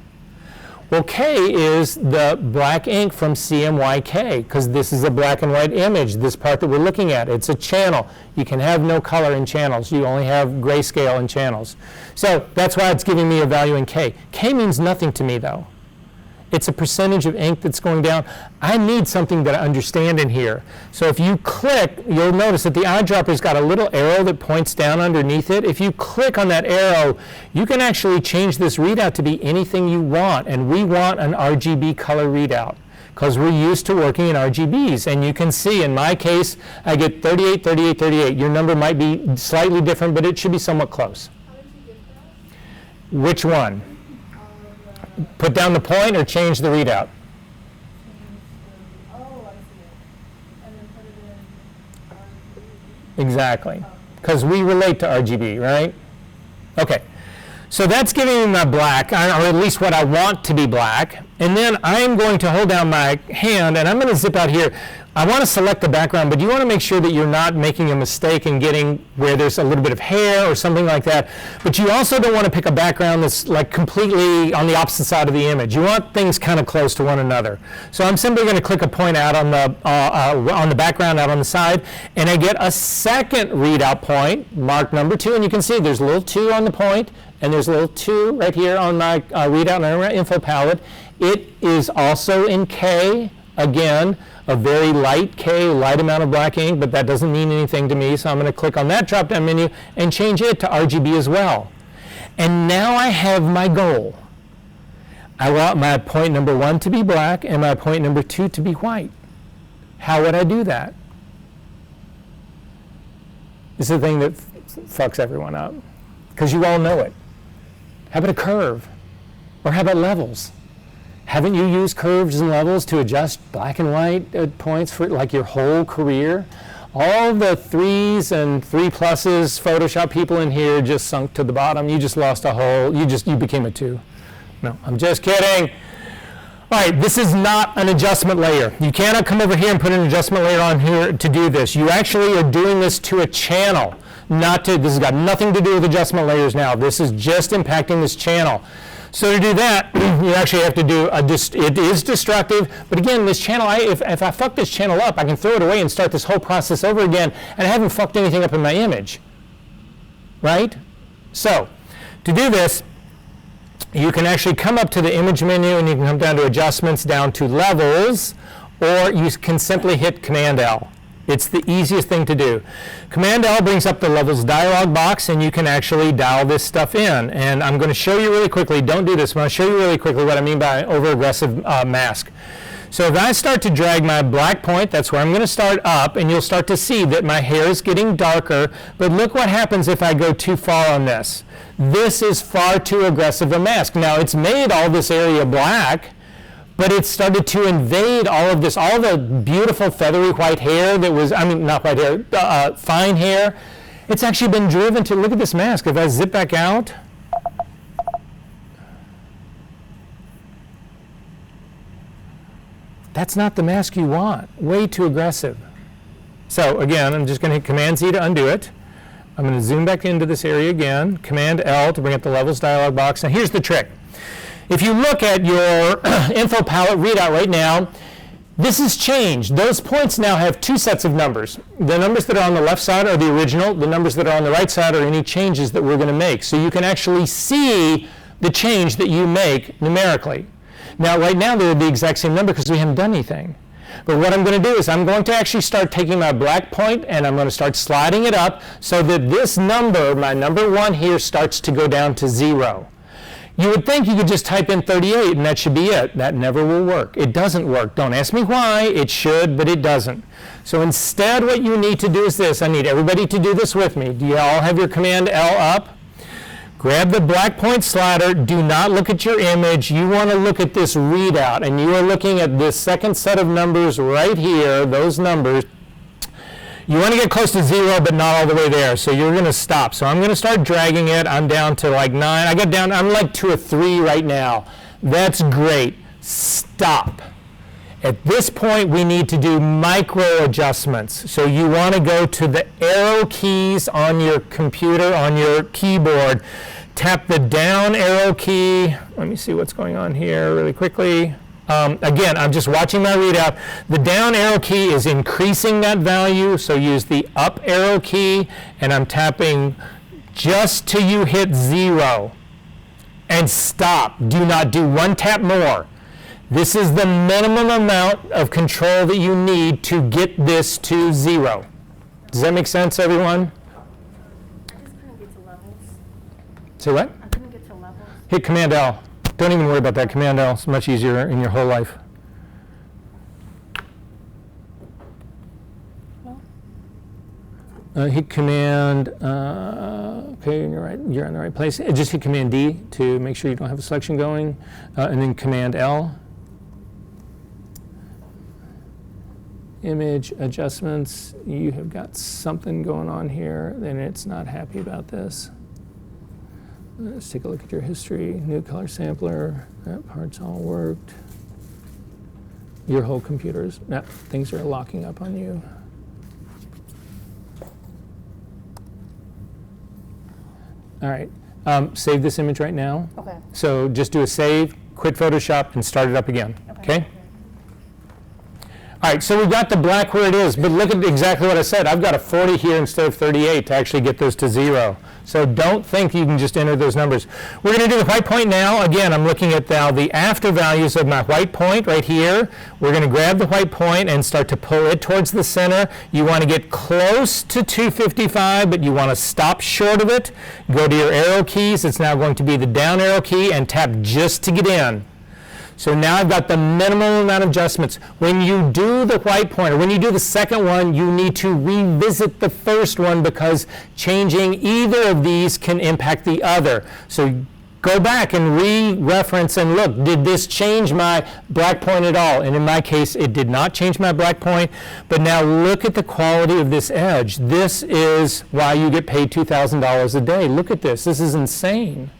Well, K is the black ink from CMYK, because this is a black and white image, this part that we're looking at. It's a channel. You can have no color in channels. You only have grayscale in channels. So that's why it's giving me a value in K. K means nothing to me, though. It's a percentage of ink that's going down. I need something that I understand in here. So if you click, you'll notice that the eyedropper's got a little arrow that points down underneath it. If you click on that arrow, you can actually change this readout to be anything you want. And we want an RGB color readout because we're used to working in RGBs. And you can see, in my case, I get 38, 38, 38. Your number might be slightly different, but it should be somewhat close. How did you get that? Which one? Put down the point or change the readout? Oh, I see it. And then put it in RGB. Exactly. Because we relate to RGB, right? Okay. So that's giving me my black, or at least what I want to be black. And then I'm going to hold down my hand and I'm going to zip out here. I want to select the background, but you want to make sure that you're not making a mistake and getting where there's a little bit of hair or something like that. But you also don't want to pick a background that's like completely on the opposite side of the image. You want things kind of close to one another. So I'm simply going to click a point out on the background out on the side, and I get a second readout point, marked number 2, and you can see there's a little 2 on the point, and there's a little 2 right here on my readout on my info palette. It is also in K, again, a very light K, light amount of black ink, but that doesn't mean anything to me, so I'm going to click on that drop-down menu and change it to RGB as well. And now I have my goal. I want my point number 1 to be black and my point number 2 to be white. How would I do that? This is the thing that fucks everyone up, because you all know it. How about a curve? Or how about levels? Haven't you used curves and levels to adjust black and white points for like your whole career? All the 3s and 3 pluses Photoshop people in here just sunk to the bottom. You just lost a whole, you became a 2. No, I'm just kidding. All right, this is not an adjustment layer. You cannot come over here and put an adjustment layer on here to do this. You actually are doing this to a channel, this has got nothing to do with adjustment layers now. This is just impacting this channel. So to do that, you actually have to do it is destructive, but again, this channel, if I fuck this channel up, I can throw it away and start this whole process over again, and I haven't fucked anything up in my image, right? So to do this, you can actually come up to the image menu and you can come down to adjustments, down to levels, or you can simply hit Command L. It's the easiest thing to do. Command L brings up the levels dialog box and you can actually dial this stuff in. And I'm going to show you really quickly, don't do this, but I'll show you really quickly what I mean by over-aggressive mask. So if I start to drag my black point, that's where I'm going to start up, and you'll start to see that my hair is getting darker, but look what happens if I go too far on this. This is far too aggressive a mask. Now it's made all this area black, but it started to invade all of this, all the beautiful feathery white hair that was, not white hair, fine hair. It's actually been driven to, look at this mask. If I zip back out, that's not the mask you want. Way too aggressive. So again, I'm just going to hit Command Z to undo it. I'm going to zoom back into this area again, Command L to bring up the levels dialog box. Now here's the trick. If you look at your info palette readout right now, this has changed. Those points now have two sets of numbers. The numbers that are on the left side are the original. The numbers that are on the right side are any changes that we're going to make. So you can actually see the change that you make numerically. Now, right now, they're the exact same number because we haven't done anything. But what I'm going to do is I'm going to actually start taking my black point and I'm going to start sliding it up so that this number, my number 1 here, starts to go down to 0. You would think you could just type in 38 and that should be it. That never will work. It doesn't work. Don't ask me why. It should, but it doesn't. So instead, what you need to do is this. I need everybody to do this with me. Do you all have your Command L up? Grab the black point slider. Do not look at your image. You want to look at this readout, and you are looking at this second set of numbers right here, those numbers. You want to get close to 0, but not all the way there, so you're going to stop. So I'm going to start dragging it. I'm down to like 9. I'm like to a 3 right now. That's great. Stop. At this point, we need to do micro adjustments. So you want to go to the arrow keys on your computer, on your keyboard. Tap the down arrow key. Let me see what's going on here really quickly. Again, I'm just watching my readout. The down arrow key is increasing that value, so use the up arrow key, and I'm tapping just till you hit 0. And stop. Do not do one tap more. This is the minimum amount of control that you need to get this to 0. Does that make sense, everyone? I just couldn't get to levels. Say what? I couldn't get to levels. Hit Command L. Don't even worry about that. Command L. It's much easier in your whole life. Hit Command, okay, you're in the right place. Just hit Command D to make sure you don't have a selection going, and then Command L. Image adjustments, you have got something going on here, and it's not happy about this. Let's take a look at your history. New color sampler, that part's all worked. Your whole computer's, things are locking up on you. All right, save this image right now. Okay. So just do a save, quit Photoshop, and start it up again, okay? All right, so we've got the black where it is, but look at exactly what I said. I've got a 40 here instead of 38 to actually get those to 0. So don't think you can just enter those numbers. We're going to do the white point now. Again, I'm looking at now the after values of my white point right here. We're going to grab the white point and start to pull it towards the center. You want to get close to 255, but you want to stop short of it. Go to your arrow keys. It's now going to be the down arrow key, and tap just to get in. So now I've got the minimum amount of adjustments. When you do the white point, or when you do the second one, you need to revisit the first one because changing either of these can impact the other. So go back and re-reference and look, did this change my black point at all? And in my case, it did not change my black point. But now look at the quality of this edge. This is why you get paid $2,000 a day. Look at this. This is insane.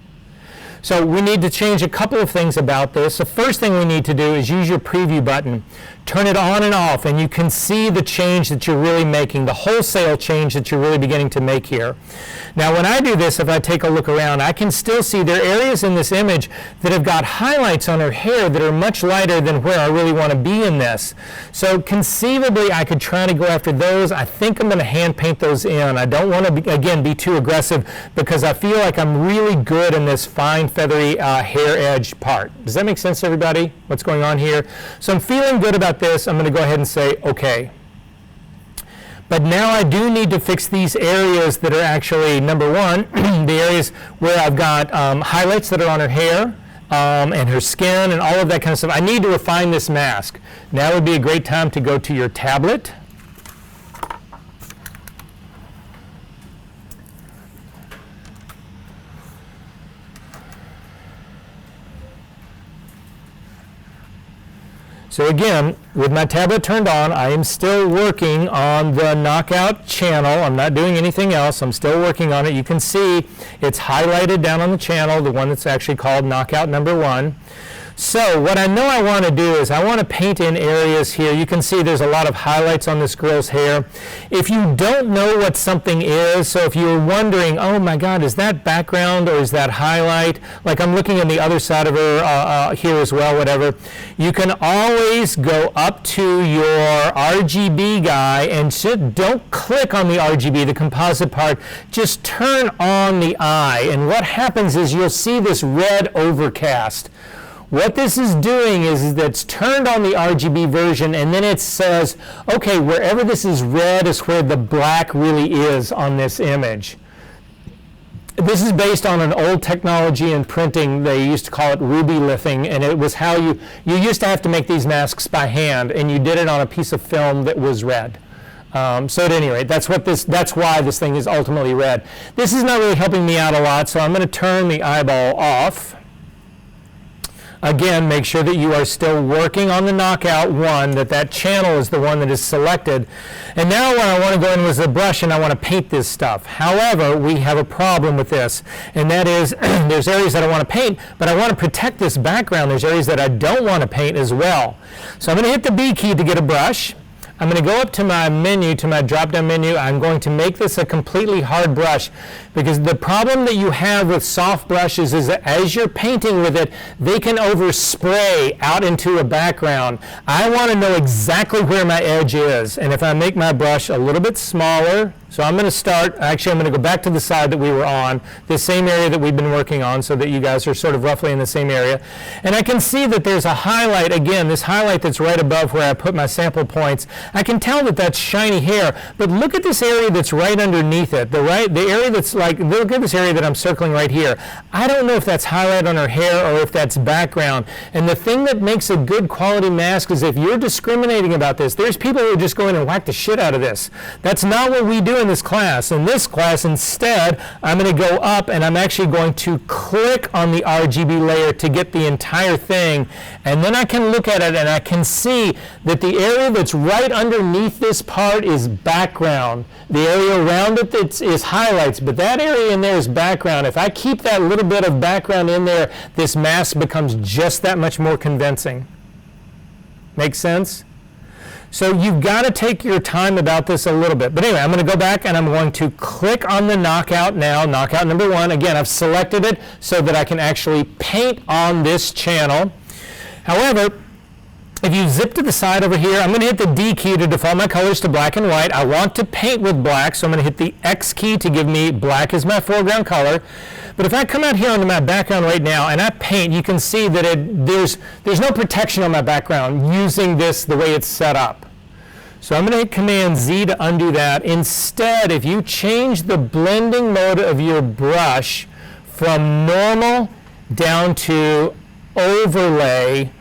So we need to change a couple of things about this. The first thing we need to do is use your preview button. Turn it on and off, and you can see the change that you're really making, the wholesale change that you're really beginning to make here. Now, when I do this, if I take a look around, I can still see there are areas in this image that have got highlights on her hair that are much lighter than where I really want to be in this. So conceivably, I could try to go after those. I think I'm going to hand paint those in. I don't want to, again, be too aggressive because I feel like I'm really good in this fine, feathery hair edge part. Does that make sense to everybody? What's going on here? So I'm feeling good about this. I'm going to go ahead and say okay. But now I do need to fix these areas that are actually, number one, the areas where I've got highlights that are on her hair and her skin and all of that kind of stuff. I need to refine this mask. Now would be a great time to go to your tablet. So again, with my tablet turned on, I am still working on the knockout channel. I'm not doing anything else. I'm still working on it. You can see it's highlighted down on the channel, the one that's actually called knockout number 1. So what I know I want to do is I want to paint in areas here. You can see there's a lot of highlights on this girl's hair. If you don't know what something is, so if you're wondering, oh my God, is that background or is that highlight? Like I'm looking on the other side of her here as well, whatever. You can always go up to your RGB guy and don't click on the RGB, the composite part. Just turn on the eye. And what happens is you'll see this red overcast. What this is doing is that it's turned on the RGB version, and then it says, okay, wherever this is red is where the black really is on this image. This is based on an old technology in printing. They used to call it ruby lithing, and it was how you used to have to make these masks by hand, and you did it on a piece of film that was red. So at any rate, that's why this thing is ultimately red. This is not really helping me out a lot, so I'm going to turn the eyeball off. Again, make sure that you are still working on the knockout 1, that channel is the one that is selected. And now what I want to go in with the brush and I want to paint this stuff. However, we have a problem with this, and that is there's areas that I want to paint, but I want to protect this background. There's areas that I don't want to paint as well. So I'm going to hit the B key to get a brush. I'm going to go up to my menu, to my drop-down menu. I'm going to make this a completely hard brush because the problem that you have with soft brushes is that as you're painting with it, they can overspray out into a background. I want to know exactly where my edge is. And if I make my brush a little bit smaller, so I'm going to start, actually I'm going to go back to the side that we were on, the same area that we've been working on so that you guys are sort of roughly in the same area. And I can see that there's a highlight, again, this highlight that's right above where I put my sample points. I can tell that that's shiny hair, but look at this area that's right underneath it, the area that's like, look at this area that I'm circling right here. I don't know if that's highlight on her hair or if that's background. And the thing that makes a good quality mask is if you're discriminating about this, there's people who are just going to whack the shit out of this. That's not what we do in this class. In this class, instead, I'm going to go up and I'm actually going to click on the RGB layer to get the entire thing, and then I can look at it and I can see that the area that's right underneath this part is background. The area around it is highlights, but that area in there is background. If I keep that little bit of background in there, this mask becomes just that much more convincing. Make sense? So you've got to take your time about this a little bit. But anyway, I'm going to go back and I'm going to click on the knockout now, knockout number 1. Again, I've selected it so that I can actually paint on this channel. However, if you zip to the side over here, I'm going to hit the D key to default my colors to black and white. I want to paint with black, so I'm going to hit the X key to give me black as my foreground color. But if I come out here onto my background right now and I paint, you can see that there's no protection on my background using this the way it's set up. So I'm going to hit Command Z to undo that. Instead, if you change the blending mode of your brush from normal down to overlay,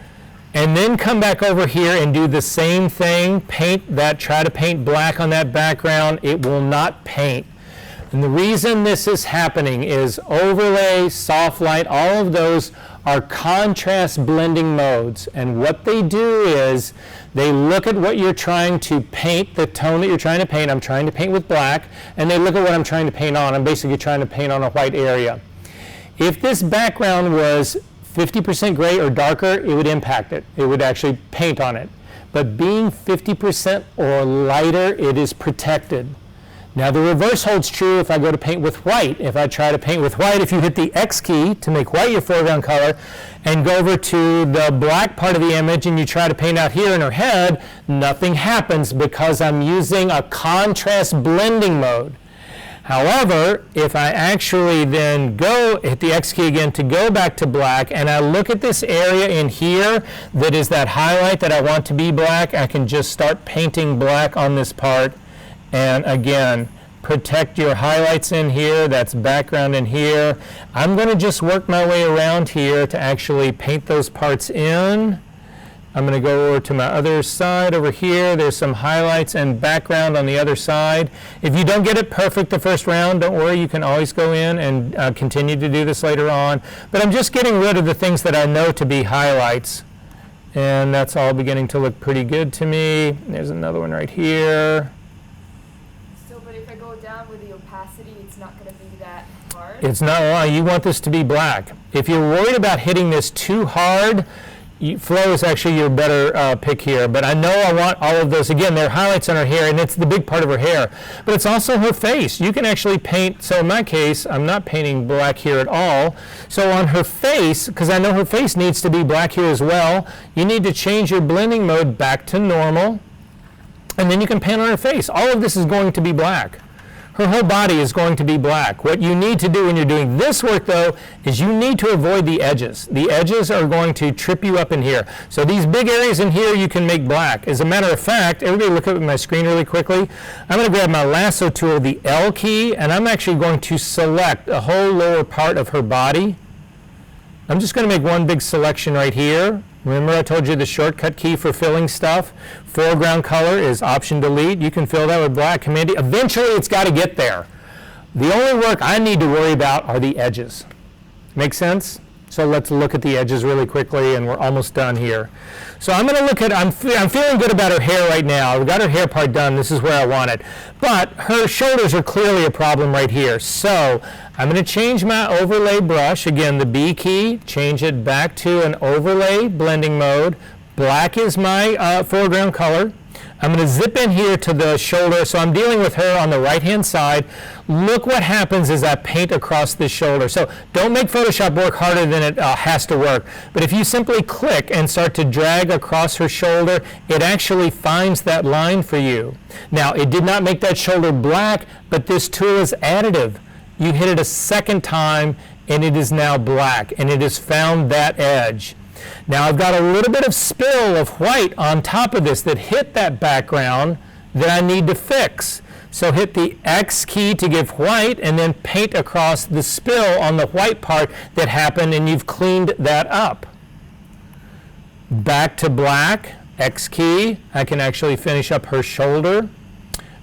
and then come back over here and do the same thing, try to paint black on that background, it will not paint. And the reason this is happening is overlay, soft light, all of those are contrast blending modes. And what they do is they look at what you're trying to paint, the tone that you're trying to paint. I'm trying to paint with black, and they look at what I'm trying to paint on. I'm basically trying to paint on a white area. If this background was 50% gray or darker, it would impact it. It would actually paint on it. But being 50% or lighter, it is protected. Now the reverse holds true if I go to paint with white. If I try to paint with white, if you hit the X key to make white your foreground color and go over to the black part of the image and you try to paint out here in her head, nothing happens because I'm using a contrast blending mode. However, if I actually then go, hit the X key again to go back to black, and I look at this area in here that is that highlight that I want to be black, I can just start painting black on this part. And again, protect your highlights in here, that's background in here. I'm going to just work my way around here to actually paint those parts in. I'm going to go over to my other side over here. There's some highlights and background on the other side. If you don't get it perfect the first round, don't worry, you can always go in and continue to do this later on. But I'm just getting rid of the things that I know to be highlights. And that's all beginning to look pretty good to me. There's another one right here. So, but if I go down with the opacity, it's not going to be that hard? It's not wrong. You want this to be black. If you're worried about hitting this too hard, flow is actually your better pick here, but I know I want all of those. Again, they're highlights on her hair, and it's the big part of her hair, but it's also her face. You can actually paint, so in my case, I'm not painting black here at all. So on her face, because I know her face needs to be black here as well, you need to change your blending mode back to normal, and then you can paint on her face. All of this is going to be black. Her whole body is going to be black. What you need to do when you're doing this work, though, is you need to avoid the edges. The edges are going to trip you up in here. So these big areas in here you can make black. As a matter of fact, everybody look up at my screen really quickly. I'm going to grab my lasso tool, the L key, and I'm actually going to select a whole lower part of her body. I'm just going to make one big selection right here. Remember I told you the shortcut key for filling stuff? Foreground color is Option Delete. You can fill that with black. Command D. Eventually it's got to get there. The only work I need to worry about are the edges. Make sense? So let's look at the edges really quickly, and we're almost done here. So I'm going to look at, I'm feeling good about her hair right now. We've got her hair part done. This is where I want it. But her shoulders are clearly a problem right here. So I'm going to change my overlay brush. Again, the B key, change it back to an overlay blending mode. Black is my foreground color. I'm going to zip in here to the shoulder, so I'm dealing with her on the right-hand side. Look what happens as I paint across this shoulder. So don't make Photoshop work harder than it has to work. But if you simply click and start to drag across her shoulder, it actually finds that line for you. Now, it did not make that shoulder black, but this tool is additive. You hit it a second time, and it is now black, and it has found that edge. Now I've got a little bit of spill of white on top of this that hit that background that I need to fix. So hit the X key to give white and then paint across the spill on the white part that happened, and you've cleaned that up. Back to black, X key. I can actually finish up her shoulder.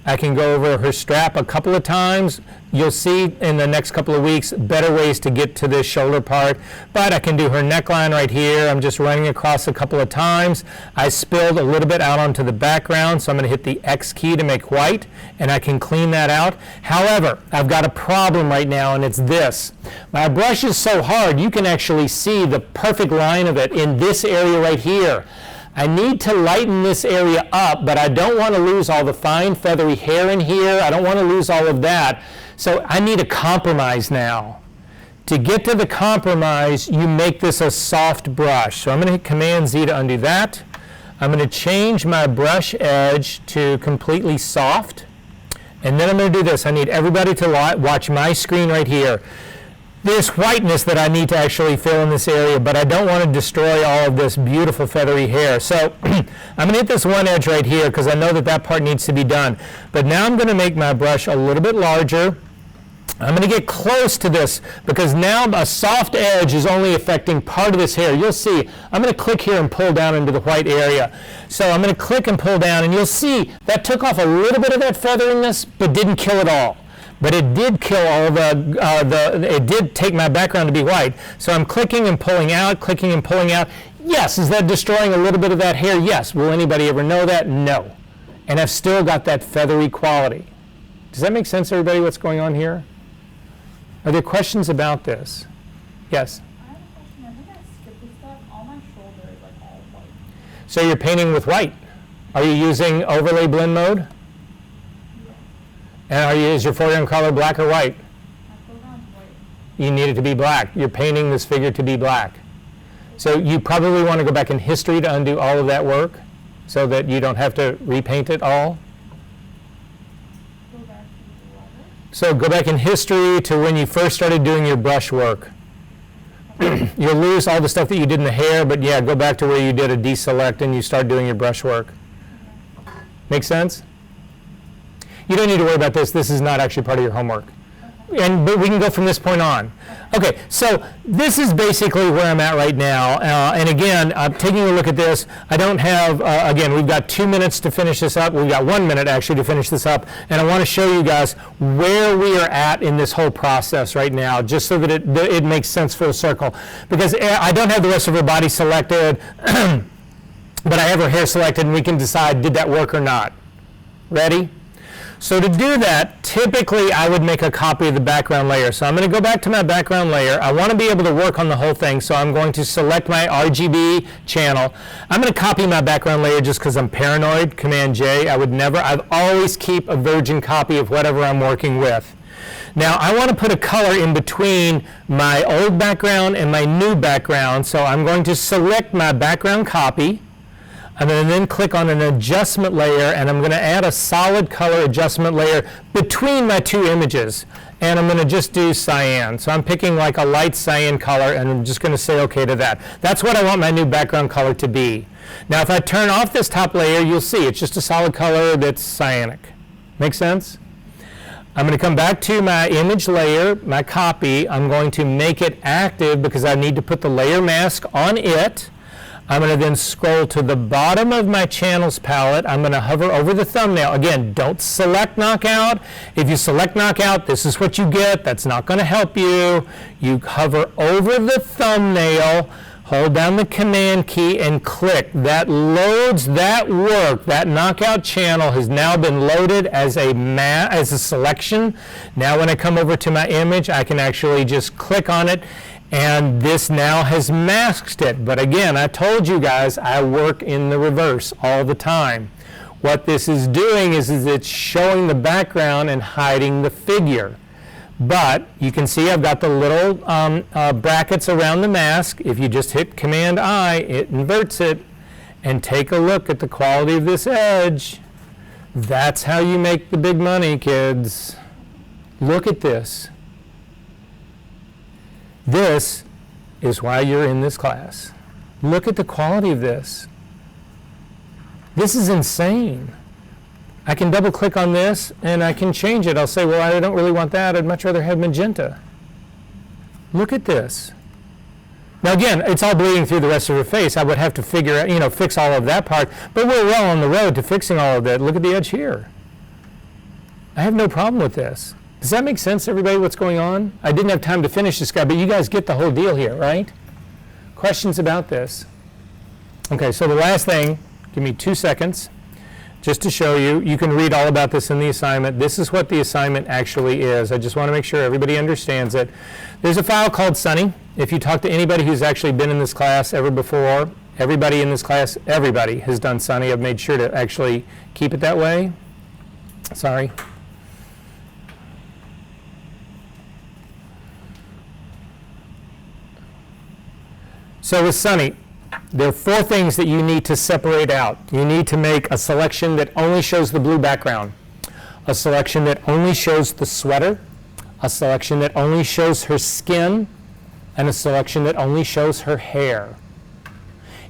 I can go over her strap a couple of times. You'll see in the next couple of weeks better ways to get to this shoulder part. But I can do her neckline right here. I'm just running across a couple of times. I spilled a little bit out onto the background, so I'm going to hit the X key to make white, and I can clean that out. However, I've got a problem right now, and it's this. My brush is so hard, you can actually see the perfect line of it in this area right here. I need to lighten this area up, but I don't want to lose all the fine feathery hair in here. I don't want to lose all of that. So I need a compromise now. To get to the compromise, you make this a soft brush. So I'm going to hit Command Z to undo that. I'm going to change my brush edge to completely soft. And then I'm going to do this. I need everybody to watch my screen right here. There's whiteness that I need to actually fill in this area, but I don't want to destroy all of this beautiful feathery hair. So I'm going to hit this one edge right here because I know that that part needs to be done. But now I'm going to make my brush a little bit larger. I'm going to get close to this because now a soft edge is only affecting part of this hair. You'll see, I'm going to click here and pull down into the white area. So I'm going to click and pull down, and you'll see that took off a little bit of that featheriness, but didn't kill it all. But it did kill all it did take my background to be white. So I'm clicking and pulling out, clicking and pulling out. Yes, is that destroying a little bit of that hair? Yes. Will anybody ever know that? No. And I've still got that feathery quality. Does that make sense, everybody, what's going on here? Are there questions about this? Yes. I have a question. I think I skipped this step. All my shoulder is like all white. So you're painting with white. Are you using overlay blend mode? Yeah. And is your foreground color black or white? My foreground's white. You need it to be black. You're painting this figure to be black. So you probably want to go back in history to undo all of that work so that you don't have to repaint it all. Go back to the letter. So go back in history to when you first started doing your brush work. You'll lose all the stuff that you did in the hair, but yeah, go back to where you did a deselect and you start doing your brush work. Make sense? You don't need to worry about this. This is not actually part of your homework. But we can go from this point on. Okay, so this is basically where I'm at right now. And again, I'm taking a look at this. I don't have, again, we've got 2 minutes to finish this up. We've got 1 minute actually to finish this up. And I want to show you guys where we are at in this whole process right now, just so that it makes sense full circle. Because I don't have the rest of her body selected, but I have her hair selected, and we can decide did that work or not. Ready? So to do that, typically I would make a copy of the background layer. So I'm going to go back to my background layer. I want to be able to work on the whole thing, so I'm going to select my RGB channel. I'm going to copy my background layer just because I'm paranoid, Command J. I'd always keep a virgin copy of whatever I'm working with. Now I want to put a color in between my old background and my new background, so I'm going to select my background copy. I'm going to then click on an adjustment layer, and I'm going to add a solid color adjustment layer between my two images. And I'm going to just do cyan. So I'm picking like a light cyan color, and I'm just going to say OK to that. That's what I want my new background color to be. Now if I turn off this top layer, you'll see it's just a solid color that's cyanic. Make sense? I'm going to come back to my image layer, my copy. I'm going to make it active because I need to put the layer mask on it. I'm going to then scroll to the bottom of my channels palette. I'm going to hover over the thumbnail. Again, don't select knockout. If you select knockout, this is what you get. That's not going to help you. You hover over the thumbnail, hold down the command key, and click. That loads that work. That knockout channel has now been loaded as a selection. Now when I come over to my image, I can actually just click on it, and this now has masked it. But again, I told you guys I work in the reverse all the time. What this is doing is it's showing the background and hiding the figure. But you can see I've got the little brackets around the mask. If you just hit Command I, it inverts it. And take a look at the quality of this edge. That's how you make the big money, kids. Look at this. This is why you're in this class. Look at the quality of this. This is insane. I can double click on this and I can change it. I'll say, well, I don't really want that. I'd much rather have magenta. Look at this. Now again, it's all bleeding through the rest of her face. I would have to figure out, fix all of that part, but we're well on the road to fixing all of that. Look at the edge here. I have no problem with this. Does that make sense, everybody, what's going on? I didn't have time to finish this guy, but you guys get the whole deal here, right? Questions about this? Okay, so the last thing, give me 2 seconds, just to show you. You can read all about this in the assignment. This is what the assignment actually is. I just want to make sure everybody understands it. There's a file called Sunny. If you talk to anybody who's actually been in this class ever before, everybody in this class, everybody has done Sunny. I've made sure to actually keep it that way. Sorry. So with Sunny, there are 4 things that you need to separate out. You need to make a selection that only shows the blue background, a selection that only shows the sweater, a selection that only shows her skin, and a selection that only shows her hair.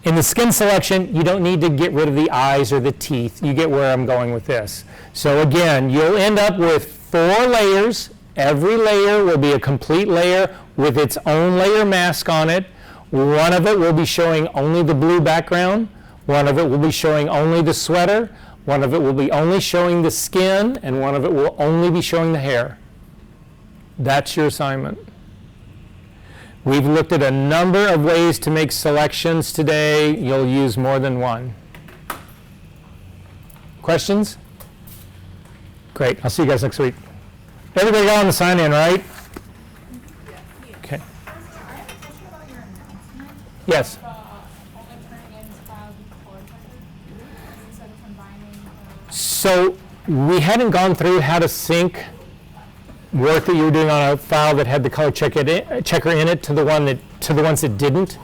In the skin selection, you don't need to get rid of the eyes or the teeth. You get where I'm going with this. So again, you'll end up with 4 layers. Every layer will be a complete layer with its own layer mask on it. One of it will be showing only the blue background. One of it will be showing only the sweater. One of it will be only showing the skin. And one of it will only be showing the hair. That's your assignment. We've looked at a number of ways to make selections today. You'll use more than one. Questions? Great. I'll see you guys next week. Everybody got on the sign-in, right? Okay. I have a Yes. Only turning in files with color checker instead of combining. So we hadn't gone through how to sync work that you were doing on a file that had the color checker in it to the ones that didn't.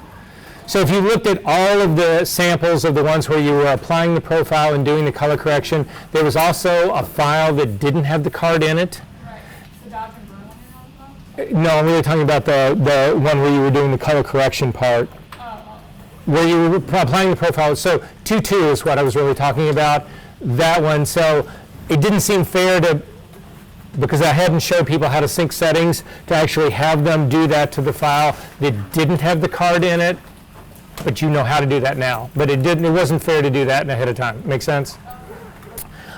So if you looked at all of the samples of the ones where you were applying the profile and doing the color correction, there was also a file that didn't have the card in it. Right. The Dodge and Burn one you're talking about? No, I'm really talking about the one where you were doing the color correction part, where you were applying the profile. So 2.2 is what I was really talking about, that one. So it didn't seem fair to, because I hadn't showed people how to sync settings, to actually have them do that to the file that didn't have the card in it, but you know how to do that now. But it wasn't fair to do that ahead of time. Make sense?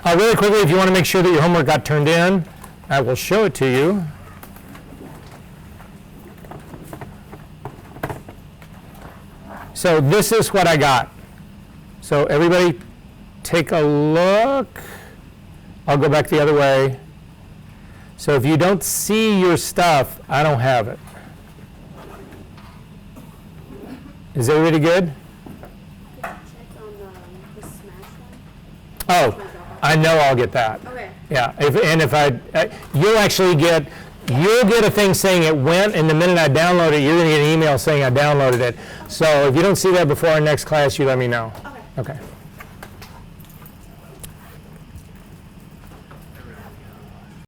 Really quickly, if you want to make sure that your homework got turned in, I will show it to you. So this is what I got. So everybody take a look. I'll go back the other way. So if you don't see your stuff, I don't have it. Is everybody good? Check on the Smash one. Oh, I know I'll get that. Okay. Yeah, you'll actually get a thing saying it went, and the minute I download it, you're going to get an email saying I downloaded it. So if you don't see that before our next class, you let me know. Okay. Okay.